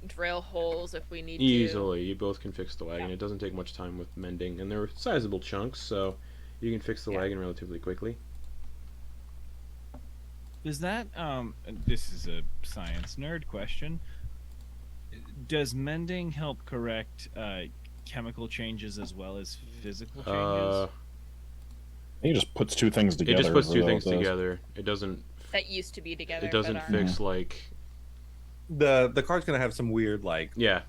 drill holes if we need Easily, you both can fix the wagon. It doesn't take much time with mending, and they're sizable chunks, so you can fix the Yeah. wagon relatively quickly. Does that this is a science nerd question. Does mending help correct chemical changes as well as physical changes? He just puts two things It together. just puts is two what things it does. together. It doesn't. to that used to be together. It doesn't but aren't. fix like. The card's going to have some weird, Yeah.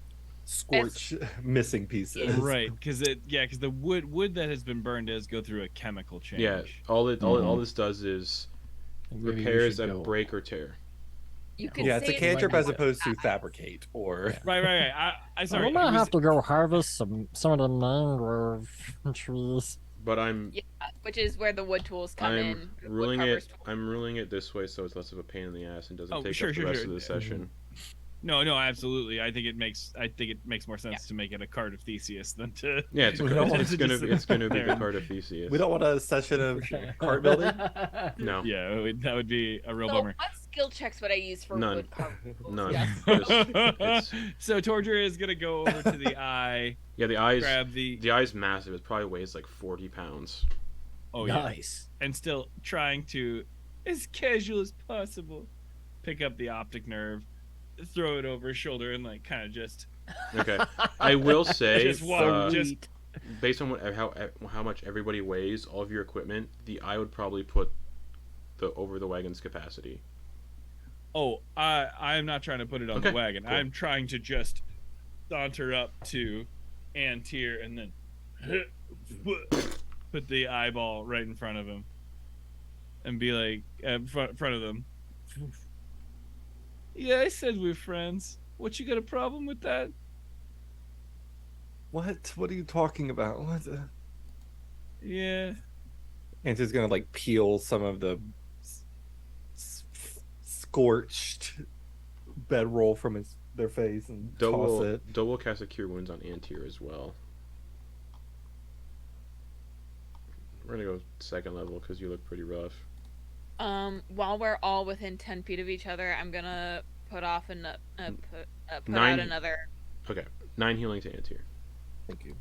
scorch missing pieces. Right, because the wood that has been burned does go through a chemical change. Yeah. All this does is Maybe we repairs should a go. break or tear. You could Yeah, it's a save cantrip money as opposed to with that. fabricate or. Right. I sorry. I'm it gonna was- have to go harvest some of the mangrove trees. But I'm Yeah, which is where the wood tools come in. I'm the ruling woodcarver's it. tools. I'm ruling it this way so it's less of a pain in the ass and doesn't Oh, take sure, up the sure, rest sure. of the session. No, absolutely. I think it makes more sense to make it a card of Theseus than to. Yeah, it's, We don't want it's to gonna just be it's gonna be there. the card of Theseus. We don't want a session of cart building. No, Yeah, that would be a real So bummer. what skill checks would I use for None. wood carving tools? None. Yes. It's- So Torger is gonna go over to the eye, yeah, the eye's grab the massive. It probably weighs like 40 pounds. yeah, Nice. and still trying to, as casual as possible, pick up the optic nerve, throw it over his shoulder, and like kind of just Okay, I will say, Just walk, Sweet. based on how much everybody weighs, all of your equipment, the eye would probably put over the wagon's capacity. Oh, I am not trying to put it on Okay, the wagon. cool. I'm trying to just saunter up to Antyr and then put the eyeball right in front of him and be like, front of them. Yeah, I said we're friends. What, you got a problem with that? What? What are you talking about? What? Yeah. Antyr's going to peel some of the scorched bedroll from their face and toss it. Doe will cast a Cure Wounds on Antyr as well. We're gonna go second level because you look pretty rough. While we're all within 10 feet of each other, I'm gonna put out Nine. another, 9 healing to Antyr. Thank you.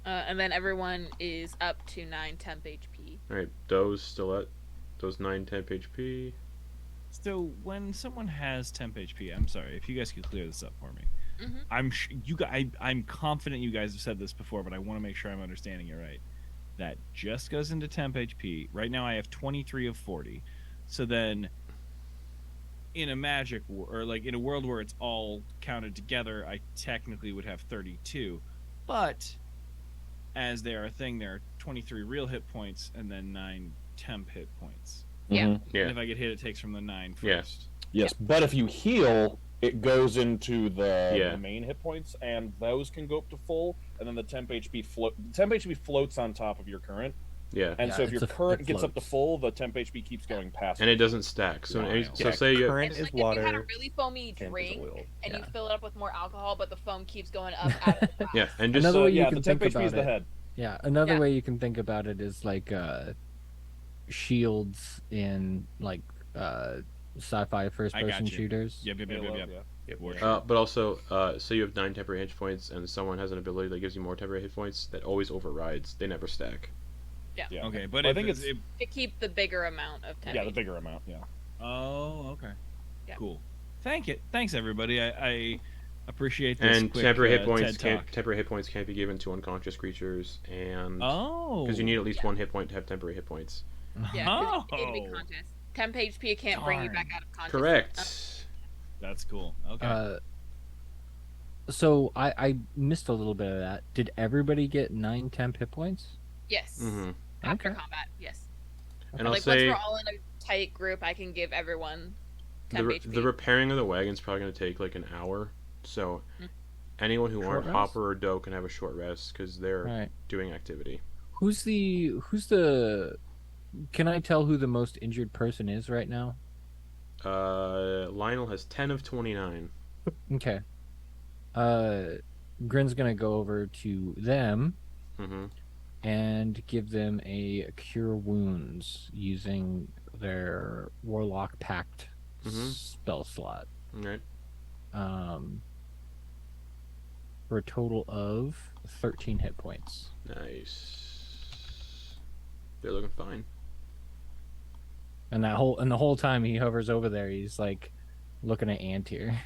and then everyone is up to 9 temp HP. Alright, Doe's still at those 9 temp HP. So when someone has temp HP, I'm sorry if you guys could clear this up for me. Mhm. I'm confident you guys have said this before, but I want to make sure I'm understanding it right. That just goes into temp HP. Right now I have 23 of 40. So then in a in a world where it's all counted together, I technically would have 32. But as they are a thing, there are 23 real hit points and then 9 temp hit points. Yeah. Mhm. Yeah. And if I get hit, it takes from the 9 Yeah. first. Yes, but if you heal, it goes into Yeah. the main hit points, and those can go up to full, and then the temp HP floats on top of your current. Yeah. And Yeah, so if your current it gets up to floats. full, the temp HP keeps going past. And it doesn't stack. So Wild. so say you current It's is like if you had a water. really foamy Temp is drink oil. and you Yeah. fill it up with more alcohol, but the foam keeps going up out of the glass. yeah, and just Another way you yeah, can the temp think HP is about the it. head. Yeah, another Yeah. way you can think about it is like shields in like sci-fi I first-person got you. shooters. Yep. Halo, Yep. yeah. For sure. but also, so you have 9 temporary hit points, and someone has an ability that gives you more temporary hit points that always overrides. They never stack. Yeah. Okay, but I if think it's To keep the bigger amount of temp. Yeah, the bigger amount. Yeah. oh, okay, Yeah. cool. Thanks everybody. I appreciate this. And quick, temporary hit TED points Talk. can't be given to unconscious creatures, and Oh, because you need at least Yeah. 1 hit point to have temporary hit points. Yeah, 'cause you need to be Oh. conscious. Temp HP can't bring you back Darn. out of consciousness. Correct. That's cool. Okay. So I missed a little bit of that. Did everybody get 9 temp hit points? Yes. hmm After Okay. combat, yes. And I'll Like say once we're all in a tight group, I can give everyone the, 10 re- HP. the repairing of the wagon's probably going to take like an hour. So anyone who Short aren't rest? Hopper or Doe can have a short rest because they're Right. doing activity. Who's the can I tell who the most injured person is right now? Lionel has 10 of 29. Okay. Grin's gonna go over to them Mm-hmm. and give them a cure wounds using their Warlock Pact Mhm. spell slot. All right. For a total of 13 hit points. Nice. They're looking fine. And the whole time he hovers over there, he's like looking at Antyr.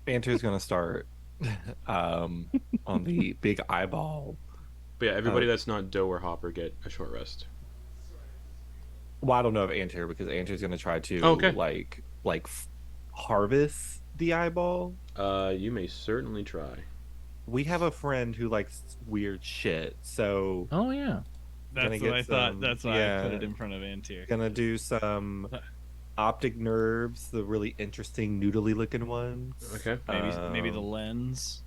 Antyr's gonna start on the big eyeball. But yeah, everybody that's not Doe or Hopper get a short rest. Well, I don't know if Antyr because Antyr's gonna try to Okay. harvest the eyeball. You may certainly try. We have a friend who likes weird shit, so Oh yeah. That's gonna what I get thought. some- That's why I yeah. put it in front of Antyr. gonna do some optic nerves, the really interesting noodly looking ones. Okay. Maybe the lens.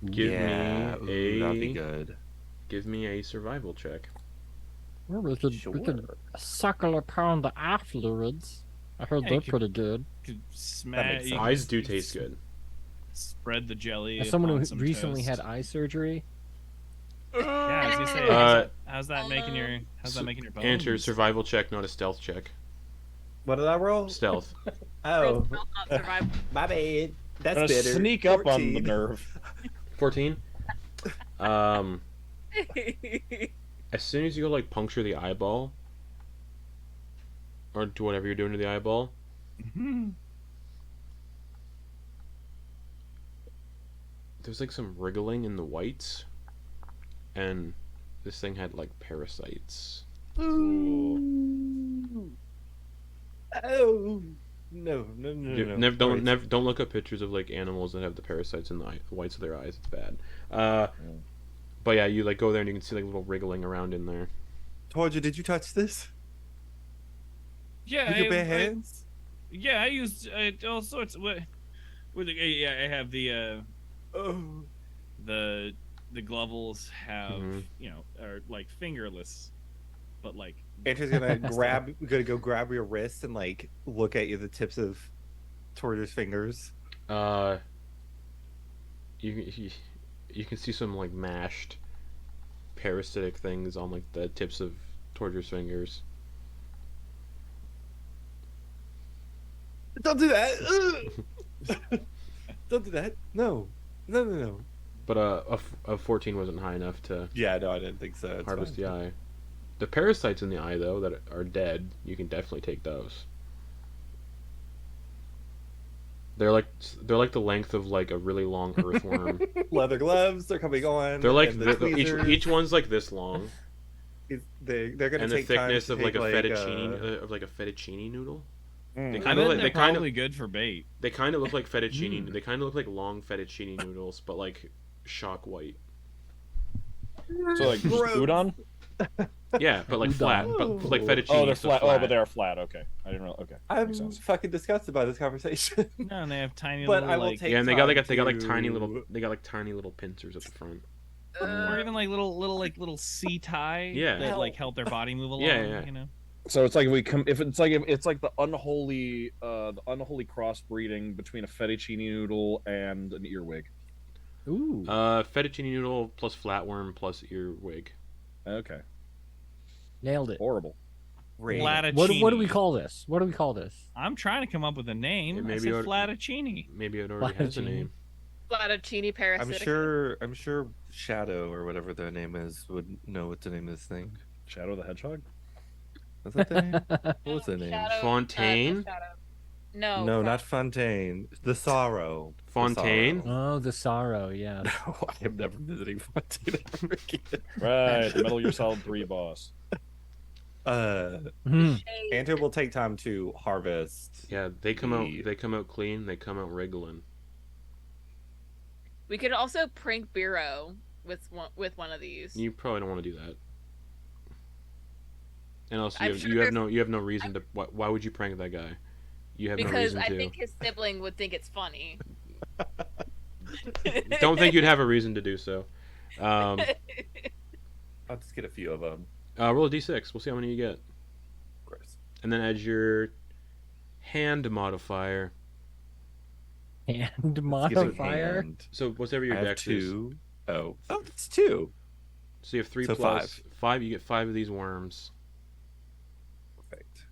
Give yeah, me ooh, that'd a- be good. Give me a survival check. Well, we could suckle upon the eye fluids. I heard Yeah, they're you could- pretty good. Could That smash. makes sense. Eyes do taste good. Spread the jelly. As someone upon who some recently toast. had eye surgery, Yeah, I was gonna say. How's that making your? How's that making your bones? Enter survival check, not a stealth check. What did I roll? Stealth. Oh, Roll not survival. my bad. That's Gonna better. sneak up on the 14. nerve. 14. As soon as you go like puncture the eyeball, or do whatever you're doing to the eyeball, Mhm. there's like some wriggling in the whites, and this thing had like parasites. Ooh. Oh no, no, no, You- no. never, don't Alright. never don't look up pictures of like animals that have the parasites in the whites of their eyes. It's bad. But yeah, you like go there and you can see like little wriggling around in there. Torger, did you touch this Yeah, with your bare I- hands? yeah, I used all sorts. Yeah, I have the Oh, the glovels have Mhm. are like fingerless, but like Andrew's gonna go grab your wrist and like look at you the tips of Torger's fingers. You can see some like mashed parasitic things on like the tips of Torger's fingers. Don't do that. Don't do that. No. No, no, no. But a 14 wasn't high enough to Yeah, no, I didn't think so. It's harvest fine. the eye. The parasites in the eye though that are dead, you can definitely take those. They're like the length of like a really long earthworm. Leather gloves, they're coming on. They're like and the tweezers. each one's like this long, they're gonna and the take time thickness to of like take, a fettuccine noodle. Mm. They I kind bet of like they're they kind probably of good for bait. they kind of look like fettuccine. They kind of look like long fettuccine noodles, but like shock white. So like Gross. udon. Yeah, but like flat, but like fettuccine. Oh, they're so flat. Oh, but they are flat. Okay, I didn't know. Okay, I'm makes sense. fucking disgusted by this conversation. No, and they have tiny But little I will like, take Yeah, and they got like time tiny to- little pincers at the front. or even like little sea tie Yeah. that like help their body move along. Yeah. You know. So it's like if it's like the unholy crossbreeding between a fettuccine noodle and an earwig. Ooh. Fettuccine noodle plus flatworm plus earwig. Okay, Nailed it. horrible. Rain. Flattuccine. What do we call this? What do we call this? I'm trying to come up with a name. It I maybe said ought- flattuccine. Maybe it already has a Flattuccine. name. Flattuccine parasitic. I'm sure Shadow or whatever their name is would know what to name this thing. Shadow the Hedgehog. Was that the name? What was the name? Shadow- Fontaine? Shadow. No. No, not Fontaine. The Sorrow. The Fontaine? Sorrow. Oh, the sorrow. Yeah. No, I am never visiting Fontaine ever again. Right, the Metal Gear Solid 3 boss. Mhm. Antyr will take time to harvest. Yeah, they come out. The- They come out clean. They come out wriggling. We could also prank Bureau with one of these. You probably don't want to do that. And also, I'm you sure have no reason to. Why would you prank that guy? You have no because reason I to. think his sibling would think it's funny. Don't think you'd have a reason to do so. I'll just get a few of them. Roll a d6. We'll see how many you get, Gross. and then add your hand modifier. Hand Let's get a modifier. hand. So whatever your I have dex is. 2. Oh, that's 2. So you have 3 So plus 5. You get 5 of these worms, Perfect.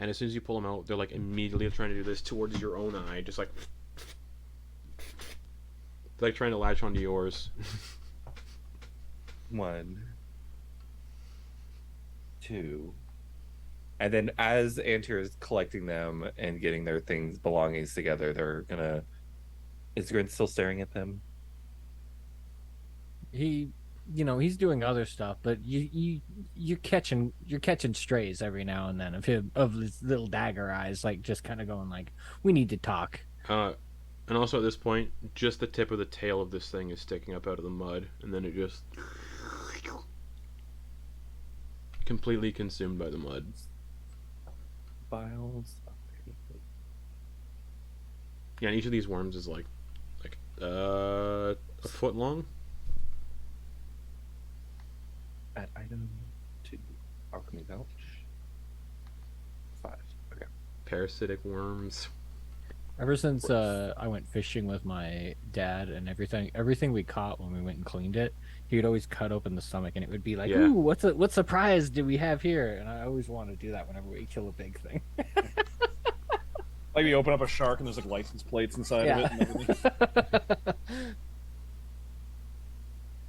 and as soon as you pull them out, they're like immediately trying to do this towards your own eye, just like trying to latch onto yours. 1, 2, and then as Antyr is collecting them and getting their belongings together, they're gonna. Is Grin still staring at them? He's doing other stuff, but you're catching strays every now and then of his little dagger eyes, like just kind of going like, we need to talk. And also at this point, just the tip of the tail of this thing is sticking up out of the mud, and then it just completely consumed by the mud. Files. Yeah, and each of these worms is like a foot long. Add item 2. Alchemy Belch. 5. Okay. Parasitic worms. Ever since I went fishing with my dad and everything we caught when we went and cleaned it, he would always cut open the stomach and it would be like, Yeah. ooh, what surprise do we have here? And I always want to do that whenever we kill a big thing. Like you open up a shark and there's like license plates inside of it and everything.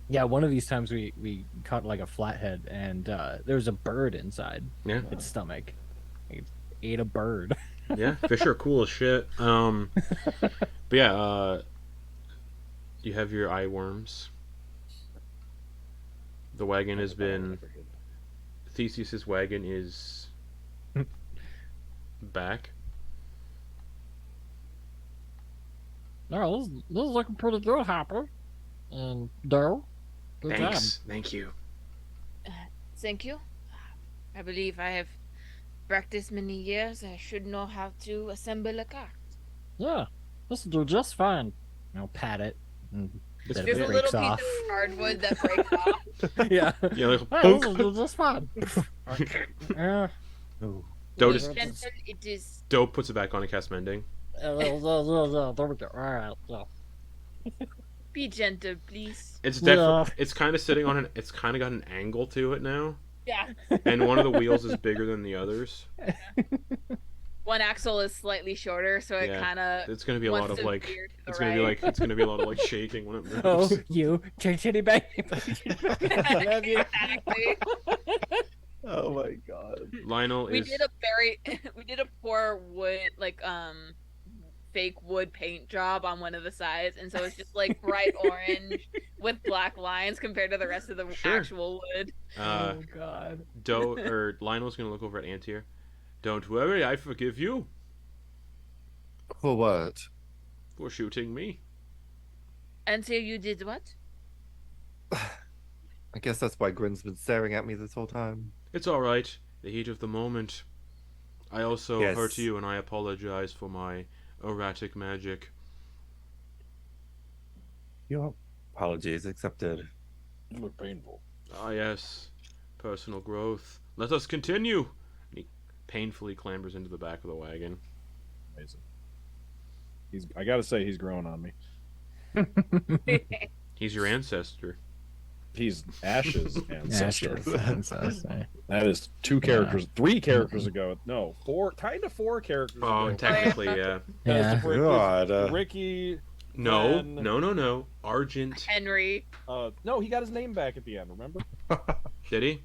Yeah, one of these times we caught like a flathead and there was a bird inside Yeah, its stomach. It ate a bird. yeah. Fish are cool as shit. But yeah, you have your eye worms. The wagon has been. Theseus's wagon is back. No, this is looking pretty good, Hopper. And Daryl, good job. Thanks. Thank you. Thank you. I believe I have practiced many years. I should know how to assemble a cart. Yeah, this will do just fine. I'll pat it. And It's then There's it a breaks little off. piece of cardwood that breaks off. Yeah. Yeah, like, Hey, this will do just fine. Yeah. Oh. Doe Be just gentle, it is. Doe puts it back on and casts mending. There we go. All right. Yeah. Be gentle, please. It's Yeah. definitely. It's kind of sitting on an. It's kind of got an angle to it now, Yeah. and one of the wheels is bigger than the others. One axle is slightly shorter, so it Yeah. kind of. It's gonna be a lot of like. It's It's gonna be a lot of like shaking when it moves. Oh, you titty baby. Exactly. Oh my god. Lionel We is. did a poor wood fake wood paint job on one of the sides, and so it's just like bright orange with black lines compared to the rest of the Sure. actual wood. Uh, God. Doe or Lionel's gonna look over at Antyr. Don't worry, I forgive you For what? for shooting me. And so you did what? I guess that's why Grin's been staring at me this whole time. It's all right. The heat of the moment. I also hurt Yes. you, and I apologize for my erratic magic. Your apologies accepted. You look painful. Ah, yes. Personal growth. Let us continue. And he painfully clambers into the back of the wagon. Amazing. I gotta say, he's growing on me. He's your ancestor. He's Ash's ancestor. Ancestor. That is 3 characters ago. No, 4 characters Oh, ago. technically, yeah. Yeah. God. Ricky. No, Then- no. Argent. Henry. No, he got his name back at the end. Remember? Did he?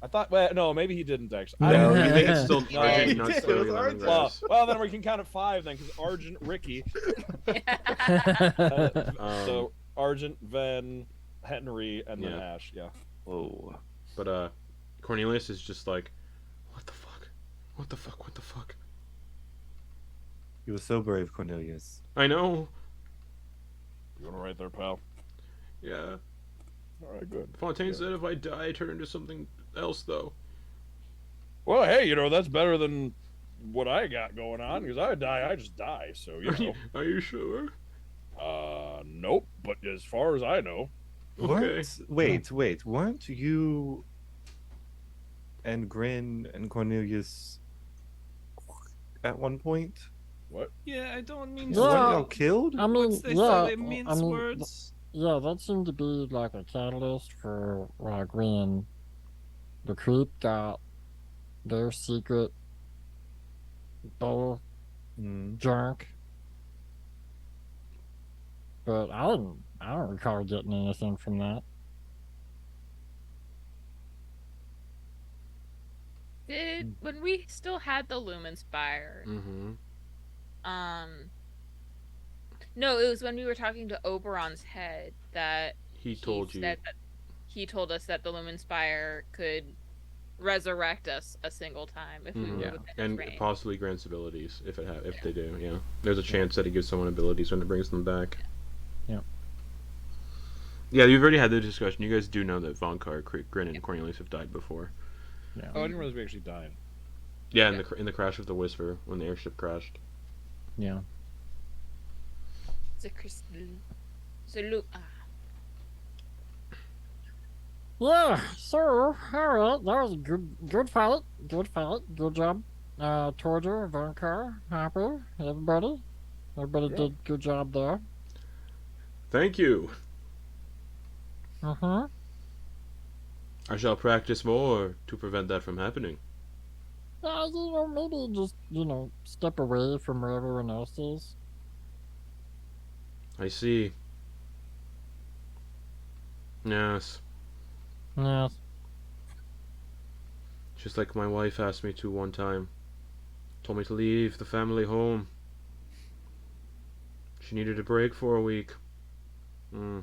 I thought. Well, no, maybe he didn't actually. I No, don't know. You think it's still He Argent, did. not It clearly was Argent. lemongrass? Well, then we can count at 5 then, because Argent, Ricky. So Argent, Ven, Henry, and then Yeah. Ash. Yeah. Whoa. But Cornelius is just like, what the fuck? What the fuck? What the fuck? You were so brave, Cornelius. I know. You want to write there, pal? Yeah. All right, good. Fontaine Yeah. said if I die, I turn into something else, though. Well, hey, that's better than what I got going on. Because I just die. So Are you sure? nope. But as far as I know, Okay. Wait. Weren't you and Grin and Cornelius at one point? what? Yeah, I don't mean Yeah. Weren't to. y'all killed? I mean, What's they yeah, say? They mince I mean, words. yeah, that seemed to be like a catalyst for when the creep got their secret bow Mm. junk. But I don't recall getting anything from that. When we still had the Lumen Spire, Mm-hmm. no, it was when we were talking to Oberon's head that He told you. said that he told us that the Lumen Spire could resurrect us a single time if we Mhm. were Yeah. within its And range. possibly grants abilities if they do. Yeah. There's a chance that he gives someone abilities when it brings them back. Yeah. Yeah, you've already had the discussion. You guys do know that Vonkar, Grin, and Cornelius have died before. Yeah. Oh, I didn't realize we actually died. Yeah, in the crash of the Whisper when the airship crashed. Yeah. The crystal. The look. Yeah, so, alright, that was a good fight. Good job. Torger, Vonkar, Hopper, everybody. Everybody Yeah. did good job there. Thank you. Uh-huh. I shall practice more to prevent that from happening. Maybe just, step away from where everyone else is. I see. Yes. Yes. Just like my wife asked me to one time. Told me to leave the family home. She needed a break for a week. Yeah,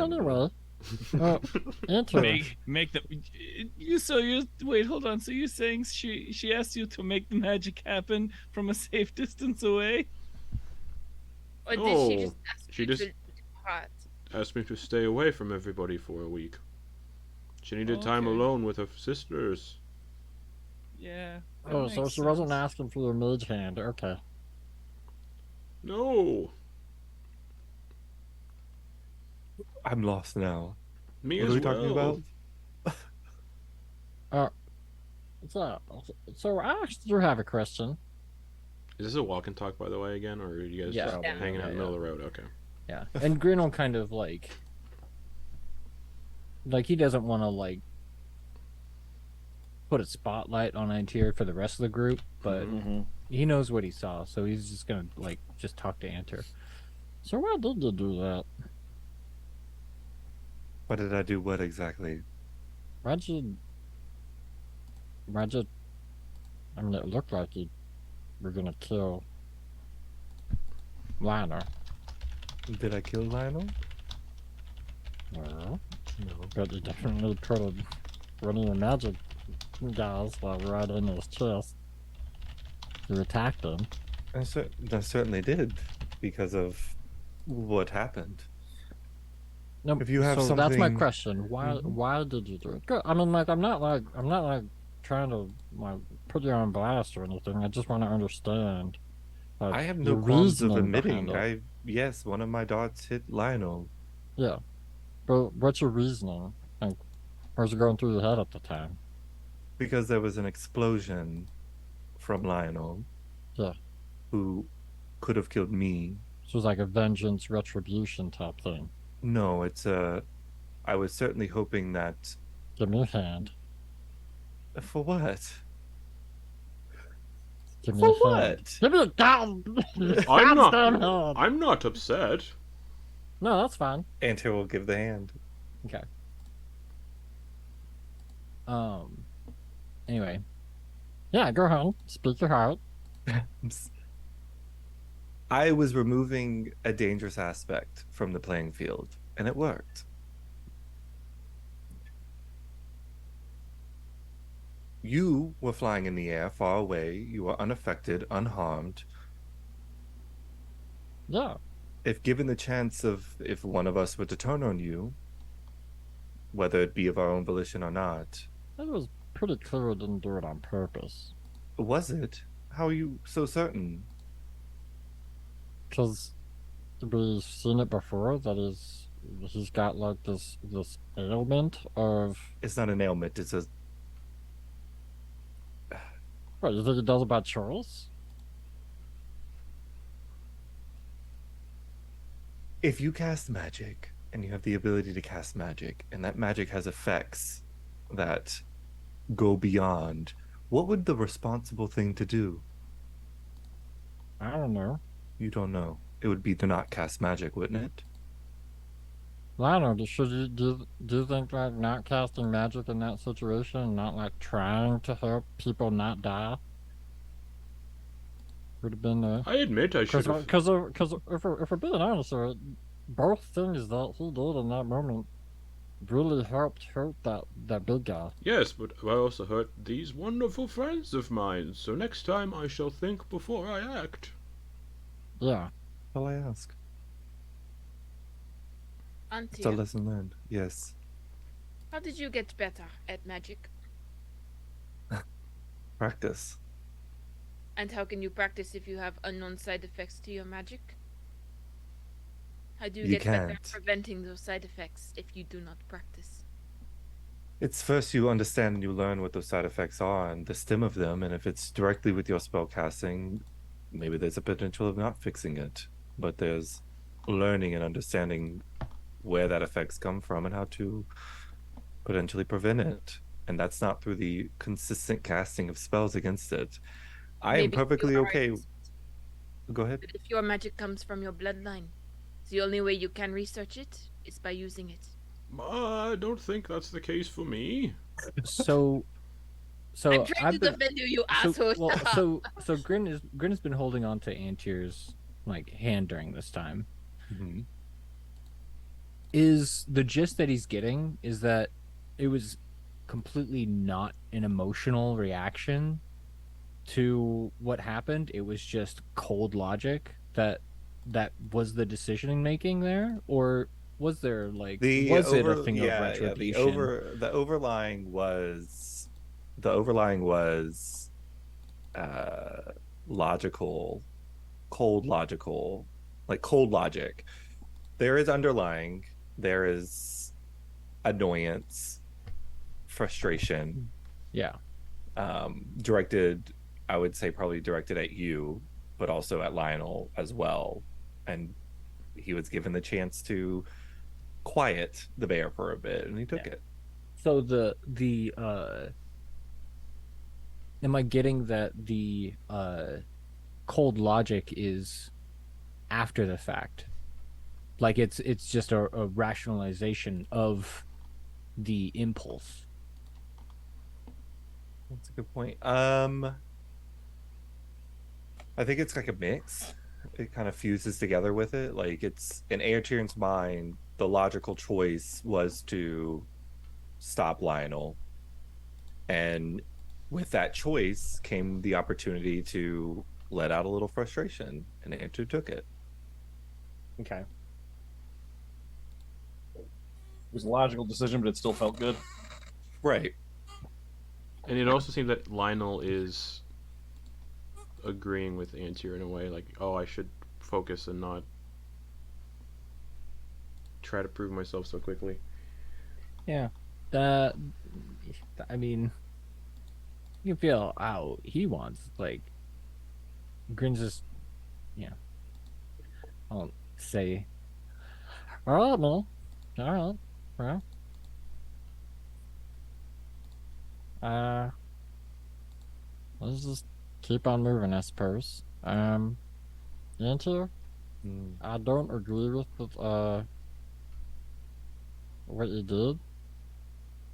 anyway. Antyr. Make the wait, hold on. So you're saying she asked you to make the magic happen from a safe distance away? Or did No, she just ask she you just- to depart? Asked me to stay away from everybody for a week. She needed time Okay. alone with her sisters. Yeah. that Oh, so makes she wasn't sense. asking for your mage hand. Okay. No, I'm lost now. me What as are we well. talking about? So I actually do have a question. Is this a walk and talk, by the way, again, or are you guys Yeah. just Yeah. hanging out in the middle of the road? Okay. Yeah. And Grin will kind of like he doesn't want to put a spotlight on Antyr for the rest of the group, but Mm-hmm. he knows what he saw, so he's just gonna just talk to Antyr. So why did you do that? What did I do? What exactly? Why'd you? I mean, it looked like you were gonna kill Lionel. Did I kill Lionel? Well, No. but you definitely put one of your magic guys right in his chest. You attacked him. I certainly did because of what happened. No, If you have so that's my something- question. Why did you do it? Good. I mean, like, I'm not like trying to like put you on blast or anything. I just want to understand. Like, I have your no qualms of reasoning admitting. behind it. Yes, one of my dots hit Lionel. Yeah, but what's your reasoning? Like, where's it going through your head at the time? Because there was an explosion from Lionel. Yeah. Who could have killed me. So it's like a vengeance retribution type thing. No, I was certainly hoping that. Give me a hand. For what? Give me For a hand. what? Give me a damn. I'm not upset. No, that's fine. Antyr will give the hand. Okay. Anyway. Yeah, go ahead. Speak your heart. I was removing a dangerous aspect from the playing field, and it worked. You were flying in the air, far away. You were unaffected, unharmed. Yeah. If given the chance of if one of us were to turn on you, whether it be of our own volition or not. It was pretty clear I didn't do it on purpose. Was it? How are you so certain? Because we've seen it before that he's got like this ailment of. It's not an ailment, it's a. What, you think he does it by choice? If you cast magic and you have the ability to cast magic, and that magic has effects that go beyond, what would the responsible thing to do? I don't know. You don't know. It would be to not cast magic, wouldn't it? Lionel, do you think like not casting magic in that situation and not like trying to help people not die would have been I admit I should have. Because if we're being honest here, both things that he did in that moment really helped hurt that big guy. Yes, but I also hurt these wonderful friends of mine, so next time I shall think before I act. Yeah. All I ask. Antyr, It's a lesson learned. Yes. how did you get better at magic? Practice. And how can you practice if you have unknown side effects to your magic? How do you You get better at can't. preventing those side effects if you do not practice? It's first you understand and you learn what those side effects are and the stem of them, and if it's directly with your spell casting, maybe there's a potential of not fixing it. But there's learning and understanding where that effects come from and how to potentially prevent it. And that's not through the consistent casting of spells against it. I am Maybe perfectly you are okay. right. Go ahead. But if your magic comes from your bloodline, the only way you can research it is by using it. I don't think that's the case for me. So I'm trying I've to been defend you asshole. so Grin has been holding on to Antyr's like hand during this time. Mm-hmm. Is the gist that he's getting is that it was completely not an emotional reaction to what happened. It was just cold logic that was the decision making there, or was there like was it a thing of retribution? The overlying was logical, cold logic. There is underlying, there is annoyance, frustration. Yeah. Directed, I would say probably directed at you, but also at Lionel as well. And he was given the chance to quiet the bear for a bit, and he took it. So am I getting that the cold logic is after the fact? Like it's just a rationalization of the impulse. That's a good point. I think it's like a mix. It kind of fuses together with it. Like it's in Airtieren's mind, the logical choice was to stop Lionel. And with that choice came the opportunity to let out a little frustration, and Antyr took it. Okay. was a logical decision, but it still felt good. Right. And it also seems that Lionel is agreeing with Antyr in a way, like, oh, I should focus and not try to prove myself so quickly. Yeah. I mean, you can feel how he wants. Like, Grin's just, yeah. I'll say, all right, man. All right. Well, let's just keep on moving, I suppose. Antyr, I don't agree with what you did,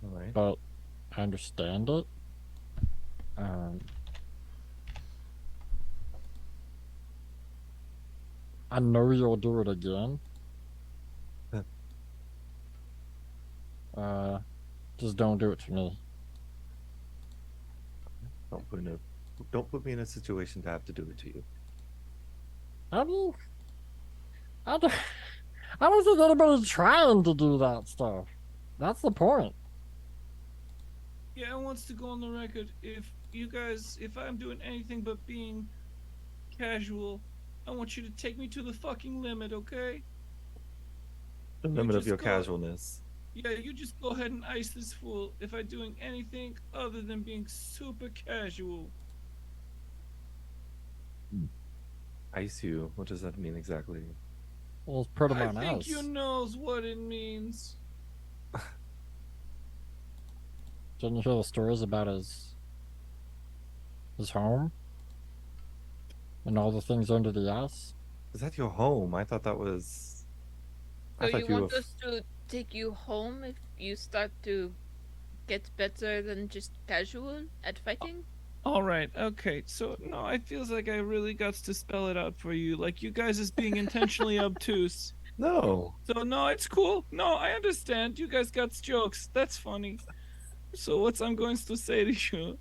All right. but I understand it. I know you'll do it again. Just don't do it to me. Don't put me in a situation to have to do it to you. I mean, I don't think anybody's trying to do that stuff. That's the point. Yeah, I wants to go on the record. If I'm doing anything but being casual, I want you to take me to the fucking limit, okay? The limit of just your go- casualness. Yeah, you just go ahead and ice this fool if I'm doing anything other than being super casual. Ice you. What does that mean exactly? Well, it's pretty I much think us. you knows what it means. Didn't you hear the stories about his home and all the things under the ice? Is that your home? I thought that was. So I thought you you want were. us to take you home if you start to get better than just casual at fighting? All right, okay. So no, I feels like I really got to spell it out for you. Like you guys is being intentionally obtuse. No. So no, it's cool. No, I understand. You guys got jokes. That's funny. So what I'm going to say to you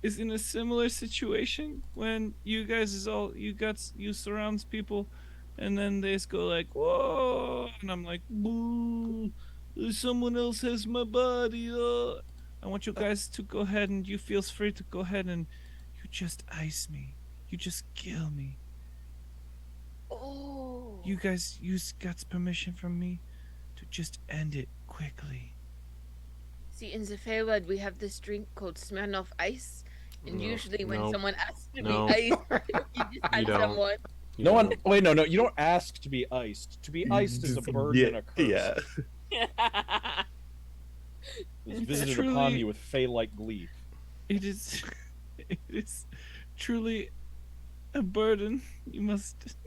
is in a similar situation when you guys is all you surrounds people, and then they just go like whoa, and I'm like boo, someone else has my body. I want you guys to go ahead and you feels free to go ahead and you just ice me, you just kill me. Oh. You guys got permission from me to just end it quickly. See, in the Feywild, we have this drink called Smirnoff Ice, and No, usually when no, someone asks to no. be iced, you just hand don't. someone. You No one. don't. Wait, no. You don't ask to be iced. To be iced is a burden and a curse. Yeah. It's It's visited truly- upon you with fey-like glee. It is truly a burden you must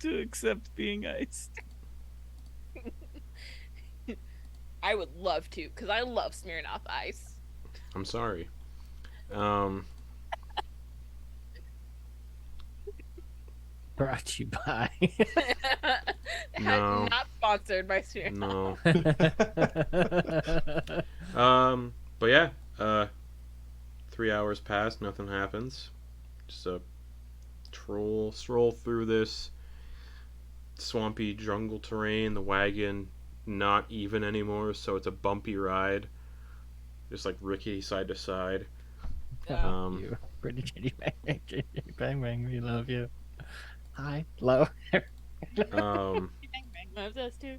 to accept being iced. I would love to, because I love Smirnoff Ice. I'm sorry. Brought to you by. No. Not sponsored by Smirnoff. No. But yeah, 3 hours pass, nothing happens. Just a stroll through this swampy jungle terrain. The wagon not even anymore, so it's a bumpy ride. Just like rickety side to side. You. Pretty Jenny Bang, Bang Bang, we love you. Hi, low. Loves us too.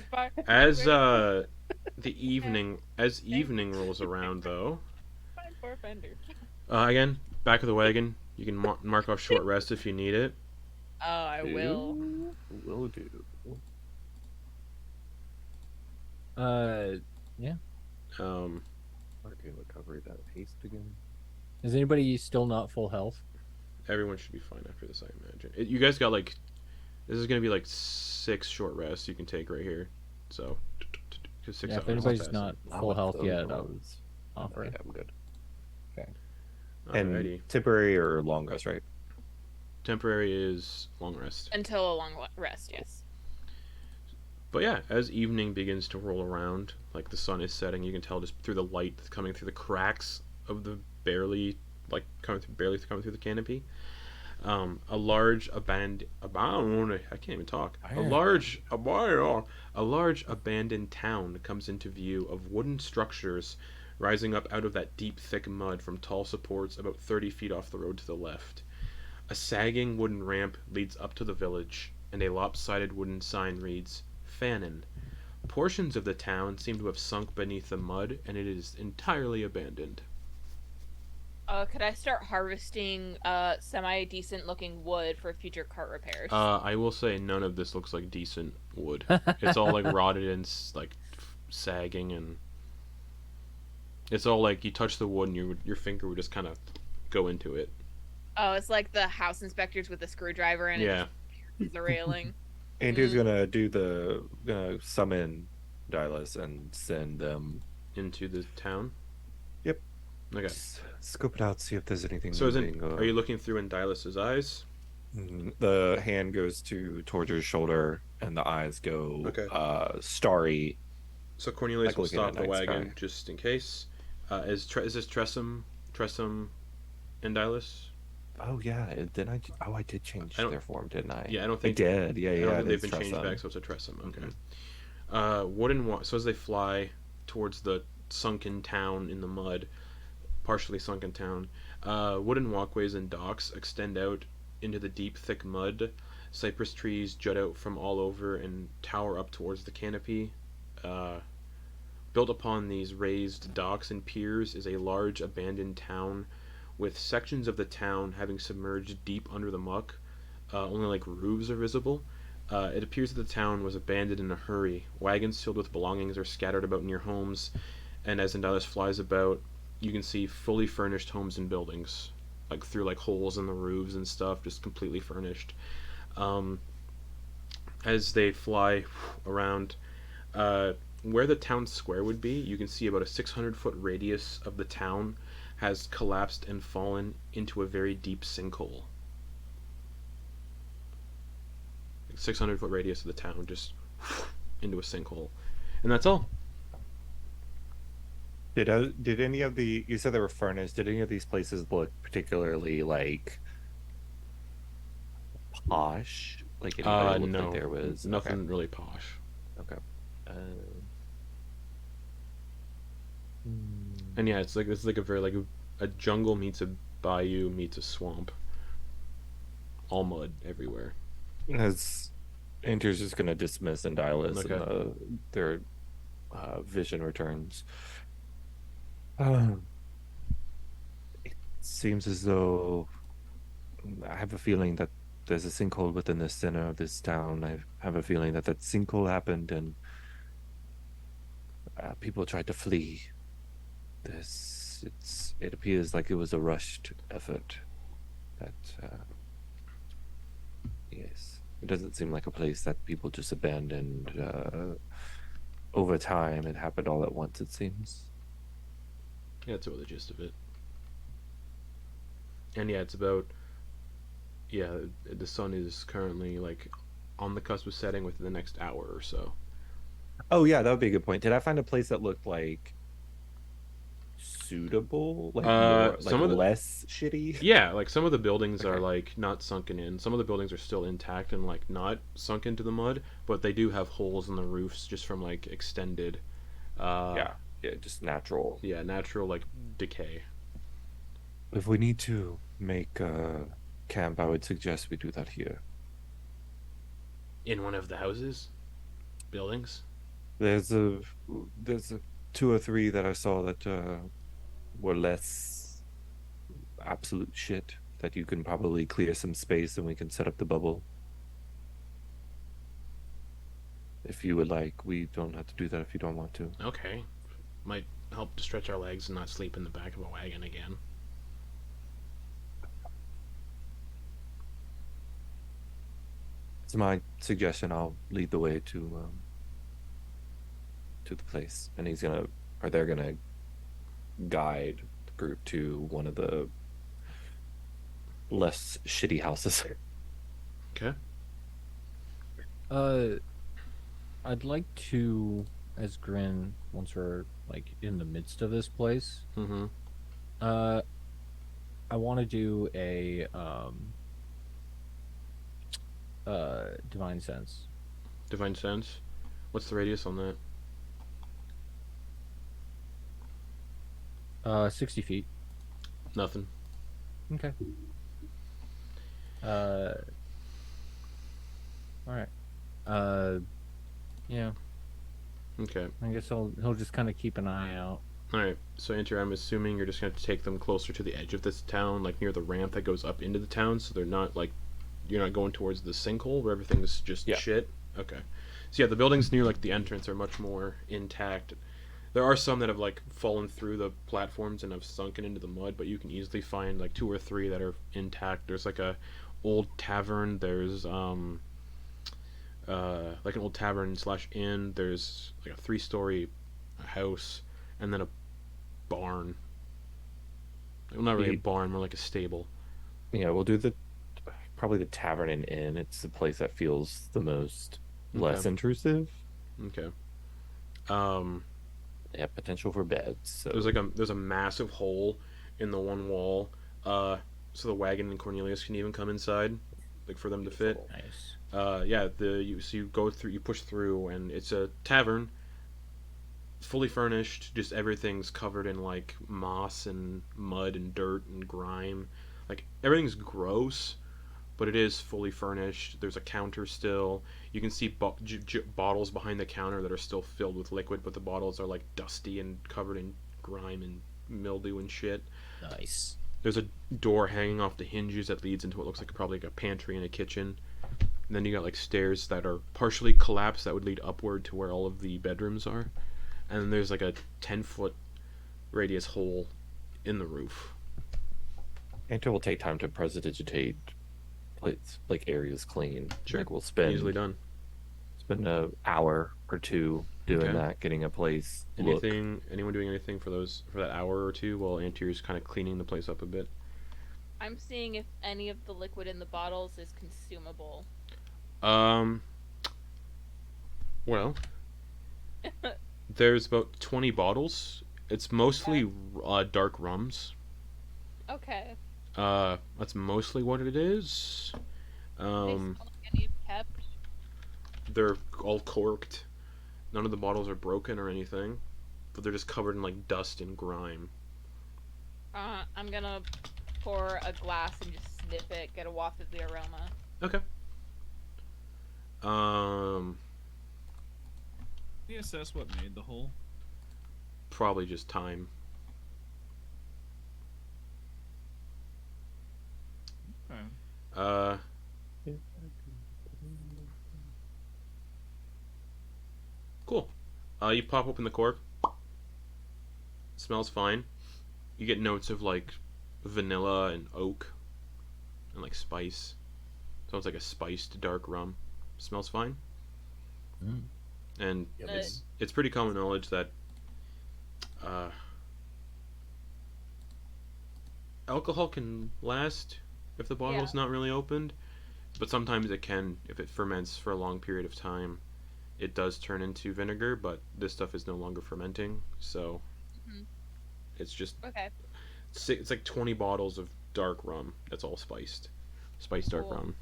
Far- As evening rolls around, though, Fine for a fender. again, back of the wagon. You can mark off short rest if you need it. Oh, I will. Will do. Yeah. Arcane recovery, that haste again. Is anybody still not full health? Everyone should be fine after this, I imagine. You guys got like, this is gonna be like 6 short rests you can take right here. So, 'cause 6 Yeah, if hours anybody's passing. not full with health those yet, I'll rolls. offer. Yeah, I'm good. Alrighty. And temporary or long rest, right? Temporary is long rest. Until a long rest, yes. But yeah, as evening begins to roll around, like the sun is setting, you can tell just through the light that's coming through the cracks of the barely coming through the canopy. A large abandoned, I can't even talk. A large abandoned town comes into view of wooden structures rising up out of that deep, thick mud from tall supports about 30 feet off the road to the left. A sagging wooden ramp leads up to the village, and a lopsided wooden sign reads, Fannin. Portions of the town seem to have sunk beneath the mud, and it is entirely abandoned. Could I start harvesting semi decent looking wood for future cart repairs? I will say none of this looks like decent wood. It's all like rotted and like sagging, and it's all like you touch the wood and your finger would just kind of go into it. Oh, it's like the house inspectors with the screwdriver and Yeah. it just the railing. Andrew's gonna summon Dylas and send them Into the town. Yep. Okay. Scope it out, see if there's anything So moving. are you looking through in Dylas's eyes? The hand goes to Torger's shoulder, and the eyes go starry. So Cornelius Like will looking stop at the night wagon sky. just in case. Is this Tressum and Dylas? Oh yeah, I did change I don't- their form, didn't I? Yeah, I don't I think did. Yeah, I yeah. don't think they've it's been changed Tressum. back, so it's a Tressum. Okay. So as they fly towards the sunken town in the mud, partially sunken town, wooden walkways and docks extend out into the deep, thick mud. Cypress trees jut out from all over and tower up towards the canopy. Built upon these raised docks and piers is a large abandoned town, with sections of the town having submerged deep under the muck. Only like roofs are visible. It appears that the town was abandoned in a hurry. Wagons filled with belongings are scattered about near homes, and as Indylus flies about, you can see fully furnished homes and buildings, like through like holes in the roofs and stuff, just completely furnished. As they fly around, where the town square would be, you can see about a 600-foot radius of the town has collapsed and fallen into a very deep sinkhole. 600-foot radius of the town just into a sinkhole, and that's all. Did any of the you said they were furnished? Did any of these places look particularly like posh? Like anybody looked No, like there was nothing really posh. Okay. And yeah, it's like a very like a jungle meets a bayou meets a swamp. All mud everywhere. As Antyr's just gonna dismiss Indylus, Okay. and their vision returns. It seems as though I have a feeling that there's a sinkhole within the center of this town. I have a feeling that sinkhole happened and people tried to flee. It appears like it was a rushed effort. That yes, it doesn't seem like a place that people just abandoned. Over time, it happened all at once. It seems. Yeah, that's about the gist of it. And yeah, it's about the sun is currently like on the cusp of setting within the next hour or so. Oh yeah, that would be a good point. Did I find a place that looked like suitable, like more, like some of the- less shitty? Yeah, like some of the buildings are Okay. like not sunken in. Some of the buildings are still intact and like not sunk into the mud, but they do have holes in the roofs just from like extended Yeah, just natural. yeah, natural like decay. If we need to make a camp, I would suggest we do that here. In one of the houses? Buildings? There's a two or three that I saw that were less absolute shit. That you can probably clear some space and we can set up the bubble. If you would like, we don't have to do that if you don't want to. Okay. Might help to stretch our legs and not sleep in the back of a wagon again. It's my suggestion. I'll lead the way to the place, and they're gonna guide the group to one of the less shitty houses. Okay. I'd like to, as Grin, once we're like in the midst of this place, Mm-hmm. I want to do a Divine Sense. Divine Sense. What's the radius on that? 60 feet. Nothing. Okay. All right. Yeah. Okay. I guess he'll just kind of keep an eye out. Alright, so Antyr, I'm assuming you're just going to take them closer to the edge of this town, like near the ramp that goes up into the town, so they're not, like, you're not going towards the sinkhole where everything's just shit? Okay. So yeah, the buildings near, like, the entrance are much more intact. There are some that have, like, fallen through the platforms and have sunken into the mud, but you can easily find, like, 2 or 3 that are intact. There's, like, a old tavern, there's, like an old tavern slash inn, there's, like, a 3-story house, and then a barn. Well, not really a barn, more like a stable. Yeah, we'll do probably the tavern and inn. It's the place that feels the most less intrusive. Okay. Yeah, potential for beds. So there's a massive hole in the one wall, so the wagon and Cornelius can even come inside, like for them to fit. Nice. Yeah, you go through, you push through, and it's a tavern, fully furnished. Just everything's covered in like moss and mud and dirt and grime. Like everything's gross, but it is fully furnished. There's a counter still. You can see bottles behind the counter that are still filled with liquid, but the bottles are like dusty and covered in grime and mildew and shit. Nice. There's a door hanging off the hinges that leads into what looks like probably like a pantry and a kitchen. And then you got like stairs that are partially collapsed that would lead upward to where all of the bedrooms are. And then there's like a 10-foot radius hole in the roof. Antyr will take time to prestidigitate like areas clean. Sure. Like we'll spend Easily done. Spend an hour or two doing that, getting a place. Anyone doing anything for that hour or two while Antyr's kind of cleaning the place up a bit? I'm seeing if any of the liquid in the bottles is consumable. Well, there's about 20 bottles. It's mostly dark rums. Okay. That's mostly what it is. They smell like any kept. They're all corked. None of the bottles are broken or anything, but they're just covered in like dust and grime. I'm gonna pour a glass and just sniff it, get a waft of the aroma. Okay. Can you assess what made the hole? Probably just time. Okay. Cool. You pop open the cork. Smells fine. You get notes of like vanilla and oak and like spice. Sounds like a spiced dark rum. Smells fine. And it's pretty common knowledge that alcohol can last if the bottle's not really opened, but sometimes it can if it ferments for a long period of time. It does turn into vinegar, but this stuff is no longer fermenting, so it's just it's like 20 bottles of dark rum that's all spiced dark rum.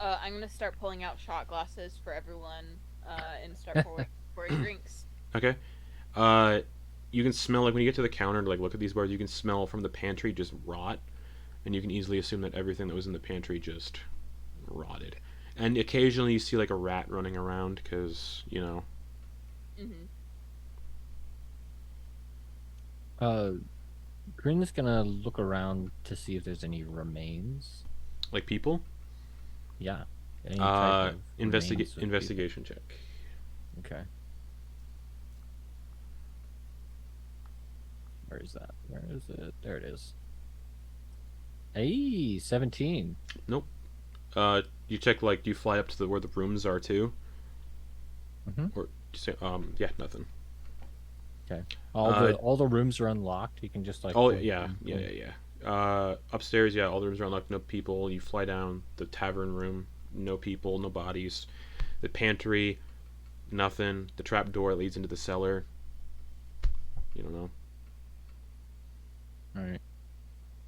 I'm gonna start pulling out shot glasses for everyone and start pouring drinks. Okay. You can smell, like when you get to the counter to like look at these bars, you can smell from the pantry just rot, and you can easily assume that everything that was in the pantry just rotted. And occasionally you see like a rat running around because, you know. Grin is gonna look around to see if there's any remains. Like people? Yeah. Any type of investigation check. Okay. Where is that? Where is it? There it is. Hey, 17. Nope. You check, like, do you fly up to where the rooms are too? Or you say, yeah, nothing. Okay. All the rooms are unlocked. You can just like. Oh yeah. Upstairs, yeah, all the rooms are unlocked. No people. You fly down the tavern room. No people. No bodies. The pantry. Nothing. The trap door leads into the cellar. You don't know. All right.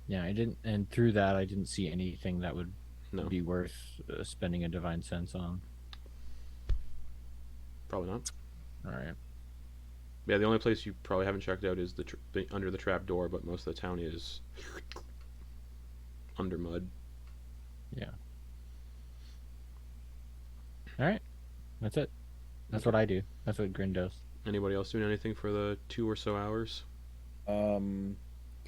Yeah, I didn't, and through that, I didn't see anything that would No, be worth spending a divine sense on. probably not. All right. Yeah, the only place you probably haven't checked out is the under the trap door, but most of the town is under mud. Yeah. All right. That's it. That's what I do. That's what Grin does. Anybody else doing anything for the 2 or so hours? I mean,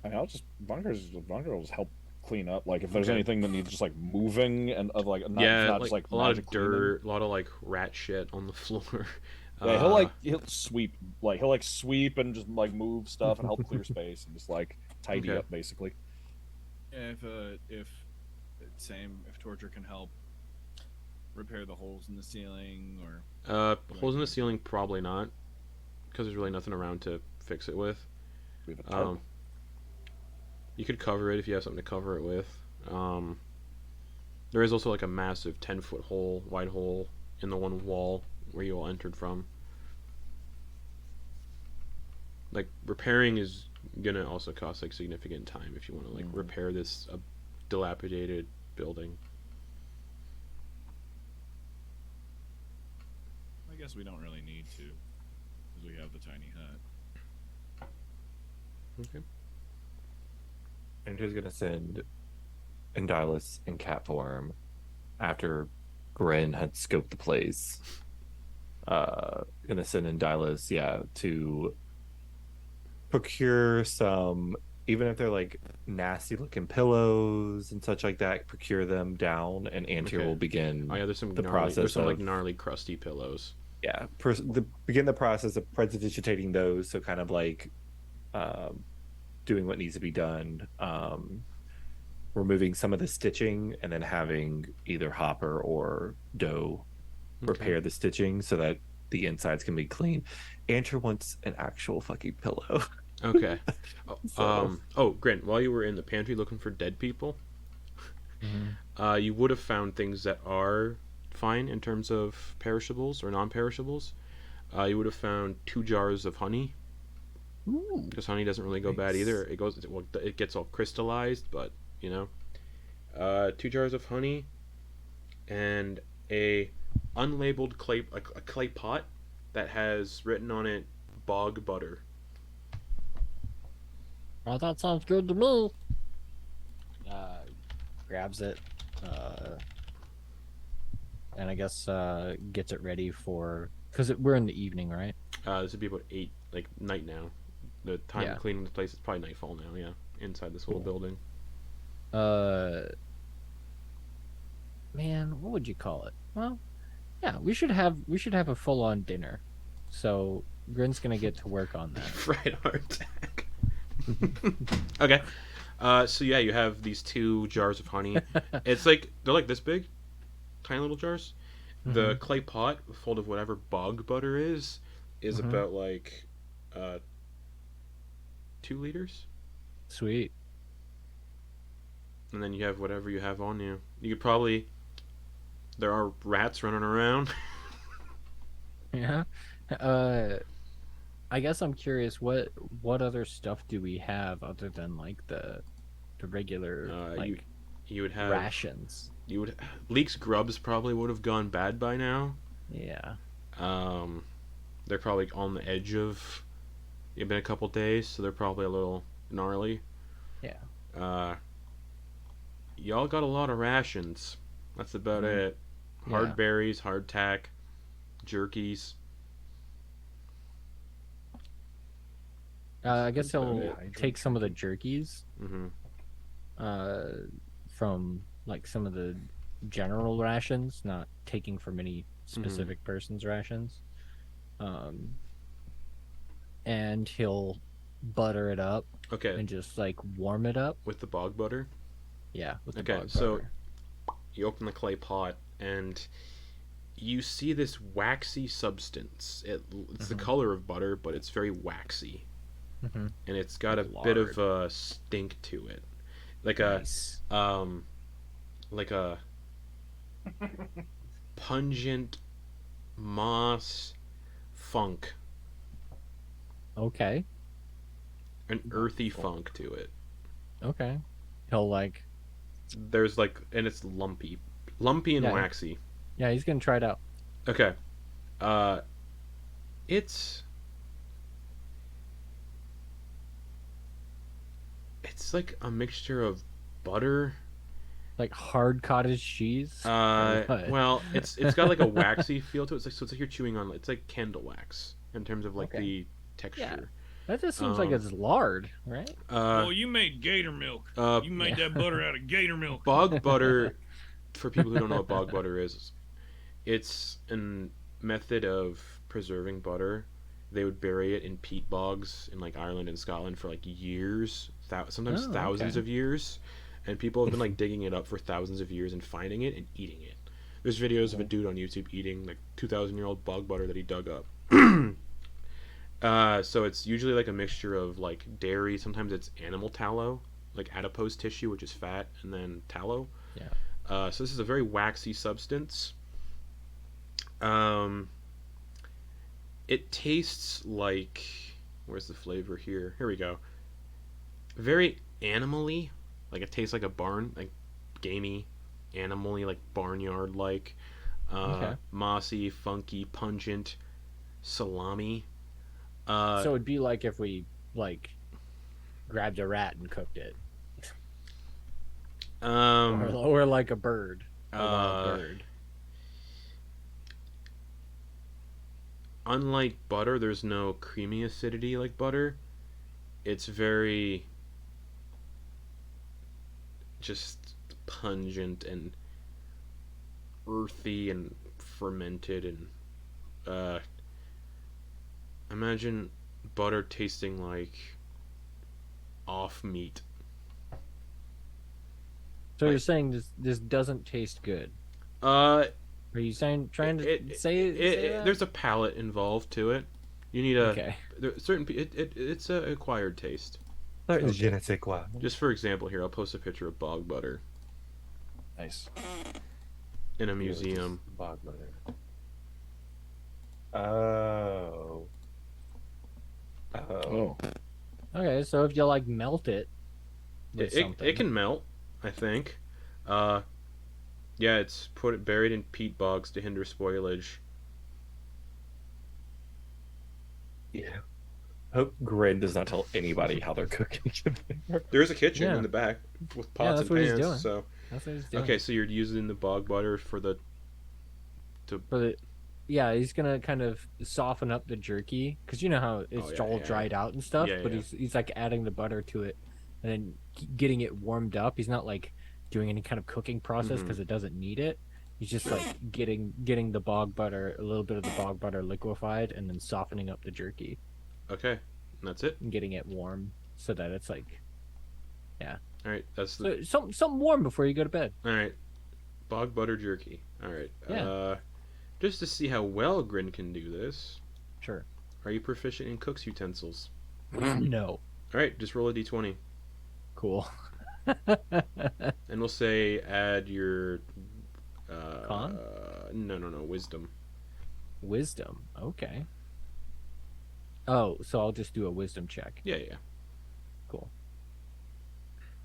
I'll just Vonkar will just help clean up. Like if there's Okay. anything that needs just like moving and of like not, Yeah, not like just like a lot of magic cleaning. dirt, a lot of like rat shit on the floor. Yeah, he'll sweep and just like move stuff and help clear space and just like tidy Okay. up basically. Yeah, if Torger can help repair the holes in the ceiling or holes in the ceiling probably not, because there's really nothing around to fix it with. We have a tarp. You could cover it if you have something to cover it with. There is also like a massive 10-foot hole, wide hole in the one wall where you all entered from. Like repairing is gonna also cost like significant time if you want to like repair this dilapidated building. I guess we don't really need to, because we have the tiny hut. Okay. And who's gonna send Indylus in cat form after Grin had scoped the place? Gonna send Indylus, to procure some, even if they're like nasty looking pillows and such like that, procure them down, and Antyr Okay. will begin Oh yeah, there's some the gnarly, process there's some like of- gnarly, crusty pillows. begin the process of prestidigitating those, so kind of like doing what needs to be done, removing some of the stitching, and then having either Hopper or Doe repair the stitching so that the insides can be clean. Antyr wants an actual fucking pillow. Okay. So- Grin, while you were in the pantry looking for dead people, you would have found things that are fine in terms of perishables or non-perishables. You would have found 2 jars of honey, because honey doesn't really go bad either. It gets all crystallized, but you know, 2 jars of honey, and a unlabeled a clay pot that has written on it bog butter. Well, that sounds good to me. Grabs it, and I guess gets it ready for, because we're in the evening, right? This would be about 8, like night now. The time Yeah. of cleaning the place is probably nightfall now. Yeah, inside this little building. Man, what would you call it? Well, yeah, we should have a full on dinner. So Grin's gonna get to work on that. Fried hardtack. Okay. So yeah, you have these 2 jars of honey. It's like they're like this big, tiny little jars. The clay pot full of whatever bog butter is about like 2 liters. Sweet. And then you have whatever you have on you. You could probably. There are rats running around. Yeah. I guess I'm curious, what other stuff do we have other than like the regular like you would have rations? Leek's grubs probably would have gone bad by now. Yeah. They're probably on the edge of. It's been a couple days, so they're probably a little gnarly. Yeah. Y'all got a lot of rations. That's about it. Hard Yeah. berries, hardtack, jerkies. I guess about he'll it. take some of the jerkies Mm-hmm. from like some of the general rations, not taking from any specific person's rations. And he'll butter it up Okay. and just like warm it up. With the bog butter. Yeah, with the Okay, bog so butter. you open the clay pot and you see this waxy substance. It's the color of butter, but it's very waxy. Mhm. And it's got a Like bit of lard. a stink to it. Like Nice. like a pungent moss funk, Okay. an earthy funk to it. Okay. He'll like there's like, and it's lumpy and Yeah. waxy. Yeah, he's gonna try it out. Okay. It's like a mixture of butter. Like hard cottage cheese. Or what? Well, it's got like a waxy feel to it. It's like you're chewing on. It's like candle wax in terms of like Okay. the texture. That just seems like it's lard, right? Oh, you made gator milk. You made that butter out of gator milk. Bog butter, for people who don't know what bog butter is, it's a method of preserving butter. They would bury it in peat bogs in like Ireland and Scotland for like years, sometimes Oh, thousands okay. of years, and people have been like digging it up for thousands of years and finding it and eating it. There's videos of a dude on YouTube eating like 2,000-year-old bog butter that he dug up. So it's usually like a mixture of like dairy. Sometimes it's animal tallow, like adipose tissue, which is fat, and then tallow. Yeah. So this is a very waxy substance. It tastes like, where's the flavor here? Here we go. Very animally, like it tastes like a barn, like gamey, animally, like barnyard like. Okay. Mossy, funky, pungent, salami. So it'd be like if we like grabbed a rat and cooked it, or like a bird, a wild bird. Unlike butter, there's no creamy acidity like butter. It's very just pungent and earthy and fermented, and imagine butter tasting like off meat. So you're saying this doesn't taste good? Are you saying trying to say that? There's a palate involved to it. You need a Okay. it's a acquired taste. Je ne sais quoi. Just for example, here I'll post a picture of bog butter Nice. in a museum. Bog butter. Oh. Oh. Okay, so if you like melt it with something, It can melt, I think. Yeah, it's buried in peat bogs to hinder spoilage. Yeah. Hope Grin does not tell anybody how they're cooking. There is a kitchen Yeah. in the back with Yeah, pots that's and what he's pans. doing. So that's what he's doing. okay, so you're using the bog butter for the. Yeah, he's gonna kind of soften up the jerky because you know how it's yeah, all yeah. dried out and stuff. Yeah, but yeah. he's like adding the butter to it and then getting it warmed up. He's not like doing any kind of cooking process Mhm. because it doesn't need it. He's just like getting the bog butter, a little bit of the bog butter liquefied, and then softening up the jerky Okay, and that's it. and getting it warm so that it's like All right, that's the. so, something warm before you go to bed. All right, bog butter jerky. All right. Yeah. Just to see how well Grin can do this, Sure. are you proficient in cook's utensils? No. All right, just roll a d20, Cool. and we'll say add your. Con? No, wisdom. Wisdom. Okay. Oh, so I'll just do a wisdom check. Yeah, yeah. Cool.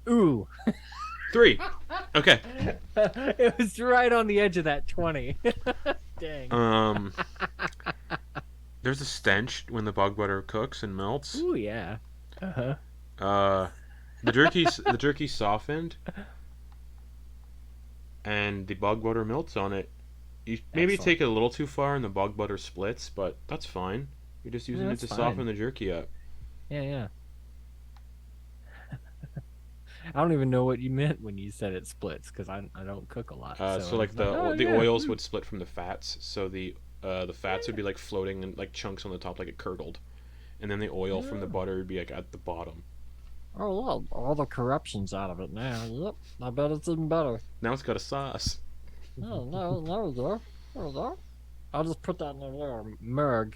Ooh. 3. Okay. It was right on the edge of that 20. Dang. There's a stench when the bog butter cooks and melts. Ooh, yeah. Uh-huh. The jerky softened, and the bog butter melts on it. You maybe Excellent. take it a little too far, and the bog butter splits, but that's fine. You're just using it that's to fine. soften the jerky up. Yeah. I don't even know what you meant when you said it splits because I don't cook a lot. So I like was the yeah. oils would split from the fats, so the fats would be like floating in like chunks on the top, like it curdled, and then the oil from the butter would be like at the bottom. Oh, well, all the corruption's out of it now. Yep, I bet it's even better. Now it's got a sauce. Oh, no, there we go. There we go. I'll just put that in a little mug.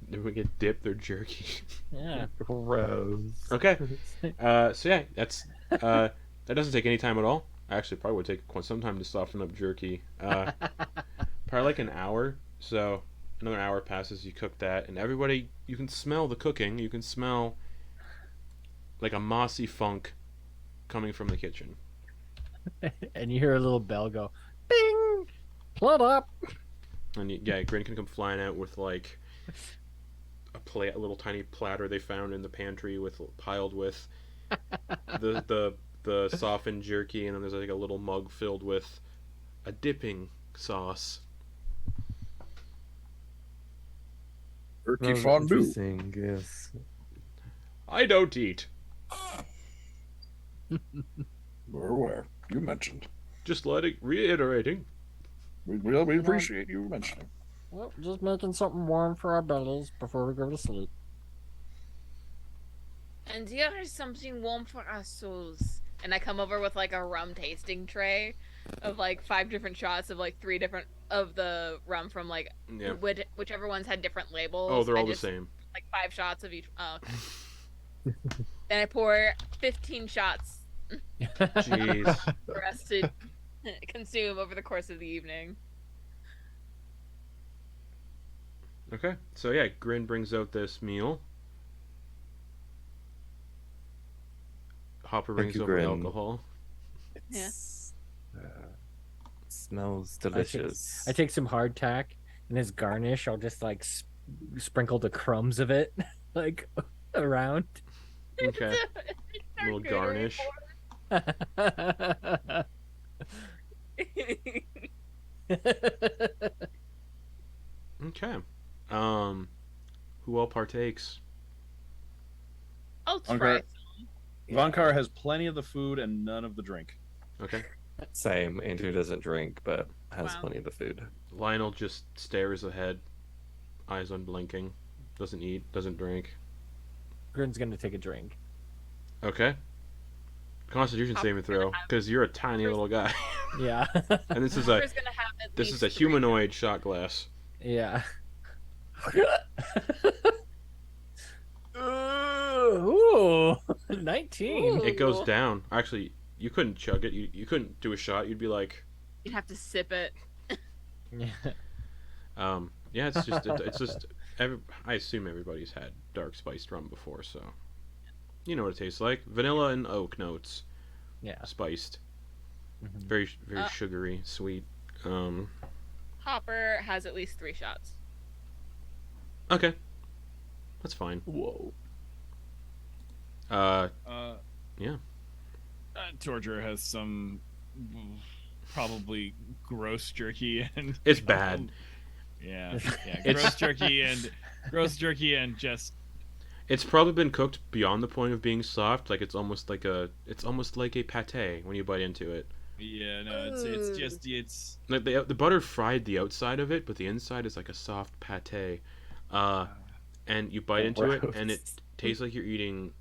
Then we get dipped their jerky. Yeah. Gross. Okay. So yeah, that's that doesn't take any time at all. Actually, probably would take some time to soften up jerky. Probably like an hour. So another hour passes. You cook that, and everybody, you can smell the cooking. You can smell like a mossy funk coming from the kitchen. and you hear a little bell go, "Bing, plot up." And Grin can come flying out with like a little tiny platter they found in the pantry piled with the softened jerky, and then there's like a little mug filled with a dipping sauce. Turkey Oh, fondue. interesting, yes. I don't eat. We're aware. You mentioned. Just reiterating. We appreciate you mentioning. Well, just making something warm for our bellies before we go to sleep. And here is something warm for our souls. And I come over with like a rum tasting tray of like 5 different shots of like 3 different of the rum from like Yeah. whichever ones had different labels. Oh, they're all I the just, same. Like 5 shots of each. Oh, okay. Then I pour 15 shots Jeez. for us to consume over the course of the evening. Okay, so yeah, Grin brings out this meal. Hopper Thank brings you, over Grin. alcohol. Yeah. Smells delicious. I take some hardtack, and as garnish, I'll just like sprinkle the crumbs of it like around. Okay, a little garnish. Okay. Who all partakes? I'll Vonkar. try. Vonkar has plenty of the food and none of the drink. Okay. Same. Andrew doesn't drink, but has Wow. plenty of the food. Lionel just stares ahead, eyes unblinking, doesn't eat, doesn't drink. Grin's gonna take a drink. Okay. Constitution saving throw, because you're a tiny little guy. Yeah. And this is Hopper's gonna have at this is least a 3 humanoid shot glass. Yeah. Ooh, 19. It goes Ooh. down. Actually, you couldn't chug it. You couldn't do a shot. You'd be like, You'd have to sip it. Yeah. yeah. It's just. I assume everybody's had dark spiced rum before, so you know what it tastes like. Vanilla and oak notes, Yeah. spiced, Mhm. very sugary, sweet. Hopper has at least 3 shots. Okay, that's fine. Whoa. Yeah. Torger has some probably gross jerky and It's bad. Yeah, It's- gross jerky and just It's probably been cooked beyond the point of being soft. Like it's almost like a pate when you bite into it. yeah, no, it's just it's Like the butter fried the outside of it, but the inside is like a soft pate. And you bite into it, and it tastes like you're eating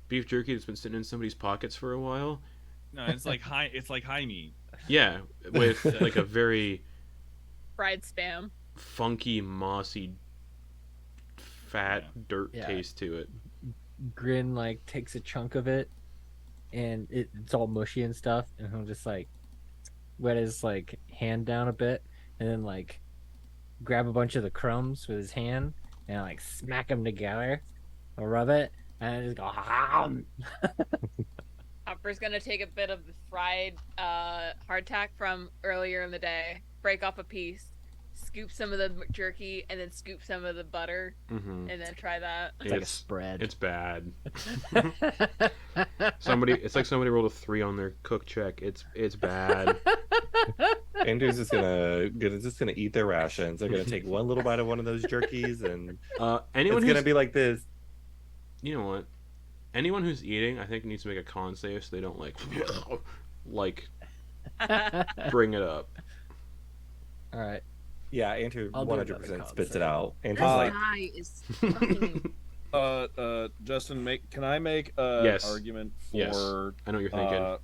beef jerky that's been sitting in somebody's pockets for a while. no, it's like high meat. Yeah, with like a very Fried spam. funky, mossy, fat dirt Yeah. taste to it. Grin like takes a chunk of it, and it's all mushy and stuff, and he'll just like wet his like hand down a bit, and then like grab a bunch of the crumbs with his hand and like smack them together, or rub it, and just go. "Ham." Hopper's gonna take a bit of the fried hardtack from earlier in the day, break off a piece, scoop some of the jerky, and then scoop some of the butter, Mm-hmm. and then try that. It's like a spread. It's bad. It's like somebody rolled a 3 on their cook check. It's bad. Andrew's just gonna eat their rations. They're gonna take one little bite of one of those jerkies, and Anyone it's who's gonna be like this. you know what? Anyone who's eating, I think, needs to make a con save so they don't like bring it up. All right. Yeah, Andrew I'll do another 100% con spits it save. out. This Andrew's like, guy is fucking. Justin, can I make an Yes. argument for? Yes. I know what you're thinking.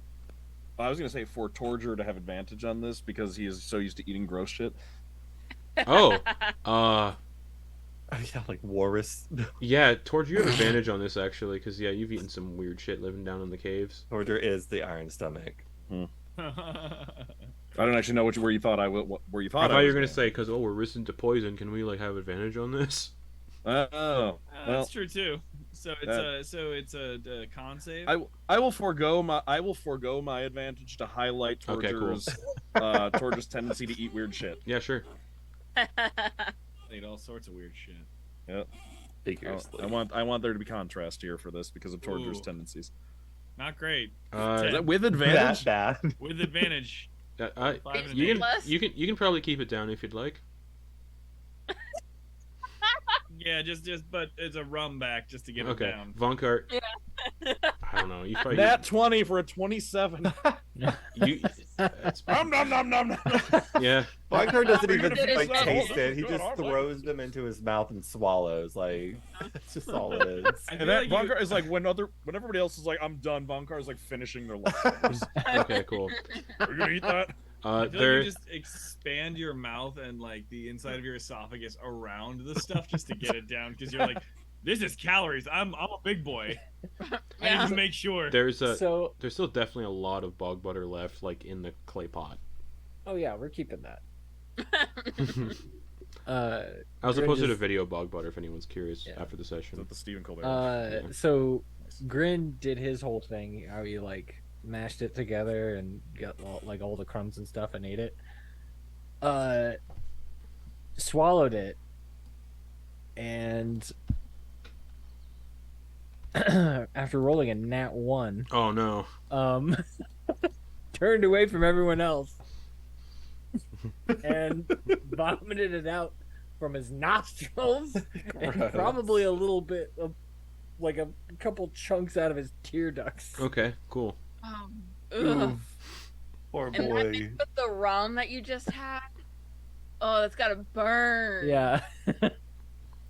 I was gonna say for Torger to have advantage on this because he is so used to eating gross shit. Oh, yeah, like Walrus. yeah, Torge, you have advantage on this actually, because yeah, you've eaten some weird shit living down in the caves. Torger is the Iron Stomach. I don't actually know where you thought I where you thought I thought you was were gonna going. say because we're resistant to poison. Can we like have advantage on this? Oh, well, That's true too. So it's a con save. I will forego my advantage to highlight Okay, cool. Torger's tendency to eat weird shit. Yeah, sure. Ate all sorts of weird shit. Yep. Figures. I want there to be contrast here for this because of Torger's Ooh. tendencies. Not great. Is that with advantage? That bad. With advantage. I, 5 and an you 8. can you can probably keep it down if you'd like. Yeah, just but it's a rum back just to get it Okay, down. Vonkar. I don't know. You probably Nat 20 for a 27. you. It's, Nom nom nom nom nom. yeah. Vonkar doesn't We're even gonna finish like that taste whole- it. He Good, just aren't we? throws them into his mouth and swallows. Like that's just all it is. I And feel that like Vonkar is like when everybody else is like, I'm done, Vonkar is like finishing their leftovers. Okay, cool. Are you gonna eat that? I feel There. like you just expand your mouth and like the inside of your esophagus around the stuff just to get it down because you're like, this is calories. I'm a big boy. I Yeah. need to make sure. There's So, there's still definitely a lot of bog butter left, like in the clay pot. oh yeah, we're keeping that. As Grin opposed to the just- video bog butter, if anyone's curious Yeah. after the Is session. that the Stephen Colbert? Yeah. So Grin did his whole thing, how he like mashed it together and got all the crumbs and stuff and ate it. Swallowed it, and after rolling a nat 1, Oh no. turned away from everyone else and vomited it out from his nostrils and Gross. probably a little bit of like a couple chunks out of his tear ducts. Okay, cool. Ugh. Poor And that boy. mixed with the rum that you just had. Oh, that's gotta burn. Yeah.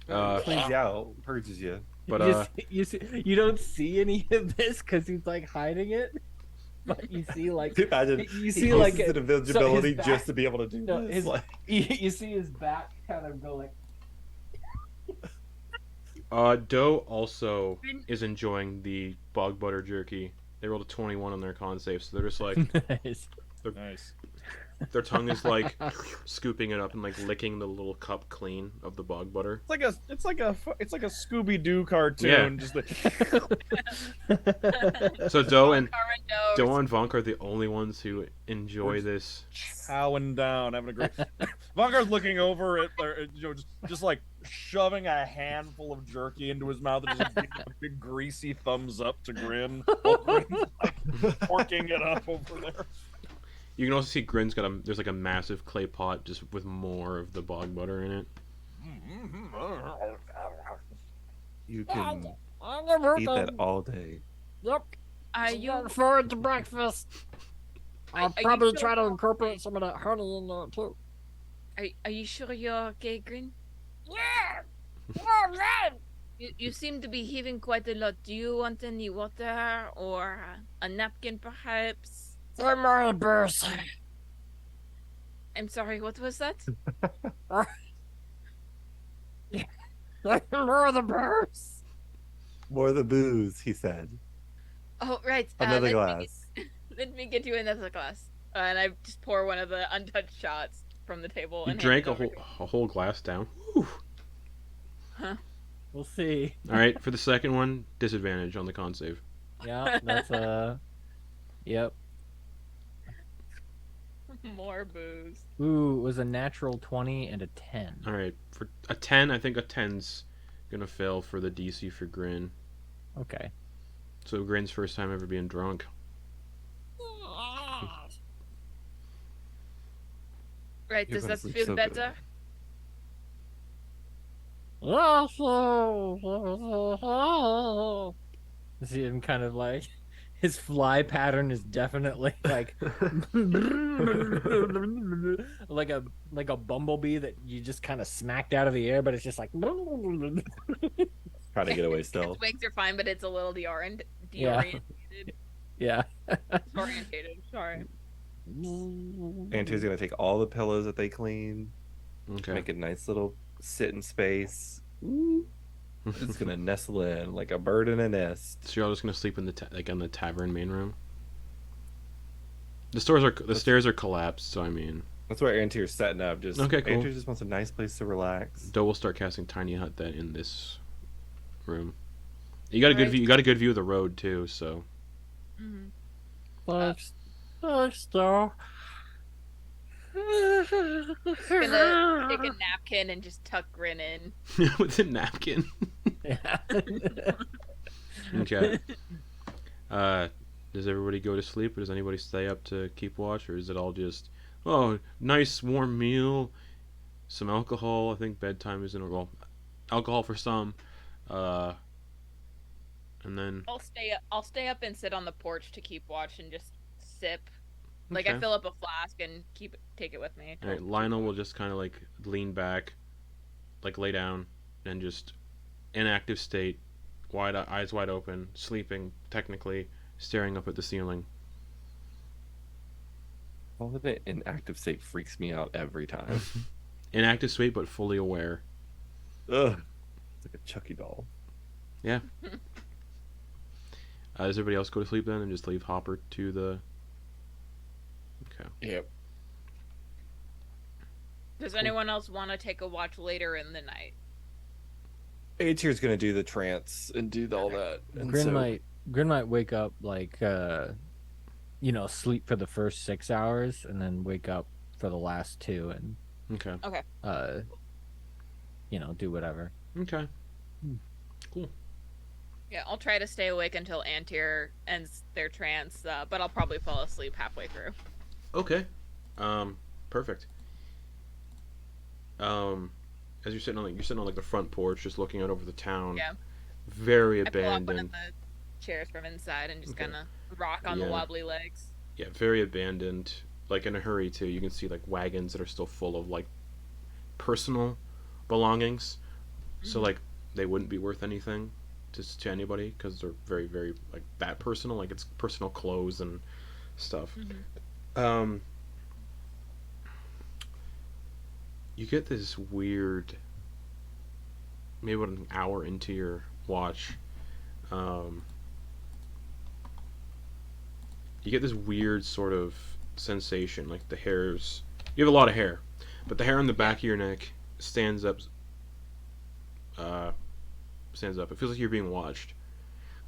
Cleans you out, purges you. But you don't see any of this because he's like hiding it, but you see like Imagine you he see uses like an so invisibility his back- just to be able to do no, this. his- Like, you see his back kind of go like Doe also is enjoying the bog butter jerky. They rolled a 21 on their con save, so they're just like nice. Nice. their tongue is like scooping it up and like licking the little cup clean of the bog butter. It's like a Scooby Doo cartoon. Yeah. Just like, So Doe and Current Doe and Vonk are the only ones who enjoy this. chowing down, having a great. Vonkar's looking over at, just like shoving a handful of jerky into his mouth and just giving a big greasy thumbs up to Grin. While Grin's like porking it up over there. You can also see Grin's got there's like a massive clay pot just with more of the bog butter in it. you can eat Eat that all day. Yep. Are you Look forward to breakfast. I'll Are you probably sure try to you're incorporate some of that honey in there too. are you sure you're okay, Grin? Yeah. Yeah, man. You seem to be heaving quite a lot. Do you want any water or a napkin, perhaps? I'm my burst. I'm sorry. What was that? More of the burst. More of the booze, he said. Oh, right. Another let glass. Let me get you another glass. And I just pour one of the untouched shots from the table. You and drank hand it a whole glass down. Whew. We'll see. All right, for the second one, disadvantage on the con save. Yeah, that's yep. More booze. Ooh, it was a natural 20 and a 10. All right, for a 10, I think a 10's gonna fail for the DC for Grin. Okay. So Grin's first time ever being drunk. Right, You're does gonna that sleep feel so good. better? See him kind of like his fly pattern is definitely like like a bumblebee that you just kind of smacked out of the air, but it's just like Trying to get away still. Its wings are fine, but it's a little Yeah. deorientated. yeah. Disorientated, sorry. Antyr's gonna take all the pillows that they clean, Okay. make a nice little sitting space. It's gonna nestle in like a bird in a nest. So you're all just gonna sleep in the like on the tavern main room. The stairs are collapsed, so I mean, That's where Antyr's setting up. Just Okay, cool. Antyr just wants a nice place to relax. Doe will start casting Tiny Hut then in this room. You got a good Right. view. You got a good view of the road too. So Mm-hmm. Thanks. Thanks, though. Gonna take a napkin and just tuck Grin in. with a napkin. Yeah. Okay. Does everybody go to sleep, or does anybody stay up to keep watch, or is it all just, oh, nice warm meal, some alcohol? I think bedtime is well, alcohol for some, uh, and then I'll stay up and sit on the porch to keep watch and just sip. Like I okay. fill up a flask and take it with me. All right, Lionel will just kind of like lean back, like lay down, and just inactive state, eyes wide open, sleeping technically, staring up at the ceiling. All of it in active state freaks me out every time. Inactive state, but fully aware. Ugh. It's like a Chucky doll. Does everybody else go to sleep then, and just leave Hopper to the? Okay. Yep. Does anyone else want to take a watch later in the night? Antyr's gonna do the trance and do all that. And Grin so, might wake up like sleep for the first 6 hours and then wake up for the last 2 and Okay. do whatever. Okay. Yeah, I'll try to stay awake until Antyr ends their trance, but I'll probably fall asleep halfway through. Okay. Perfect. As you're sitting on like the front porch, just looking out over the town. Yeah. Very I pull up one of abandoned. the chairs from inside and just Okay. kind of rock on the Yeah. wobbly legs. Yeah, very abandoned. Like in a hurry too. You can see like wagons that are still full of like personal belongings. So like they wouldn't be worth anything to anybody because they're very very like that personal. Like it's personal clothes and stuff. You get this weird, maybe about an hour into your watch, you get this weird sort of sensation, like the hairs. You have a lot of hair, but the hair on the back of your neck stands up. Stands up. It feels like you're being watched,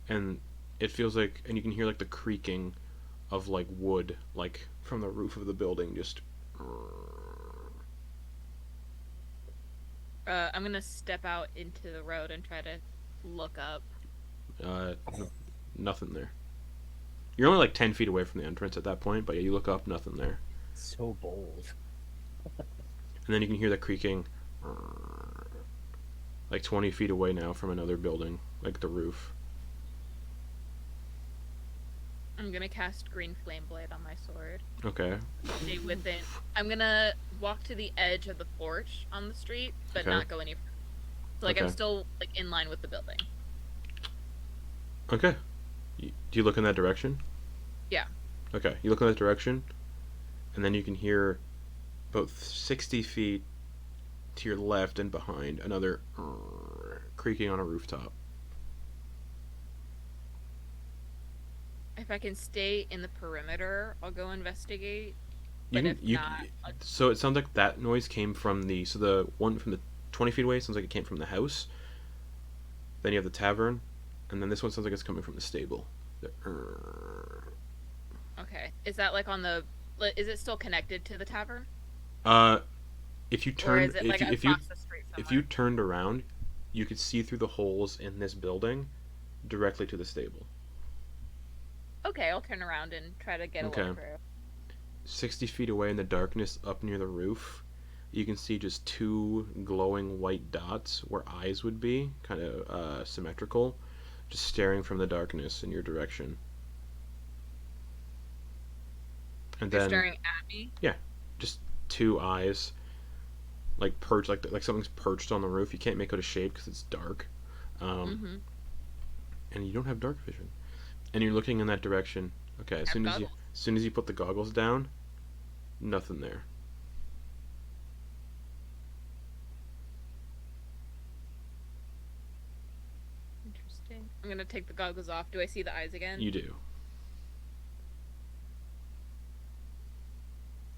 and it feels like, and you can hear like the creaking of like wood, like from the roof of the building, just. I'm gonna step out into the road and try to look up. Nothing there. You're only like 10 feet away from the entrance at that point, but yeah, you look up, nothing there. So bold. And then you can hear the creaking, like 20 feet away now from another building, like the roof. I'm gonna cast Green Flame Blade on my sword. Okay. Stay within. I'm gonna walk to the edge of the porch on the street, but Okay. not go any further. So like I'm Okay. still like in line with the building. Okay. Do you look in that direction? Yeah. Okay. You look in that direction, and then you can hear about 60 feet to your left and behind another creaking on a rooftop. If I can stay in the perimeter, I'll go investigate. You But can, if you, not, I'll- so it sounds like that noise came from the one from the 20 feet away sounds like it came from the house. Then you have the tavern, and then this one sounds like it's coming from the stable. The, Okay. Is that like on the? Is it still connected to the tavern, if you or turn, is it like if you across the street somewhere? if you turned around, you could see through the holes in this building, directly to the stable. Okay, I'll turn around and try to get a Okay. look through. 60 feet away in the darkness, up near the roof, you can see just two glowing white dots where eyes would be, kind of symmetrical, just staring from the darkness in your direction. And They're then staring at me. just two eyes, like perched, like something's perched on the roof. You can't make out a shape because it's dark, Mm-hmm. and you don't have dark vision. And you're looking in that direction. Okay, as Have soon as goggles. you put the goggles down, nothing there. Interesting. I'm gonna take the goggles off. Do I see the eyes again? You do.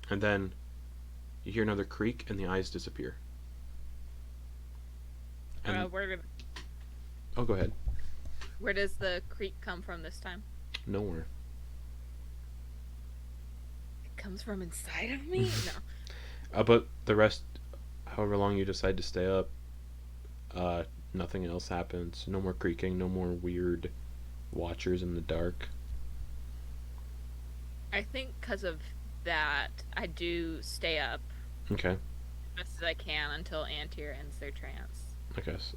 And then you hear another creak, and the eyes disappear. And Where? oh, go ahead. Where does the creek come from this time? Nowhere. It comes from inside of me? No. But the rest, however long you decide to stay up, nothing else happens. No more creaking, no more weird watchers in the dark. I think because of that, I do stay up Okay. as best as I can until Antyr ends their trance. I guess.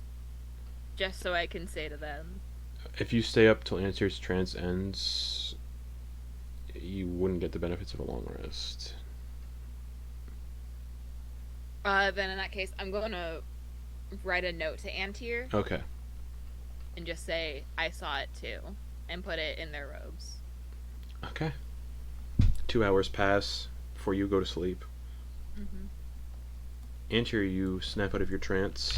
Just so I can say to them, If you stay up till Antyr's trance ends, you wouldn't get the benefits of a long rest. then in that case, I'm going to write a note to Antyr Okay. and just say, I saw it too, and put it in their robes. Okay. 2 hours pass before you go to sleep. Mm-hmm. Antyr, you snap out of your trance,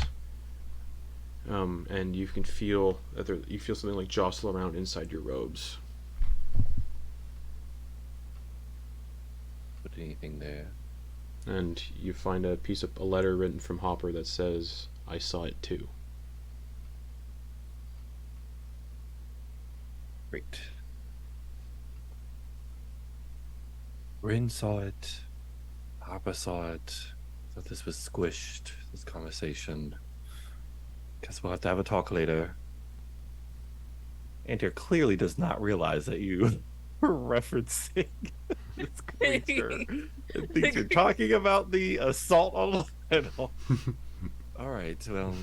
and you can feel that you feel something like jostle around inside your robes. Put anything there? And you find a letter written from Hopper that says, "I saw it too." Great. Grin saw it. Harper saw it. Thought this was squished, this conversation. Guess we'll have to have a talk later. Antyr clearly does not realize that you were referencing this creature. And thinks you're talking about the assault on Lionel. Alright, well,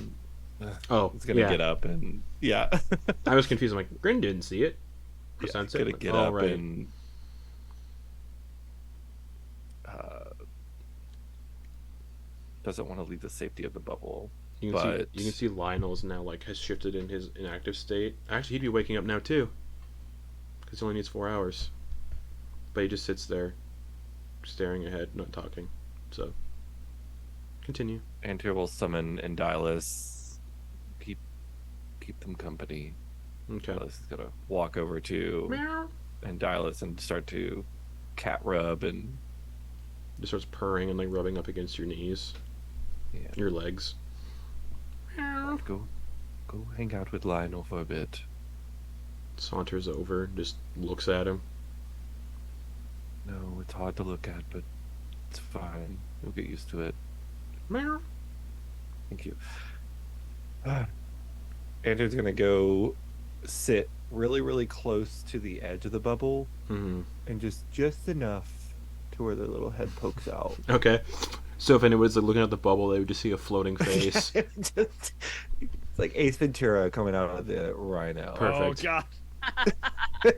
Oh, it's gonna yeah. get up and yeah. I was confused. I'm like, Grin didn't see it. Or Yeah, sense gonna it. get Oh, up right. and doesn't want to leave the safety of the bubble. You can see Lionel's now has shifted in his inactive state. Actually, he'd be waking up now too, because he only needs 4 hours. But he just sits there, staring ahead, not talking. So, continue. Antyr will summon Endylus. Keep them company. Okay. Endylus is gonna walk over to Endylus and start to cat rub and Just starts purring and rubbing up against your knees, your legs. go hang out with Lionel for a bit. Saunters over, just looks at him. No, it's hard to look at, but it's fine. You'll get used to it. Thank you. Andrew's gonna go sit really, really close to the edge of the bubble, Mm-hmm. and just enough to where their little head pokes out. Okay. So if anyone was looking at the bubble, they would just see a floating face. It's like Ace Ventura coming out of the rhino. Perfect. Oh god.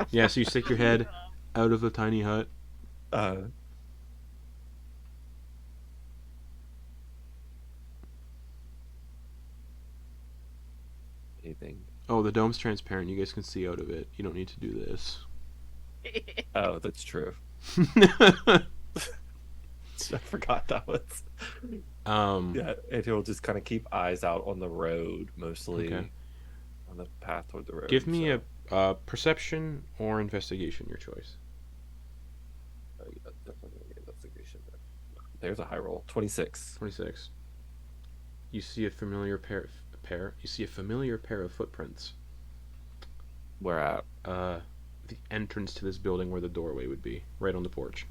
Yeah, so you stick your head out of the tiny hut. Anything? Oh, the dome's transparent. You guys can see out of it. You don't need to do this. Oh, that's true. I forgot that was. Yeah, and he'll just kind of keep eyes out on the road, mostly Okay. on the path toward the road. Give me so- a perception or investigation, your choice. Oh, yeah, definitely gonna get investigation. There's a high roll. 26. 26. You see a familiar pair. You see a familiar pair of footprints. Where at? The entrance to this building where the doorway would be, right on the porch.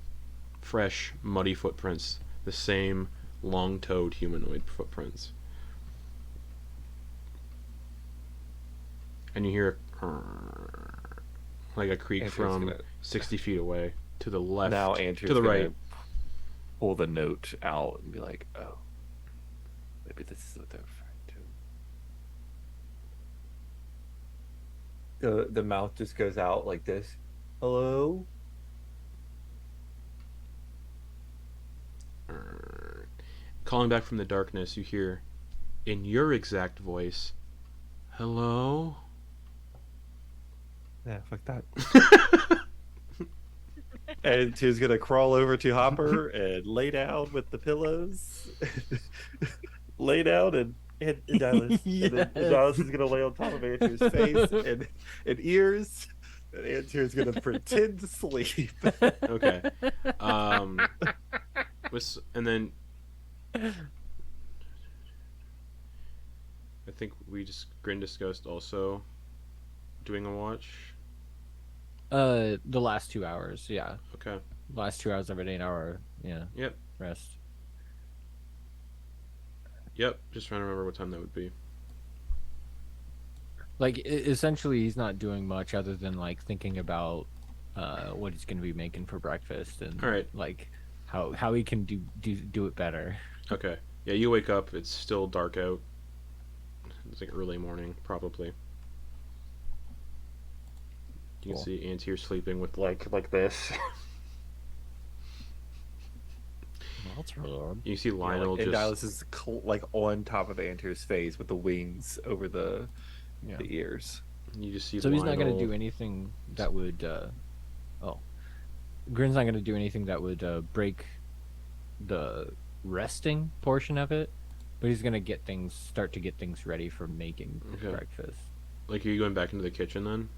Fresh, muddy footprints. The same long-toed humanoid footprints. And you hear a creak Andrew's from gonna- 60 feet away to the left. Now Andrew's to the gonna right. pull the note out and be like, "Oh, maybe this is what they're referring to." The mouth just goes out like this. Hello. Calling back from the darkness, you hear, in your exact voice, "Hello?" Yeah, fuck that. And she's gonna crawl over to Hopper and lay down with the pillows. Lay down and Dallas. And then Dallas is gonna lay on top of Andrew's face and ears. And Andrew's gonna pretend to sleep. Okay. And then think Grin discussed also doing a watch. The last 2 hours, yeah. Okay. Last 2 hours of an 8 hour, yeah. Yep. Rest. Yep. Just trying to remember what time that would be. Like essentially, he's not doing much other than like thinking about what he's gonna be making for breakfast and All right. like how he can do it better. Okay. Yeah, you wake up. It's still dark out. It's like early morning, probably. You Cool. can see Antyr sleeping with like this. That's weird. You see Lionel and just. Dallas is like on top of Antyr's face with the wings over the ears. You just see. So he's not gonna Lionel- do anything that would. Grin's not gonna do anything that would break the resting portion of it, but he's gonna start to get things ready for making Okay. breakfast. Like, are you going back into the kitchen then?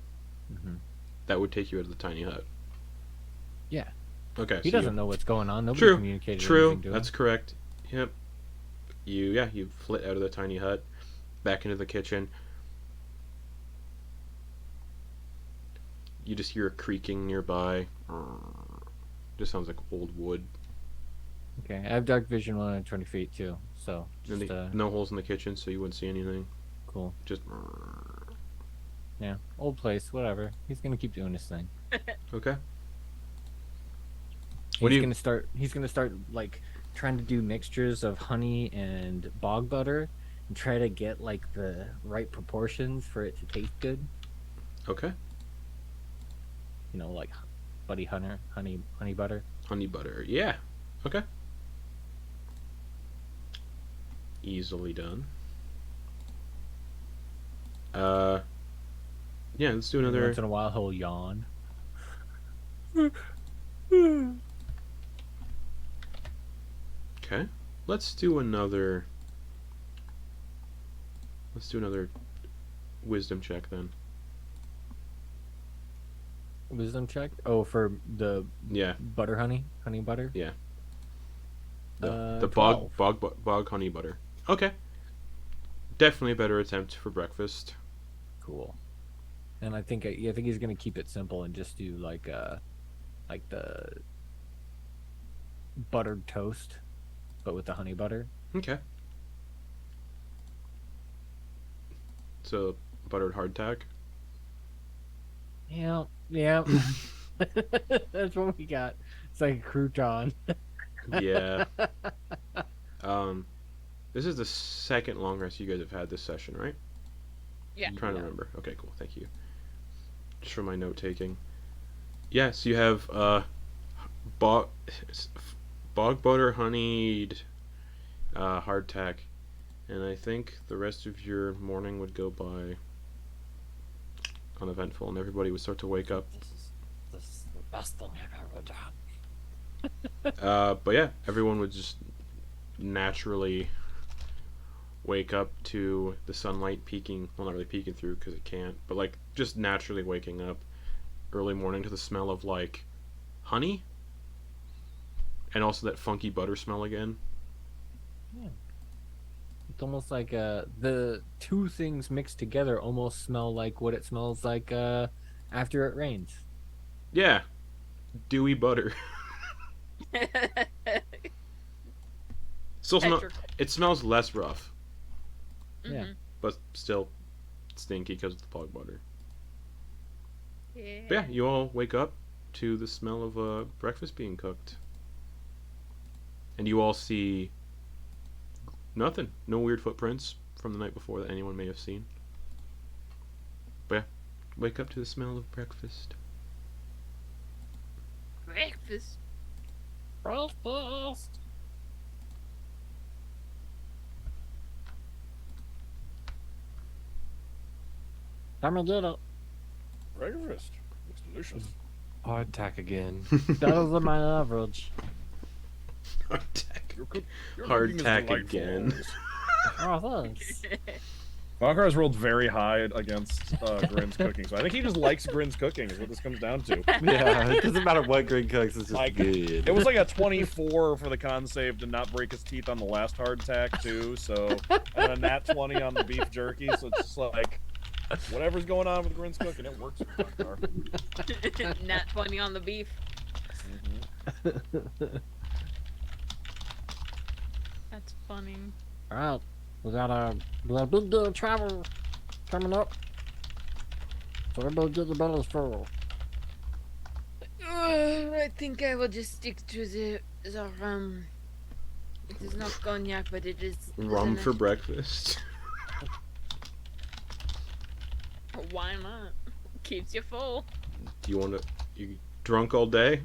Hmm. That would take you out of the tiny hut. Yeah. Okay. He so doesn't know what's going on. Nobody True. communicated True. anything to him. That's correct. Yep. You flit out of the tiny hut, back into the kitchen. You just hear a creaking nearby. Just sounds like old wood. Okay, I have dark vision 120 feet too, so And just no holes in the kitchen, so you wouldn't see anything. cool. Just. Yeah, old place, whatever. He's gonna keep doing his thing. Okay. He's What do you- gonna start. He's gonna start like trying to do mixtures of honey and bog butter, and try to get like the right proportions for it to taste good. Okay. You know, like honey butter. Honey butter. Yeah. Okay. Easily done. Yeah, let's do another. Once in a while, he'll yawn. Okay. Let's do another. Let's do another wisdom check then. Wisdom check. Oh, for the Yeah. butter honey butter. The 12. bog honey butter. Okay. Definitely a better attempt for breakfast. Cool. And I think he's gonna keep it simple and just do like the buttered toast, but with the honey butter. Okay. So buttered hardtack. Yeah. That's what we got. It's like a crouton. Yeah. This is the second long rest you guys have had this session, right? Yeah. I'm trying to remember. Okay, cool. Thank you. Just for my note taking. Yeah, so you have bog butter honeyed hardtack, and I think the rest of your morning would go by uneventful, and everybody would start to wake up. This is the best thing I've ever done. But yeah, everyone would just naturally wake up to the sunlight peeking. Well, not really peeking through because it can't, but like just naturally waking up early morning to the smell of like honey, and also that funky butter smell again. It's almost like the two things mixed together almost smell like what it smells like after it rains. Yeah, dewy butter. Still smell. It smells less rough, Yeah. but still stinky because of the bog butter. Yeah. But yeah, you all wake up to the smell of breakfast being cooked. And you all see nothing. No weird footprints from the night before that anyone may have seen. But yeah, wake up to the smell of breakfast. Breakfast. Breakfast. Time to get it. Breakfast. Looks delicious. Hardtack again. That is my average. Hardtack. Your cooking is Hardtack delightful again. always. Oh, thanks. Vonkar has rolled very high against Grin's cooking, so I think he just likes Grin's cooking. Is what this comes down to. Yeah, it doesn't matter what Grin cooks. It's just Like, good. It was like a 24 for the con save to not break his teeth on the last hard attack too. So and a nat 20 on the beef jerky. So it's just like whatever's going on with Grin's cooking, it works for Vonkar. Nat 20 on the beef. That's funny. All right, we got a big day of travel coming up, so everybody get your bellies full. I think I will just stick to the rum. It is not cognac, but it is Rum for breakfast. Why not? Keeps you full. Do you want to? You drunk all day?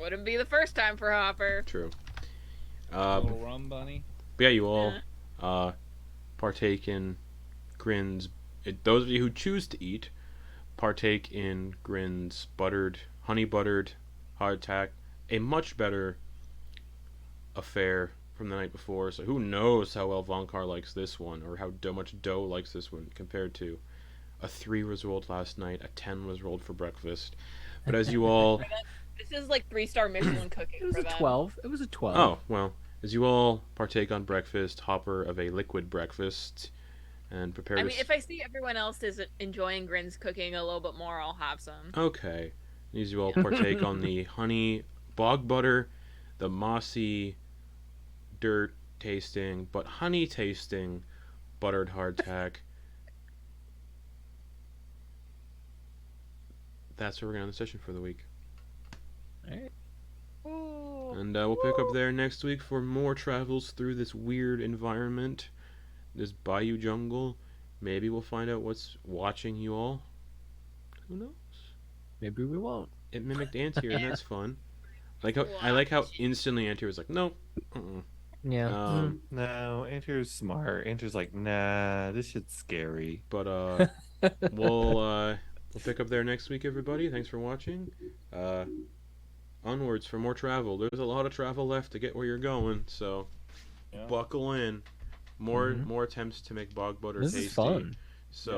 Wouldn't be the first time for Hopper. True. Little rum bunny. But yeah, you all partake in Grin's. Those of you who choose to eat, partake in Grin's honey buttered hardtack, a much better affair from the night before. So who knows how well Vonkar likes this one, or how much Doe likes this one compared to a 3 was rolled last night, a 10 was rolled for breakfast. But as you all, This is like 3-star Michelin cooking It was for a them. 12. It was a 12. oh well, as you all partake on breakfast, Hopper of a liquid breakfast, and prepare. I mean, if I see everyone else is enjoying Grin's cooking a little bit more, I'll have some. Okay. As you all partake on the honey bog butter, the mossy, dirt tasting, but honey tasting buttered hardtack. That's where we're going to end the session for the week. Alright. And we'll pick up there next week for more travels through this weird environment, this bayou jungle. Maybe we'll find out what's watching you all. Who knows? Maybe we won't. It mimicked Antyr, and that's fun. I like how instantly Antyr was like, no. Yeah. No, Antyr's smart. Antyr's like, nah, this shit's scary. But we'll pick up there next week, everybody. Thanks for watching. Onwards for more travel. There's a lot of travel left to get where you're going, so buckle in. More attempts to make bog butter This tasty. is fun. So